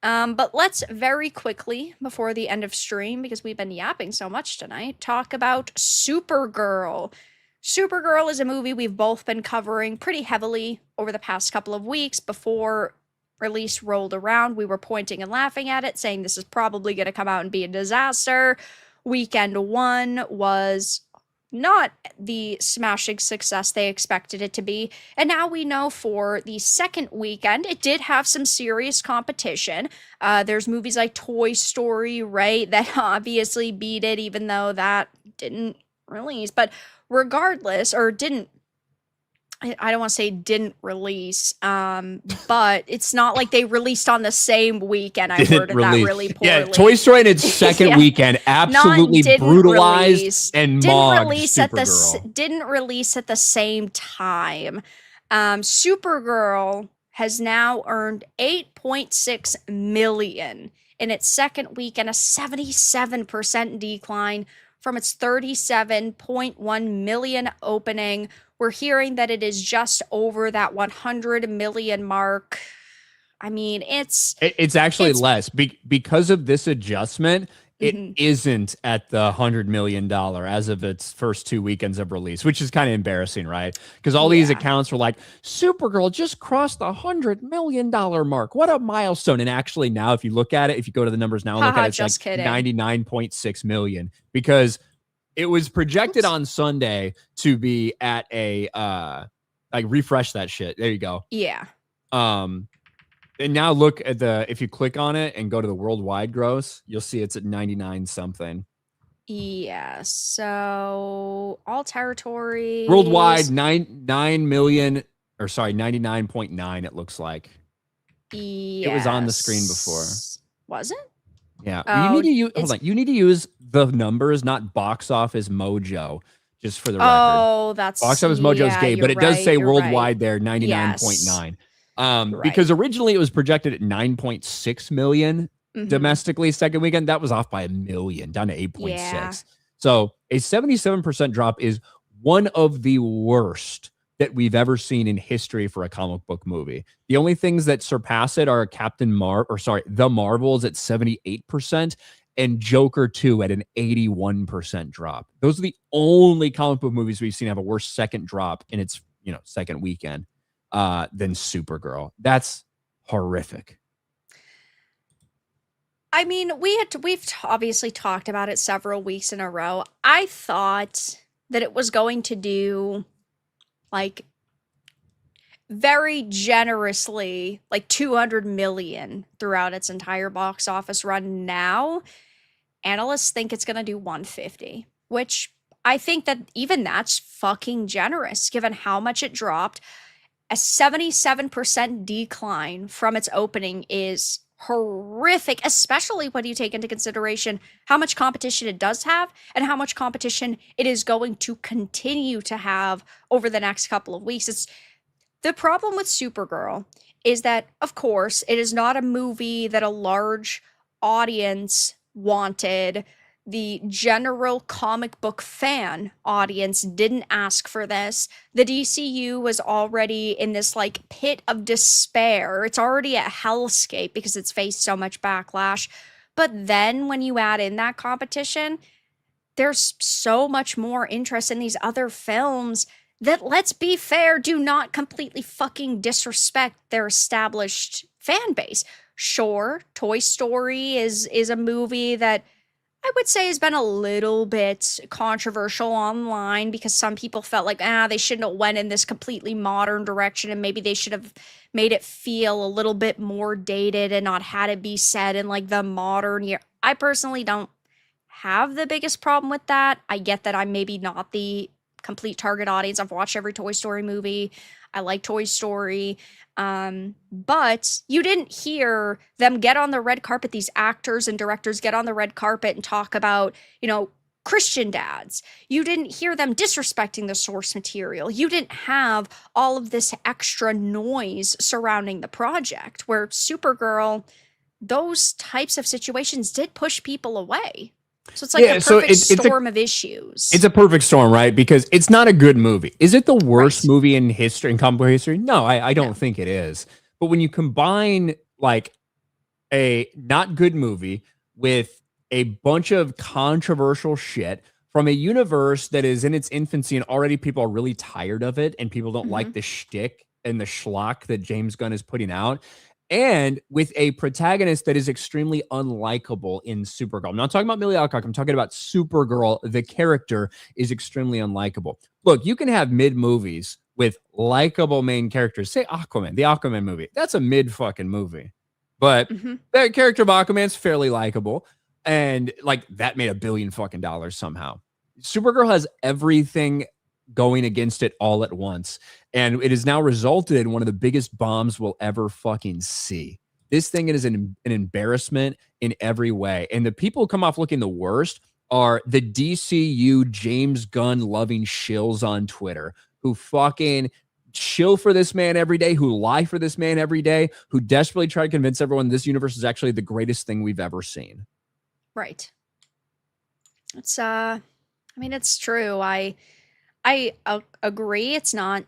But let's very quickly, before the end of stream, because we've been yapping so much tonight, talk about Supergirl. Supergirl is a movie we've both been covering pretty heavily over the past couple of weeks. Before release rolled around, we were pointing and laughing at it, saying this is probably going to come out and be a disaster. Weekend one was not the smashing success they expected it to be. And now we know for the second weekend, it did have some serious competition. There's movies like Toy Story, right, that obviously beat it, even though that didn't release. But regardless, or didn't, I don't want to say didn't release, but it's not like they released on the same weekend. I worded that really poorly. Yeah, Toy Story in its second Yeah. weekend absolutely brutalized and mogged didn't release at the same time. Supergirl has now earned 8.6 million in its second week and a 77% decline from its 37.1 million opening. We're hearing that it is just over that 100 million mark. I mean, it's actually less because of this adjustment. It isn't at the $100 million as of its first 2 weekends of release, which is kind of embarrassing, right? Because all these accounts were like, Supergirl just crossed the $100 million mark. What a milestone. And actually now, if you look at it, if you go to the numbers now and look at it, it's like 99.6 million, because it was projected on Sunday to be at a, like, refresh that shit. There you go. Yeah. And now look at if you click on it and go to the worldwide gross, you'll see it's at 99 something. Yeah. So all territories. Worldwide, 9 million, or sorry, 99.9, it looks like. Yes. It was on the screen before. Was it? Yeah. Oh, you need to use, hold on. You need to use the numbers, not Box Office Mojo, just for the record. Oh, that's Box Office Mojo's gay, but it does say worldwide there, 99.9. Because originally it was projected at 9.6 million domestically second weekend. That was off by 1 million, down to 8.6. Yeah. So a 77% drop is one of the worst that we've ever seen in history for a comic book movie. The only things that surpass it are The Marvels at 78% and Joker 2 at an 81% drop. Those are the only comic book movies we've seen have a worse second drop in its, second weekend than Supergirl. That's horrific. I mean, we've obviously talked about it several weeks in a row. I thought that it was going to do like very generously like 200 million throughout its entire box office run. Now analysts think it's going to do 150, which I think that even that's fucking generous given how much it dropped. A 77% decline from its opening is horrific, especially when you take into consideration how much competition it does have and how much competition it is going to continue to have over the next couple of weeks. It's the problem with Supergirl is that, of course, it is not a movie that a large audience wanted. The general comic book fan audience didn't ask for this. The DCU was already in this like pit of despair. It's already a hellscape because it's faced so much backlash. But then when you add in that competition, there's so much more interest in these other films that, let's be fair, do not completely fucking disrespect their established fan base. Sure, Toy Story is a movie that I would say has been a little bit controversial online because some people felt like, they shouldn't have went in this completely modern direction and maybe they should have made it feel a little bit more dated and not had it be set in like the modern year. I personally don't have the biggest problem with that. I get that I'm maybe not the complete target audience. I've watched every Toy Story movie. I like Toy Story. But you didn't hear them get on the red carpet, these actors and directors get on the red carpet and talk about, Christian dads. You didn't hear them disrespecting the source material. You didn't have all of this extra noise surrounding the project, where Supergirl, those types of situations did push people away. So it's like the perfect storm of issues. It's a perfect storm, right? Because it's not a good movie. Is it the worst movie in history, in comic book history? No, I don't think it is. But when you combine like a not good movie with a bunch of controversial shit from a universe that is in its infancy and already people are really tired of it and people don't like the shtick and the schlock that James Gunn is putting out, and with a protagonist that is extremely unlikable in Supergirl. I'm not talking about Millie Alcock. I'm talking about Supergirl. The character is extremely unlikable. Look, you can have mid movies with likable main characters. Say Aquaman, the Aquaman movie. That's a mid fucking movie. But the character of Aquaman's fairly likable. And like that made $1 billion fucking somehow. Supergirl has everything going against it all at once. And it has now resulted in one of the biggest bombs we'll ever fucking see. This thing is an embarrassment in every way. And the people who come off looking the worst are the DCU James Gunn loving shills on Twitter who fucking chill for this man every day, who lie for this man every day, who desperately try to convince everyone this universe is actually the greatest thing we've ever seen. Right. It's it's true. I agree it's not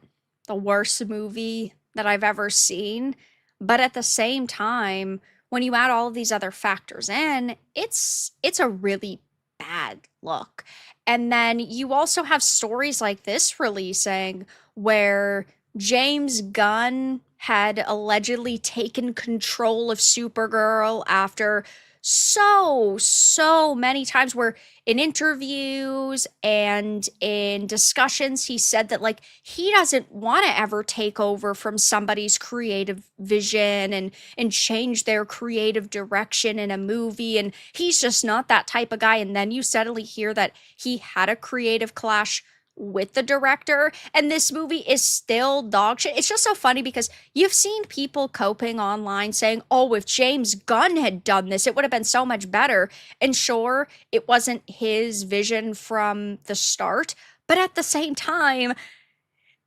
the worst movie that I've ever seen, but at the same time, when you add all of these other factors in, it's a really bad look. And then you also have stories like this releasing where James Gunn had allegedly taken control of Supergirl after so many times, where in interviews and in discussions he said that like he doesn't want to ever take over from somebody's creative vision and change their creative direction in a movie, and he's just not that type of guy. And then you suddenly hear that he had a creative clash with the director, and this movie is still dog shit. It's just so funny because you've seen people coping online saying, oh, if James Gunn had done this, it would have been so much better. And sure, it wasn't his vision from the start, but at the same time,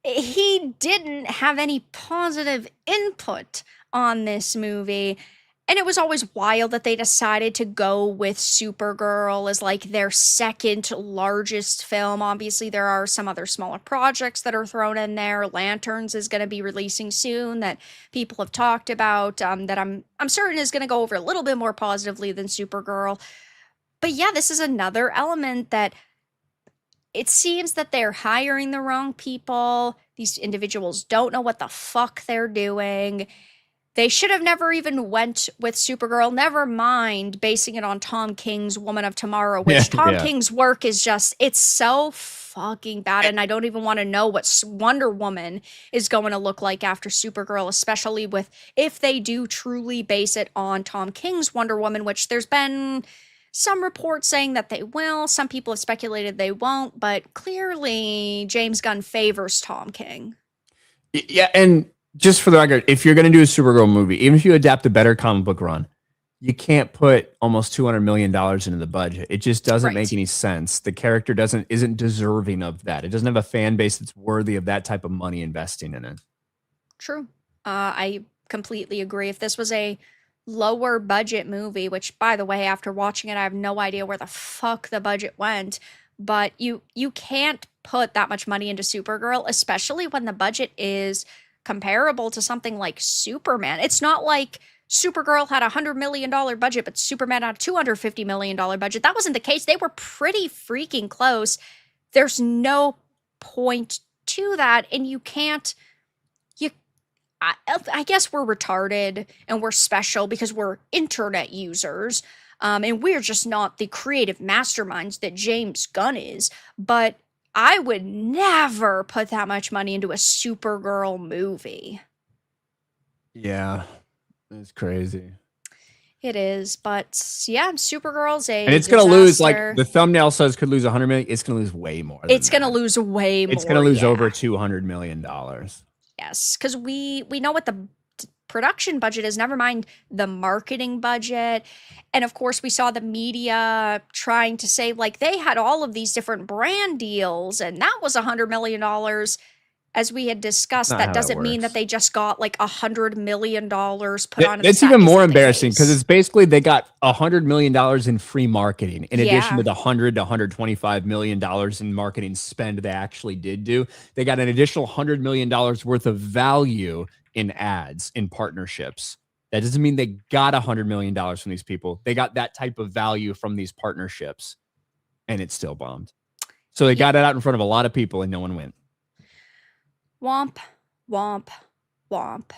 he didn't have any positive input on this movie. And it was always wild that they decided to go with Supergirl as like their second largest film. Obviously, there are some other smaller projects that are thrown in there. Lanterns is going to be releasing soon that people have talked about, that I'm certain is going to go over a little bit more positively than Supergirl. But yeah, this is another element that it seems that they're hiring the wrong people. These individuals don't know what the fuck they're doing. They should have never even went with Supergirl. Never mind basing it on Tom King's Woman of Tomorrow, which Tom Yeah. King's work is just, it's so fucking bad. And I don't even want to know what Wonder Woman is going to look like after Supergirl, especially with if they do truly base it on Tom King's Wonder Woman, which there's been some reports saying that they will. Some people have speculated they won't, but clearly James Gunn favors Tom King. Yeah, and just for the record, if you're going to do a Supergirl movie, even if you adapt a better comic book run, you can't put almost $200 million into the budget. It just doesn't make any sense. The character isn't deserving of that. It doesn't have a fan base that's worthy of that type of money investing in it. True. I completely agree. If this was a lower budget movie, which by the way, after watching it, I have no idea where the fuck the budget went, but you can't put that much money into Supergirl, especially when the budget is comparable to something like Superman. It's not like Supergirl had $100 million budget, but Superman had a $250 million budget. That wasn't the case. They were pretty freaking close. There's no point to that, and you can't. I guess we're retarded and we're special because we're internet users, and we're just not the creative masterminds that James Gunn is. But I would never put that much money into a Supergirl movie. Yeah, it's crazy. It is, but yeah, Supergirl's a and it's disaster. Gonna lose, like the thumbnail says, could lose 100 million. It's gonna lose way more. It's gonna lose way more. It's gonna lose over $200 million. Yes, because we know what the production budget is, never mind the marketing budget. And of course, we saw the media trying to say, like, they had all of these different brand deals, and that was $100 million. As we had discussed, that doesn't mean that they just got like $100 million put on. It's even more embarrassing because it's basically they got $100 million in free marketing in addition to the $100 to $125 million in marketing spend they actually did do. They got an additional $100 million worth of value in ads, in partnerships. That doesn't mean they got $100 million from these people. They got that type of value from these partnerships, and it still bombed. So they got it out in front of a lot of people, and no one went. Womp, womp, womp.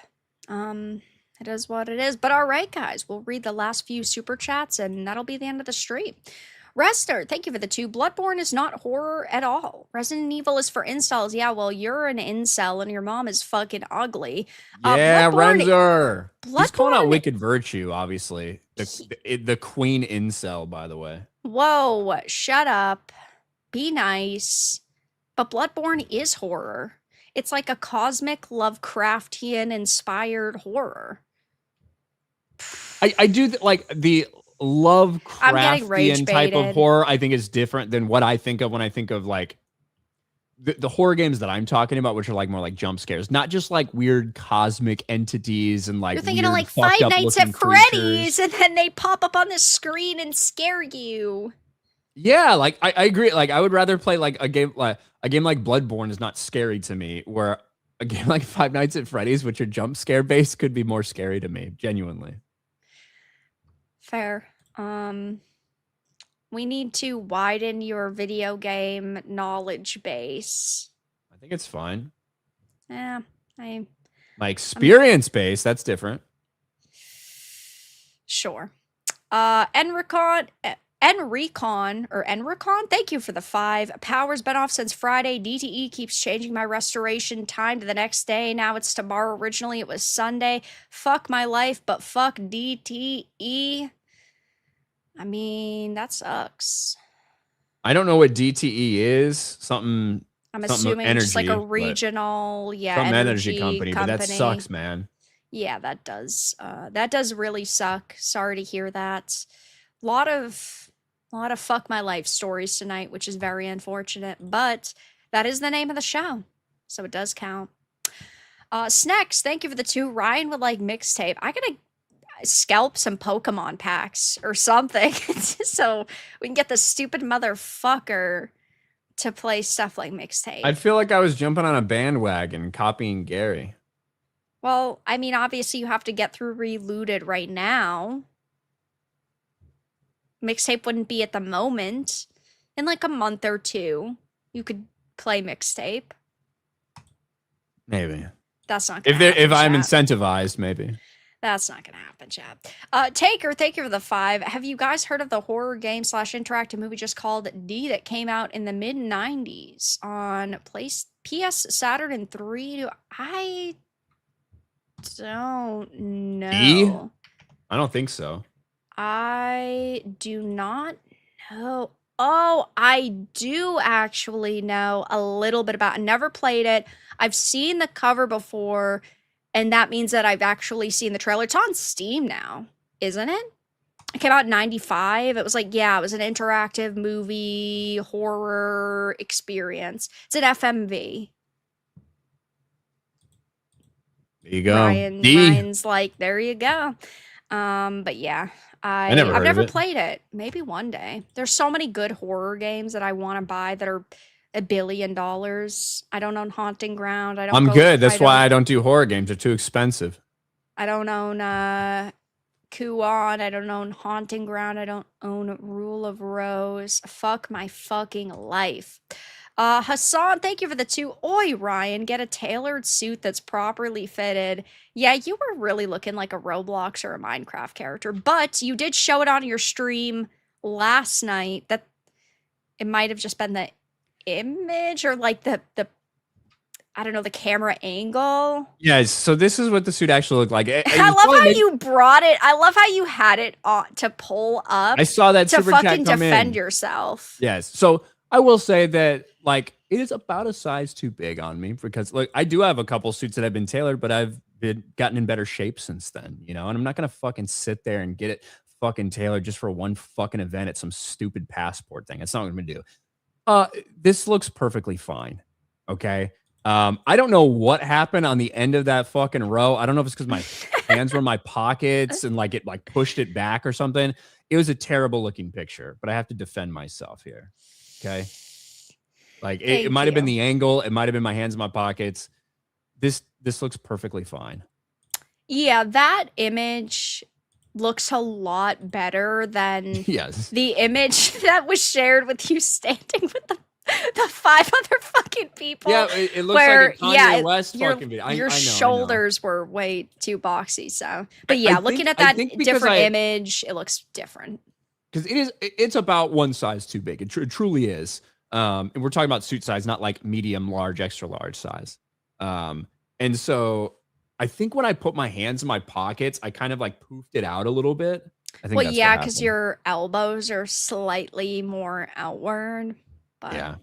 It is what it is. But all right, guys, we'll read the last few super chats, and that'll be the end of the stream. Rester, thank you for the 2. Bloodborne is not horror at all. Resident Evil is for incels. Yeah, well, you're an incel, and your mom is fucking ugly. Yeah, Renzer. He's calling out Wicked Virtue, obviously. The queen incel, by the way. Whoa, shut up. Be nice. But Bloodborne is horror. It's like a cosmic Lovecraftian-inspired horror. I do like the Lovecraftian type of horror. I think is different than what I think of when I think of like the horror games that I'm talking about, which are like more like jump scares, not just like weird cosmic entities and like you're thinking of like Five Nights at Freddy's, and then they pop up on the screen and scare you. Yeah, like I agree. Like I would rather play like a game like Bloodborne is not scary to me, where a game like Five Nights at Freddy's, which are jump scare based, could be more scary to me, genuinely. Fair. We need to widen your video game knowledge base. I think it's fine. Yeah, my experience base, that's different. Sure. Enricon, thank you for the 5. Power's been off since Friday. DTE keeps changing my restoration time to the next day. Now it's tomorrow. Originally it was Sunday. Fuck my life, but fuck DTE. I mean, that sucks. I don't know what DTE is. Something. I'm assuming energy, just like a regional, some energy company, but that sucks, man. Yeah, that does. That does really suck. Sorry to hear that. A lot of fuck my life stories tonight, which is very unfortunate, but that is the name of the show, so it does count. Snacks, thank you for the 2. Ryan would like mixtape. I gotta scalp some Pokemon packs or something so we can get the stupid motherfucker to play stuff like mixtape. I feel like I was jumping on a bandwagon copying Gary. Well, I mean, obviously you have to get through Reloaded right now. Mixtape wouldn't be at the moment. In like a month or 2, you could play mixtape. Maybe. That's not gonna if I'm incentivized, maybe. That's not gonna happen, chat. Taker, thank you for the 5. Have you guys heard of the horror game / interactive movie just called D that came out in the mid 90s on PS, Saturn, and 3? I don't D? know. I don't think so. I do not know. Oh, I do actually know a little bit about it. I never played it. I've seen the cover before, and that means that I've actually seen the trailer. It's on Steam now, isn't it? It came out in 95. It was like, yeah, it was an interactive movie horror experience. It's an FMV. There you go. Ryan's like, there you go. But yeah, I've never heard of never it. played it. Maybe one day. There's so many good horror games that I want to buy that are $1 billion. I don't own Haunting Ground. I'm good. That's why I don't do horror games. They're too expensive. I don't own Kuon. I don't own Haunting Ground. I don't own Rule of Rose. Fuck my fucking life. Hassan, thank you for the 2. Oi, Ryan, get a tailored suit that's properly fitted. Yeah, you were really looking like a Roblox or a Minecraft character, but you did show it on your stream last night that it might have just been the image or like the I don't know, the camera angle. Yeah, so this is what the suit actually looked like. I love how you brought it. I love how you had it on to pull up. I saw that to super chat fucking come defend in. yourself. Yes. So I will say that like it is about a size too big on me because look, I do have a couple suits that have been tailored, but I've gotten in better shape since then, you know, and I'm not gonna fucking sit there and get it fucking tailored just for one fucking event at some stupid passport thing. That's not what I'm gonna do. This looks perfectly fine. Okay. I don't know what happened on the end of that fucking row. I don't know if it's because my hands were in my pockets and like it like pushed it back or something. It was a terrible looking picture, but I have to defend myself here. Okay. Like it might have been the angle. It might have been my hands in my pockets. This looks perfectly fine. Yeah, that image looks a lot better than yes. the image that was shared with you standing with the 5 other fucking people. Yeah, it looks like a Kanye West fucking video. Your shoulders were way too boxy. So, but I looking at that different image, it looks different. Because it's about one size too big. It truly is. And we're talking about suit size, not like medium, large, extra large size. And so I think when I put my hands in my pockets, I kind of like poofed it out a little bit. I think because your elbows are slightly more outward. But yeah.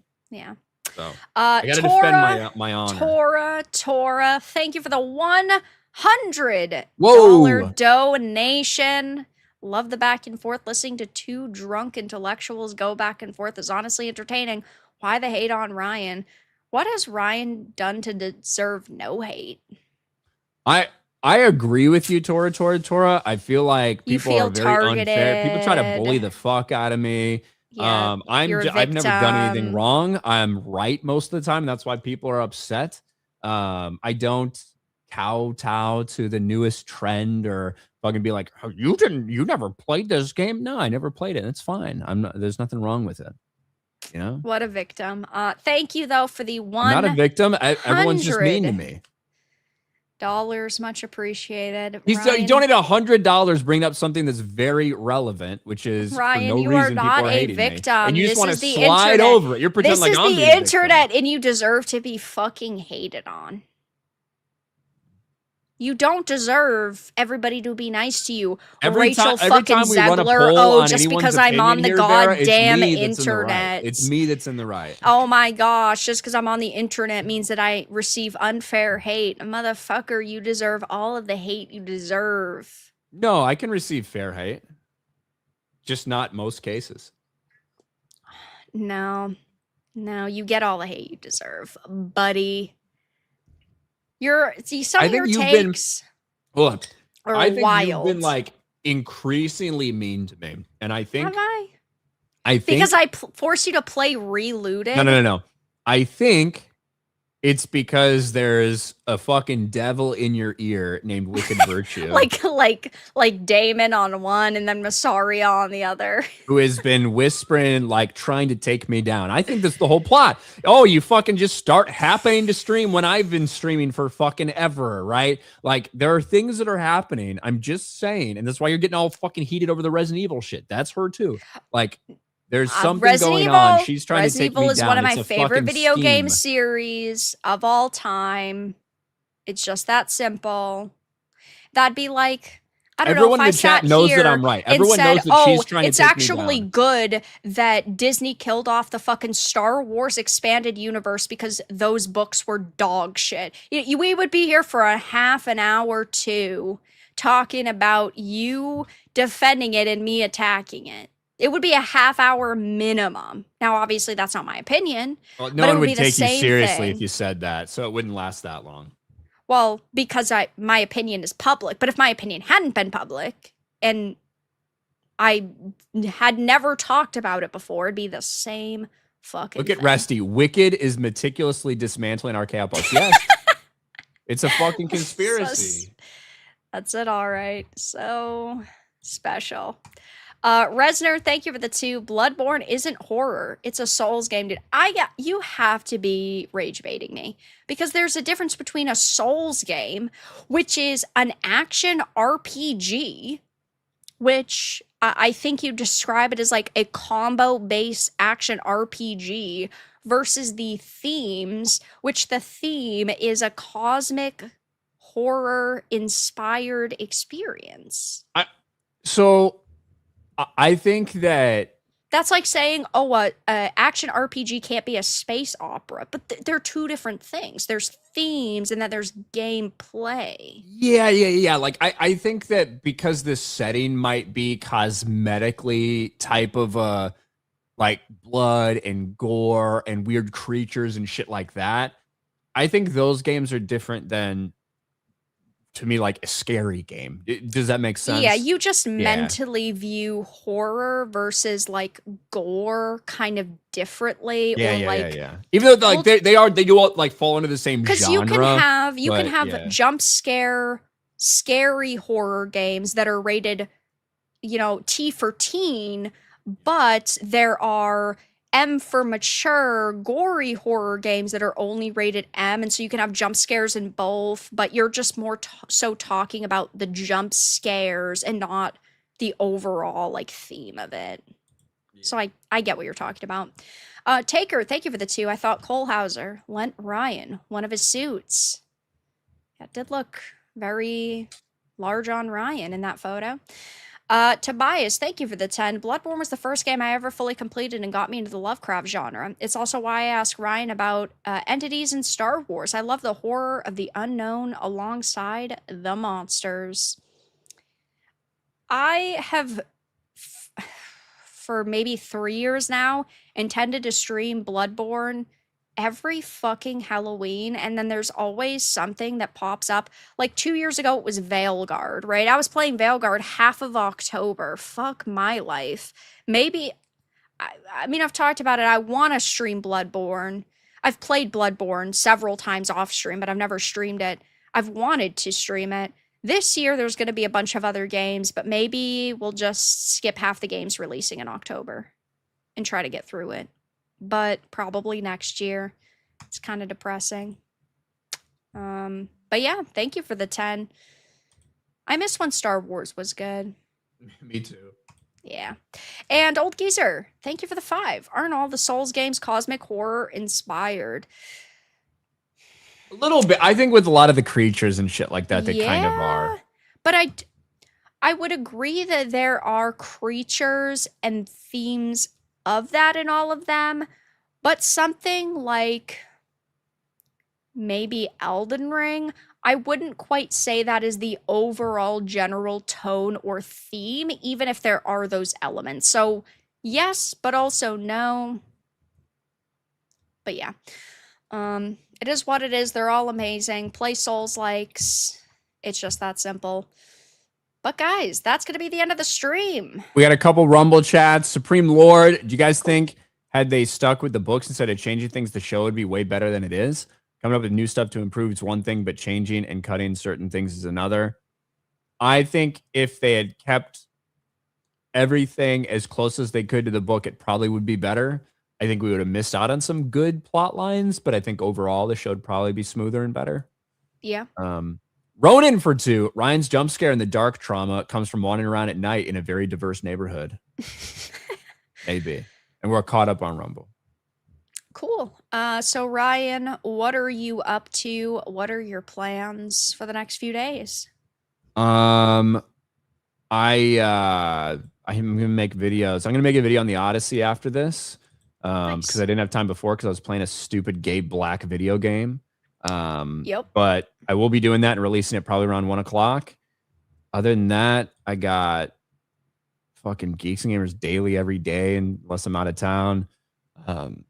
So I gotta defend my honor. Tora, thank you for the $100 donation. Love the back and forth. Listening to 2 drunk intellectuals go back and forth is honestly entertaining. Why the hate on Ryan? What has Ryan done to deserve no hate? I agree with you, Tora. I feel like people are very targeted. Unfair. People try to bully the fuck out of me. Yeah, I've never done anything wrong. I'm right most of the time. That's why people are upset. I don't kowtow to the newest trend or fucking be like, oh, you never played this game. No, I never played it. It's fine. There's nothing wrong with it. You know? What a victim. Thank you though for the $100. I'm not a victim. Everyone's just mean to me. Much appreciated. You donated $100, bringing up something that's very relevant, which is Ryan, for no you reason are not people are a hating victim. Me. And you just want to slide over it. You're pretending like I'm the internet, and you deserve to be fucking hated on. You don't deserve everybody to be nice to you. Rachel fucking Zegler. Just because I'm on the goddamn internet. It's me that's in the right. Oh my gosh. Just because I'm on the internet means that I receive unfair hate. Motherfucker, you deserve all of the hate you deserve. No, I can receive fair hate. Just not most cases. No, you get all the hate you deserve, buddy. Some of your takes are wild. You've been like increasingly mean to me, and I think have I? I think because I forced you to play Reloaded. No. I think It's because there's a fucking devil in your ear named Wicked Virtue. like Damon on one and then Masaria on the other. Who has been whispering, like trying to take me down. I think that's the whole plot. Oh, you fucking just start happening to stream when I've been streaming for fucking ever, right? Like there are things that are happening. I'm just saying, and that's why you're getting all fucking heated over the Resident Evil shit. That's her too. Like there's something Resident going Evil, on. She's trying to Resident take Evil me is down. one of my It's a favorite fucking video game scheme. series of all time. It's just that simple. That'd be like, I don't Everyone know, in if the I chat sat knows that here I'm right. and Everyone said, knows that oh, she's trying to it's take me actually down. good that Disney killed off the fucking Star Wars expanded universe because those books were dog shit. We would be here for a half an hour too, talking about you defending it and me attacking it. It would be a half hour minimum. Now, obviously, that's not my opinion. Well, but no it one would be would the take you same seriously thing. if you said that, so it wouldn't last that long. Well, because my opinion is public. But if my opinion hadn't been public and I had never talked about it before, it'd be the same fucking Look at thing. Resty. Wicked is meticulously dismantling our campus. Yes. It's a fucking conspiracy. That's it, all right. So special. Resner, thank you for the 2. Bloodborne isn't horror. It's a Souls game, dude. You have to be rage baiting me because there's a difference between a Souls game, which is an action RPG, which I think you describe it as like a combo-based action RPG, versus the themes, which the theme is a cosmic horror-inspired experience. I think that That's like saying, oh, action RPG can't be a space opera, but they're two different things. There's themes and then there's gameplay. Yeah. Like I think that because this setting might be cosmetically type of like blood and gore and weird creatures and shit like that, I think those games are different than, to me, like a scary game. Does that make sense? Yeah, you just mentally view horror versus like gore kind of differently. Yeah. Even though like they do all like fall into the same genre. Because you can have jump scare, scary horror games that are rated, T for teen, but there are M for mature, gory horror games that are only rated M, and so you can have jump scares in both, but you're just more so talking about the jump scares and not the overall like theme of it. Yeah. So I get what you're talking about. Taker, thank you for the 2. I thought Cole Hauser lent Ryan one of his suits. That did look very large on Ryan in that photo. Tobias, thank you for the 10. Bloodborne was the first game I ever fully completed and got me into the Lovecraft genre. It's also why I asked Ryan about entities in Star Wars. I love the horror of the unknown alongside the monsters. I have, for maybe 3 years now, intended to stream Bloodborne every fucking Halloween, and then there's always something that pops up. Like 2 years ago, it was Veilguard, right? I was playing Veilguard half of October. Fuck my life. Maybe, I mean, I've talked about it. I want to stream Bloodborne. I've played Bloodborne several times off stream, but I've never streamed it. I've wanted to stream it. This year, there's going to be a bunch of other games, but maybe we'll just skip half the games releasing in October and try to get through it. But probably next year. It's kind of depressing. But yeah, thank you for the 10. I miss when Star Wars was good. Me too. Yeah. And Old Geezer, thank you for the 5. Aren't all the Souls games cosmic horror inspired? A little bit. I think with a lot of the creatures and shit like that, they kind of are. But I would agree that there are creatures and themes of that in all of them, but something like maybe Elden Ring, I wouldn't quite say that is the overall general tone or theme, even if there are those elements. So yes, but also no. But yeah, it is what it is. They're all amazing. Play Souls-likes. It's just that simple. But guys, that's going to be the end of the stream. We got a couple Rumble chats. Supreme Lord, do you guys think had they stuck with the books instead of changing things, the show would be way better than it is? Coming up with new stuff to improve is one thing, but changing and cutting certain things is another. I think if they had kept everything as close as they could to the book, it probably would be better. I think we would have missed out on some good plot lines, but I think overall the show would probably be smoother and better. Yeah. Ronin for 2. Ryan's jump scare and the dark trauma comes from wandering around at night in a very diverse neighborhood. Maybe. And we're caught up on Rumble. Cool. So Ryan, what are you up to? What are your plans for the next few days? I'm gonna make videos. I'm gonna make a video on the Odyssey after this. Nice. Because I didn't have time before because I was playing a stupid gay black video game. Yep. But I will be doing that and releasing it probably around 1 o'clock. Other than that, I got fucking Geeks and Gamers daily every day unless I'm out of town. I'm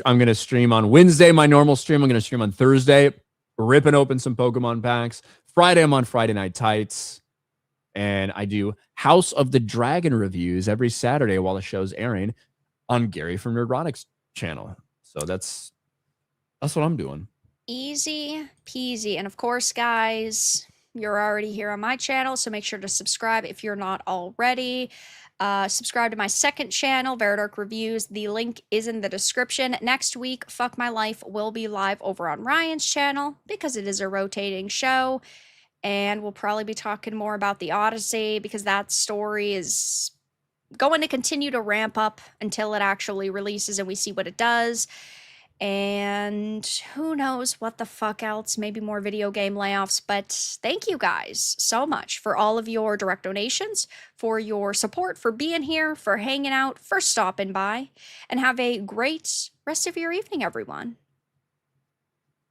going to stream on Wednesday, my normal stream. I'm going to stream on Thursday, ripping open some Pokemon packs. Friday, I'm on Friday Night Tights. And I do House of the Dragon reviews every Saturday while the show's airing on Gary from Nerdrotic's channel. So that's what I'm doing. Easy peasy. And of course, guys, you're already here on my channel, so make sure to subscribe if you're not already. Subscribe to my second channel, Veridark Reviews. The link is in the description. Next week, Fuck My Life will be live over on Ryan's channel because it is a rotating show. And we'll probably be talking more about the Odyssey because that story is going to continue to ramp up until it actually releases and we see what it does. And who knows what the fuck else, maybe more video game layoffs. But thank you guys so much for all of your direct donations, for your support, for being here, for hanging out, for stopping by, and have a great rest of your evening, everyone.